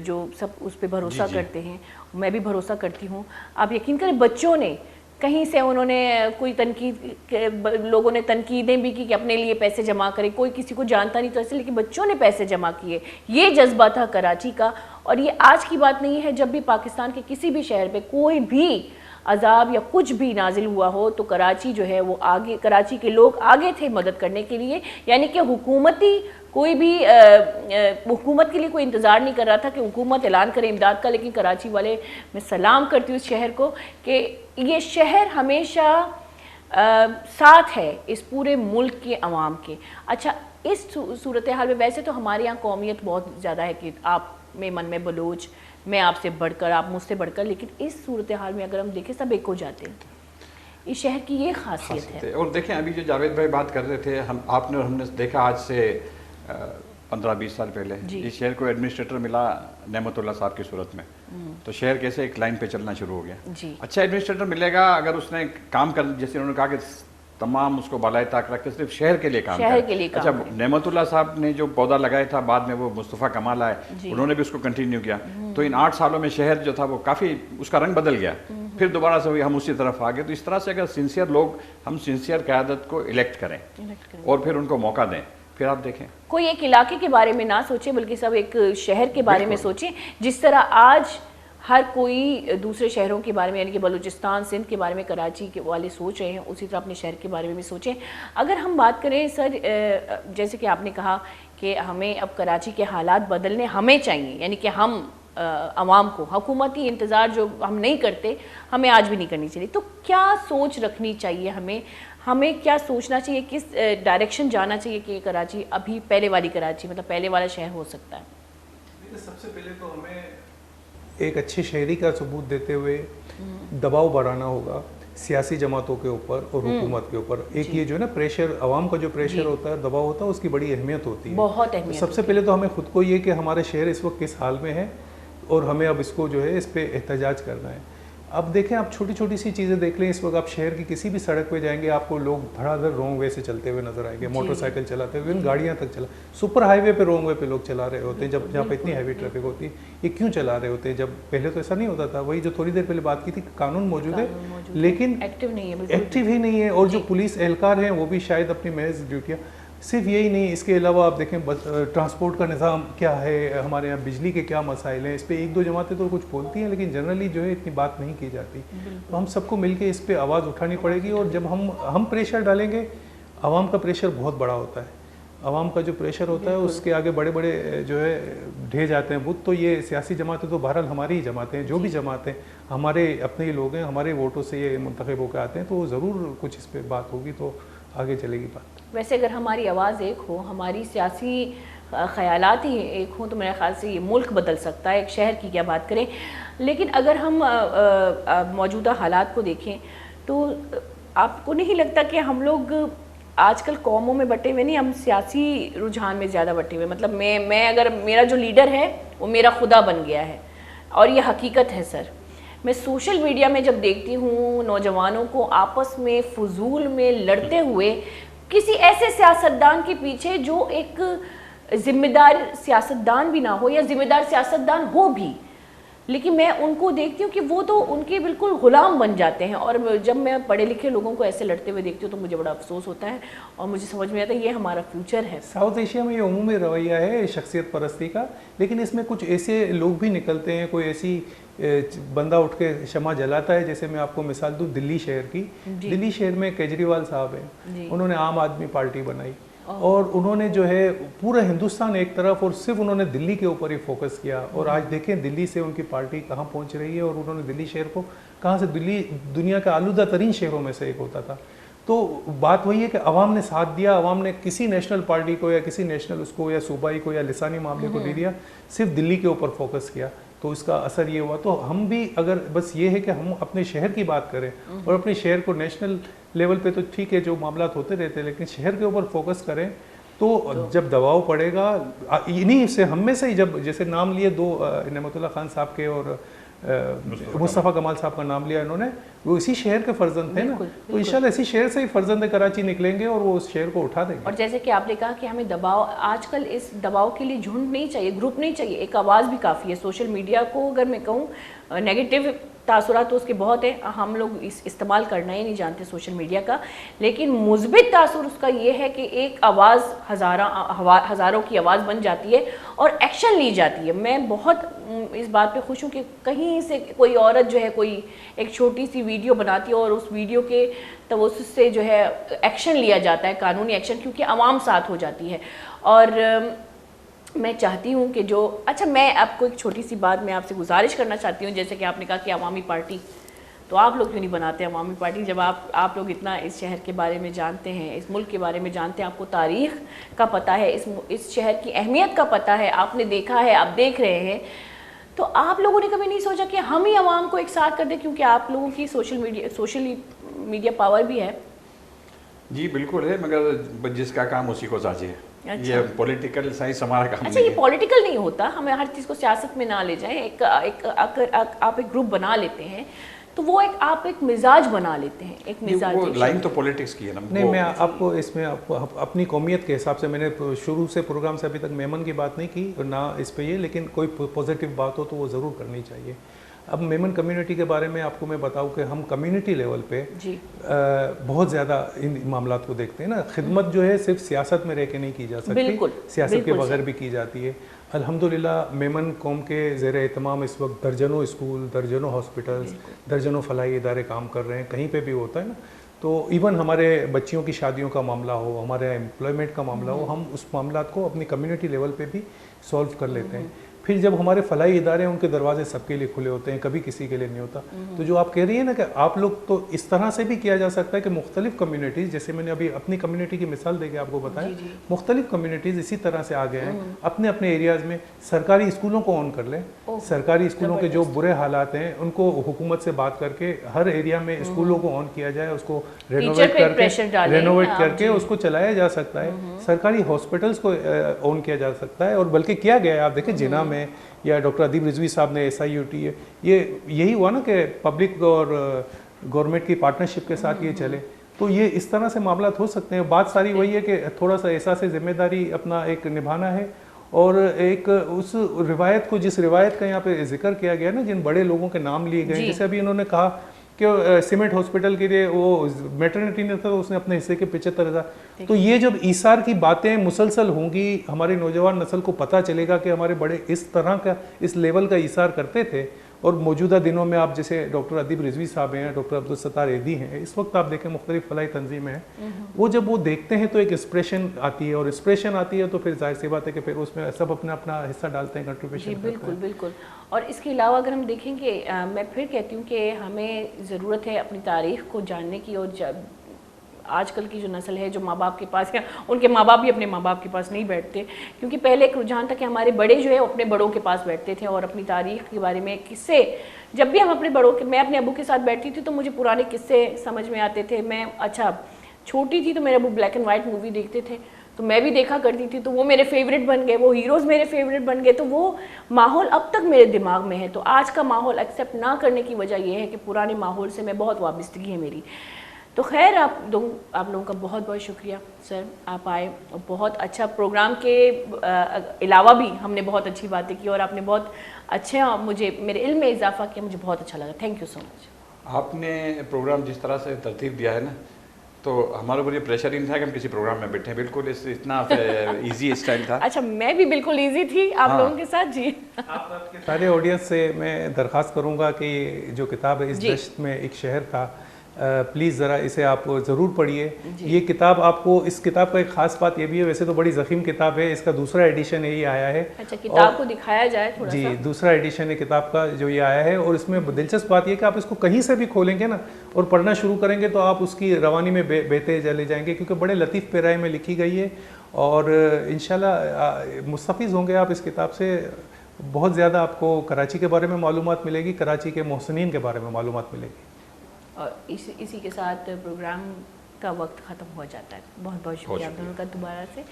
جو سب اس پہ بھروسہ کرتے ہیں, میں بھی بھروسہ کرتی ہوں. آپ یقین کریں بچوں نے کہیں سے انہوں نے کوئی تنقید, لوگوں نے تنقیدیں بھی کی کہ اپنے لیے پیسے جمع کریں, کوئی کسی کو جانتا نہیں تو ایسے, لیکن بچوں نے پیسے جمع کیے. یہ جذبہ تھا کراچی کا, اور یہ آج کی بات نہیں ہے. جب بھی پاکستان کے کسی بھی شہر پہ کوئی بھی عذاب یا کچھ بھی نازل ہوا ہو تو کراچی جو ہے وہ آگے, کراچی کے لوگ آگے تھے مدد کرنے کے لیے. یعنی کہ حکومتی کوئی بھی حکومت کے لیے کوئی انتظار نہیں کر رہا تھا کہ حکومت اعلان کرے امداد کا, لیکن کراچی والے, میں سلام کرتی ہوں اس شہر کو کہ یہ شہر ہمیشہ ساتھ ہے اس پورے ملک کے عوام کے. اچھا, اس صورتحال میں ویسے تو ہمارے یہاں قومیت بہت زیادہ ہے کہ آپ میں من میں بلوچ, میں آپ سے بڑھ کر, آپ مجھ سے بڑھ کر, لیکن اس صورتحال میں اگر ہم دیکھیں سب ایک ہو جاتے ہیں. اس شہر کی یہ خاصیت ہے. اور دیکھیں ابھی جو جاوید بھائی بات کر رہے تھے, آپ نے اور ہم نے دیکھا آج سے 15-20 سال پہلے اس شہر کو ایڈمنسٹریٹر ملا نعمت اللہ صاحب کی صورت میں, تو شہر کیسے ایک لائن پہ چلنا شروع ہو گیا. اچھا ایڈمنسٹریٹر ملے گا اگر اس نے کام کر, جیسے انہوں نے کہا کہ تمام اس کو بالائے طاق رکھ کے صرف شہر کے لیے کام کرے. اچھا نعمت اللہ صاحب نے جو پودا لگایا تھا, بعد میں وہ مصطفیٰ کمال آئے, انہوں نے بھی اس کو کنٹینیو کیا. تو ان 8 سالوں میں شہر جو تھا وہ کافی اس کا رنگ بدل گیا. پھر دوبارہ سے ہم اسی طرف آ گئے. تو اس طرح سے اگر سنسیئر لوگ, ہم سنسیئر قیادت کو الیکٹ کریں اور پھر ان کو موقع دیں, پھر آپ دیکھیں کوئی ایک علاقے کے بارے میں نہ سوچیں بلکہ سب ایک شہر کے بارے میں سوچیں. جس طرح آج ہر کوئی دوسرے شہروں کے بارے میں, یعنی کہ بلوچستان, سندھ کے بارے میں کراچی کے والے سوچ رہے ہیں, اسی طرح اپنے شہر کے بارے میں بھی سوچیں. اگر ہم بات کریں سر, جیسے کہ آپ نے کہا کہ ہمیں اب کراچی کے حالات بدلنے ہمیں چاہیے, یعنی کہ ہم عوام کو حکومتی انتظار جو ہم نہیں کرتے, ہمیں آج بھی نہیں کرنی چاہیے. تو کیا سوچ رکھنی چاہیے ہمیں کیا سوچنا چاہیے, کس ڈائریکشن جانا چاہیے کہ کراچی ابھی پہلے والی کراچی, مطلب پہلے والا شہر ہو سکتا ہے؟ سب سے پہلے تو ہمیں ایک اچھے شہری کا ثبوت دیتے ہوئے دباؤ بڑھانا ہوگا سیاسی جماعتوں کے اوپر اور حکومت کے اوپر. ایک یہ جو ہے نا پریشر, عوام کا جو پریشر ہوتا ہے, دباؤ ہوتا ہے, اس کی بڑی اہمیت ہوتی ہے, بہت اہمیت. سب سے پہلے تو ہمیں خود کو یہ کہ ہمارے شہر اس وقت کس حال میں ہے اور ہمیں اب اس کو جو ہے اس پہ احتجاج کرنا ہے. اب دیکھیں آپ چھوٹی چھوٹی سی چیزیں دیکھ لیں, اس وقت آپ شہر کی کسی بھی سڑک پہ جائیں گے آپ کو لوگ دھڑا دھڑ رونگ وے سے چلتے ہوئے نظر آئیں گے, موٹر سائیکل چلاتے ہوئے, گاڑیاں تک چلا, سپر ہائی وے پہ رونگ وے پہ لوگ چلا رہے ہوتے ہیں جب جہاں پہ اتنی ہیوی ٹریفک ہوتی ہے. یہ کیوں چلا رہے ہوتے ہیں جب پہلے تو ایسا نہیں ہوتا تھا؟ وہی جو تھوڑی دیر پہلے بات کی تھی, قانون موجود ہے لیکن ایکٹیو ہی نہیں ہے, اور جو پولیس اہلکار ہیں وہ بھی شاید اپنی محض ڈیوٹیاں, صرف یہی نہیں، اس کے علاوہ آپ دیکھیں ٹرانسپورٹ کا نظام کیا ہے، ہمارے یہاں بجلی کے کیا مسائل ہیں، اس پہ ایک دو جماعتیں تو کچھ بولتی ہیں لیکن جنرلی جو ہے اتنی بات نہیں کی جاتی. تو ہم سب کو مل کے اس پہ آواز اٹھانی پڑے گی، اور جب ہم پریشر ڈالیں گے، عوام کا پریشر بہت بڑا ہوتا ہے. عوام کا جو پریشر ہوتا ہے اس کے آگے بڑے بڑے جو ہے ڈھے جاتے ہیں بت. تو یہ سیاسی جماعتیں تو بہرحال ہماری ہی جماعتیں ہیں، جو بھی جماعتیں ہمارے اپنے ہی لوگ ہیں، ہمارے ووٹوں سے یہ منتخب ہو کے آتے ہیں، تو ضرور کچھ اس پہ بات ہوگی تو آگے چلے گی بات. ویسے اگر ہماری آواز ایک ہو، ہماری سیاسی خیالات ہی ایک ہوں، تو میرے خیال سے یہ ملک بدل سکتا ہے. ایک شہر کی کیا بات کریں، لیکن اگر ہم موجودہ حالات کو دیکھیں تو آپ کو نہیں لگتا کہ ہم لوگ آج کل قوموں میں بٹے ہوئے نہیں، ہم سیاسی رجحان میں زیادہ بٹے ہوئے؟ مطلب میں اگر میرا جو لیڈر ہے وہ میرا خدا بن گیا ہے، اور یہ حقیقت ہے سر. میں سوشل میڈیا میں جب دیکھتی ہوں نوجوانوں کو آپس میں فضول میں لڑتے ہوئے کسی ایسے سیاستدان کے پیچھے جو ایک ذمہ دار سیاستدان بھی نہ ہو، یا ذمہ دار سیاستدان ہو بھی، لیکن میں ان کو دیکھتی ہوں کہ وہ تو ان کے بالکل غلام بن جاتے ہیں. اور جب میں پڑھے لکھے لوگوں کو ایسے لڑتے ہوئے دیکھتی ہوں تو مجھے بڑا افسوس ہوتا ہے، اور مجھے سمجھ میں آتا ہے یہ ہمارا فیوچر ہے. ساؤتھ ایشیا میں یہ عمومی رویہ ہے شخصیت پرستی کا، لیکن اس میں کچھ ایسے لوگ بھی نکلتے ہیں، کوئی ایسی بندہ اٹھ کے شمع جلاتا ہے. جیسے میں آپ کو مثال دوں دلی شہر کی. دلی شہر میں کیجریوال صاحب ہیں، انہوں نے عام آدمی پارٹی بنائی، اور انہوں نے جو ہے پورا ہندوستان ایک طرف، اور صرف انہوں نے دلی کے اوپر ہی فوکس کیا. اور آج دیکھیں دلی سے ان کی پارٹی کہاں پہنچ رہی ہے، اور انہوں نے دلی شہر کو کہاں سے، دلی دنیا کا آلودہ ترین شہروں میں سے ایک ہوتا تھا. تو بات وہی ہے کہ عوام نے ساتھ دیا، عوام نے کسی نیشنل پارٹی کو یا کسی نیشنل اس کو یا صوبائی کو یا لسانی معاملے کو نہیں دیا، صرف دلی کے اوپر فوکس کیا. تو اس کا اثر یہ ہوا. تو ہم بھی اگر بس یہ ہے کہ ہم اپنے شہر کی بات کریں، اور اپنے شہر کو نیشنل لیول پہ تو ٹھیک ہے جو معاملات ہوتے رہتے ہیں، لیکن شہر کے اوپر فوکس کریں تو جب دباؤ پڑے گا انہیں سے، ہم میں سے ہی، جب جیسے نام لیے دو نعمت اللہ خان صاحب کے اور مصطفیٰ کمال صاحب کا نام لیا انہوں نے، وہ اسی شہر کے فرزند تھے نا. تو انشاءاللہ اسی شہر سے ہی فرزند کراچی نکلیں گے اور وہ اس شہر کو اٹھا دیں گے. اور جیسے کہ آپ نے کہا کہ ہمیں دباؤ، آج کل اس دباؤ کے لیے جھنڈ نہیں چاہیے، گروپ نہیں چاہیے، ایک آواز بھی کافی ہے. سوشل میڈیا کو اگر میں کہوں نیگیٹو تاثرات تو اس کے بہت ہیں، ہم لوگ استعمال کرنا ہی نہیں جانتے سوشل میڈیا کا، لیکن مثبت تاثر اس کا یہ ہے کہ ایک آواز ہزاروں کی آواز بن جاتی ہے اور ایکشن لی جاتی ہے. میں بہت اس بات پہ خوش ہوں کہ کہیں سے کوئی عورت جو ہے کوئی ایک چھوٹی سی ویڈیو بناتی ہے اور اس ویڈیو کے توسط سے جو ہے ایکشن لیا جاتا ہے، قانونی ایکشن، کیونکہ عوام ساتھ ہو جاتی ہے. اور میں چاہتی ہوں کہ جو میں آپ کو ایک چھوٹی سی بات میں آپ سے گزارش کرنا چاہتی ہوں. جیسے کہ آپ نے کہا کہ عوامی پارٹی، تو آپ لوگ کیوں نہیں بناتے عوامی پارٹی؟ جب آپ لوگ اتنا اس شہر کے بارے میں جانتے ہیں، اس ملک کے بارے میں جانتے ہیں، آپ کو تاریخ کا پتہ ہے، اس شہر کی اہمیت کا پتہ ہے، آپ نے دیکھا ہے، آپ دیکھ رہے ہیں، تو آپ لوگوں نے کبھی نہیں سوچا کہ ہم ہی عوام کو ایک ساتھ کر دیں؟ کیونکہ آپ لوگوں کی سوشل میڈیا پاور بھی ہے. جی بالکل ہے، مگر جس کا کام اسی کو سازے ہے. یہ پولیٹیکل سائنس ہمارا کام نہیں. یہ پولیٹیکل نہیں ہوتا، ہمیں ہر چیز کو سیاست میں نہ لے جائیں. آپ ایک گروپ بنا لیتے ہیں تو وہ آپ ایک مزاج بنا لیتے ہیں، ایک مزاج. لائن تو پولیٹکس کی ہے نا. نہیں، میں آپ کو اس میں اپنی قومیت کے حساب سے، میں نے شروع سے پروگرام سے ابھی تک میمن کی بات نہیں کی نہ اس پہ یہ، لیکن کوئی پازیٹیو بات ہو تو وہ ضرور کرنی چاہیے. اب میمن کمیونٹی کے بارے میں آپ کو میں بتاؤں کہ ہم کمیونٹی لیول پہ بہت زیادہ ان معاملات کو دیکھتے ہیں نا. خدمت جو ہے صرف سیاست میں رہ کے نہیں کی جا سکتی، سیاست کے بغیر بھی کی جاتی ہے. الحمدللہ میمن قوم کے زیر اہتمام اس وقت درجنوں اسکول، درجنوں ہاسپٹلز، درجنوں فلاحی ادارے کام کر رہے ہیں. کہیں پہ بھی ہوتا ہے نا، تو ایون ہمارے بچیوں کی شادیوں کا معاملہ ہو، ہمارے امپلائمنٹ کا معاملہ ہو، ہم اس معاملات کو اپنی کمیونٹی لیول پہ بھی سولو کر لیتے ہیں. پھر جب ہمارے فلاحی ادارے ہیں ان کے دروازے سب کے لیے کھلے ہوتے ہیں، کبھی کسی کے لیے نہیں ہوتا. تو جو آپ کہہ رہی ہیں نا کہ آپ لوگ، تو اس طرح سے بھی کیا جا سکتا ہے کہ مختلف کمیونٹیز، جیسے میں نے ابھی اپنی کمیونٹی کی مثال دے کے آپ کو بتایا، مختلف کمیونٹیز اسی طرح سے آگے ہیں. اپنے اپنے ایریاز میں سرکاری اسکولوں کو آن کر لیں. سرکاری اسکولوں کے جو برے حالات ہیں ان کو حکومت سے بات کر کے ہر ایریا میں اسکولوں کو آن کیا جائے، اس کو رینوویٹ کر کے اس کو چلایا جا سکتا ہے. سرکاری ہاسپٹلس کو آن کیا جا سکتا ہے، اور بلکہ کیا گیا ہے. آپ دیکھیں جناح میں، یا ڈاکٹر ادیب رضوی صاحب نے SIUT، یہی ہوا نا کہ پبلک اور گورنمنٹ کی پارٹنرشپ کے ساتھ یہ چلے. تو یہ اس طرح سے معاملات ہو سکتے ہیں. بات ساری وہی ہے کہ تھوڑا سا احساس ذمہ داری اپنا ایک نبھانا ہے، اور ایک اس روایت کو، جس روایت کا یہاں پہ ذکر کیا گیا نا، جن بڑے لوگوں کے نام لیے گئے، جیسے ابھی انہوں نے کہا کہ سیمنٹ ہاسپٹل کے لیے وہ میٹرنٹی نے تھا، اس نے اپنے حصے کے 75,000. تو یہ جب ایثار کی باتیں مسلسل ہوں گی، ہماری نوجوان نسل کو پتہ چلے گا کہ ہمارے بڑے اس طرح کا اس لیول کا ایثار کرتے تھے. اور موجودہ دنوں میں آپ جیسے ڈاکٹر ادیب رضوی صاحب ہیں، ڈاکٹر عبدالستار ایدی ہیں، اس وقت آپ دیکھیں مختلف فلاحی تنظیمیں ہیں، وہ جب وہ دیکھتے ہیں تو ایک انسپریشن آتی ہے، اور انسپریشن آتی ہے تو پھر ظاہر سی بات ہے کہ پھر اس میں سب اپنا اپنا حصہ ڈالتے ہیں، کنٹریبیوشن کرتے ہیں. بالکل بالکل. اور اس کے علاوہ اگر ہم دیکھیں کہ میں پھر کہتی ہوں کہ ہمیں ضرورت ہے اپنی تاریخ کو جاننے کی. اور جب آج کل کی جو نسل ہے جو ماں باپ کے پاس ہے، ان کے ماں باپ بھی اپنے ماں باپ کے پاس نہیں بیٹھتے، کیونکہ پہلے ایک رجحان تھا کہ ہمارے بڑے جو ہے اپنے بڑوں کے پاس بیٹھتے تھے اور اپنی تاریخ کے بارے میں قصے. جب بھی ہم اپنے بڑوں کے، میں اپنے ابو کے ساتھ بیٹھتی تھی تو مجھے پرانے قصے سمجھ میں آتے تھے. میں چھوٹی تھی تو میرے ابو بلیک اینڈ وائٹ مووی دیکھتے تھے تو میں بھی دیکھا کرتی تھی، تو وہ میرے فیوریٹ بن گئے، وہ ہیروز میرے فیوریٹ بن گئے. تو وہ ماحول اب تک میرے دماغ میں ہے. تو آج کا ماحول ایکسیپٹ نہ کرنے کی وجہ یہ ہے کہ پرانے ماحول سے میں بہت وابستگی ہے میری. تو خیر آپ لوگوں کا بہت بہت شکریہ سر، آپ آئے. بہت اچھا پروگرام کے علاوہ بھی ہم نے بہت اچھی باتیں کی اور آپ نے بہت اچھا مجھے میرے علم میں اضافہ کیا، مجھے بہت اچھا لگا. تھینک یو سو مچ. آپ نے پروگرام جس طرح سے ترتیب دیا ہے نا، تو ہمارے اوپر یہ پریشر ہی نہیں تھا کہ ہم کسی پروگرام میں بیٹھے ہیں، بالکل اتنا ایزی اسٹائل تھا. اچھا میں بھی بالکل ایزی تھی آپ لوگوں کے ساتھ. جی سارے آڈینس سے میں درخواست کروں گا کہ جو کتاب ہے اس دشت میں ایک شہر تھا، پلیز ذرا اسے آپ ضرور پڑھیے. یہ کتاب آپ کو، اس کتاب کا ایک خاص بات یہ بھی ہے، ویسے تو بڑی ضخیم کتاب ہے، اس کا دوسرا ایڈیشن یہی آیا ہے. اچھا کتاب کو دکھایا جائے تھوڑا سا. جی دوسرا ایڈیشن ہے کتاب کا جو یہ آیا ہے، اور اس میں دلچسپ بات یہ کہ آپ اس کو کہیں سے بھی کھولیں گے نا اور پڑھنا شروع کریں گے تو آپ اس کی روانی میں بہتے چلے جائیں گے، کیونکہ بڑے لطیف پیرائے میں لکھی گئی ہے. اور انشاءاللہ مستفیض ہوں گے آپ اس کتاب سے. بہت زیادہ آپ کو کراچی کے بارے میں معلومات ملے گی، کراچی کے محسنین کے بارے میں معلومات ملے گی. اور اسی کے ساتھ پروگرام کا وقت ختم ہو جاتا ہے. بہت بہت شکریہ آپ دونوں کا دوبارہ سے.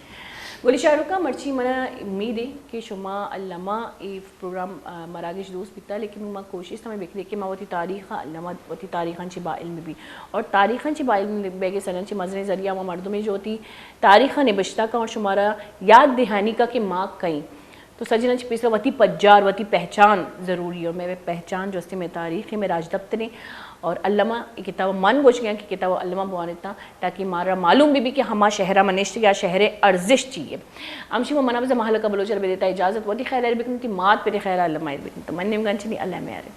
گلی شاہ رکا مرچی منا امید ہے کہ شما علامہ ای پروگرام مراگش دوست بیتا، لیکن ما کوشش تمہیں بکھلے کہ ما وتی تاریخ علامہ وتی تاریخان چی با علم بھی اور تاریخان چی با علم بیگے سنن چی مزنے ذریعہ و مردمی جو ہوتی تاریخ نبشتہ کا اور شمارا یاد دہانی کا کہ ماں کہیں تو سجنن چی پیسا وتی پجار وتی پہچان ضروری ہے. اور میں پہچان جو استے میں تاریخ ہے میں راج دفتریں اور علامہ کتاب من گوش گیا کہ کتاب علامہ بوانتا تاکہ مارا معلوم بھی کہ ہما شہرہ منشت یا شہر ارزش چاہیے. امشی وہ منابز محلہ کا بلوچر بے دیتا اجازت وتی خیر بکنتی مات پہ خیر علامہ بکنتا من نیم گنچنی اللہ میں آرے.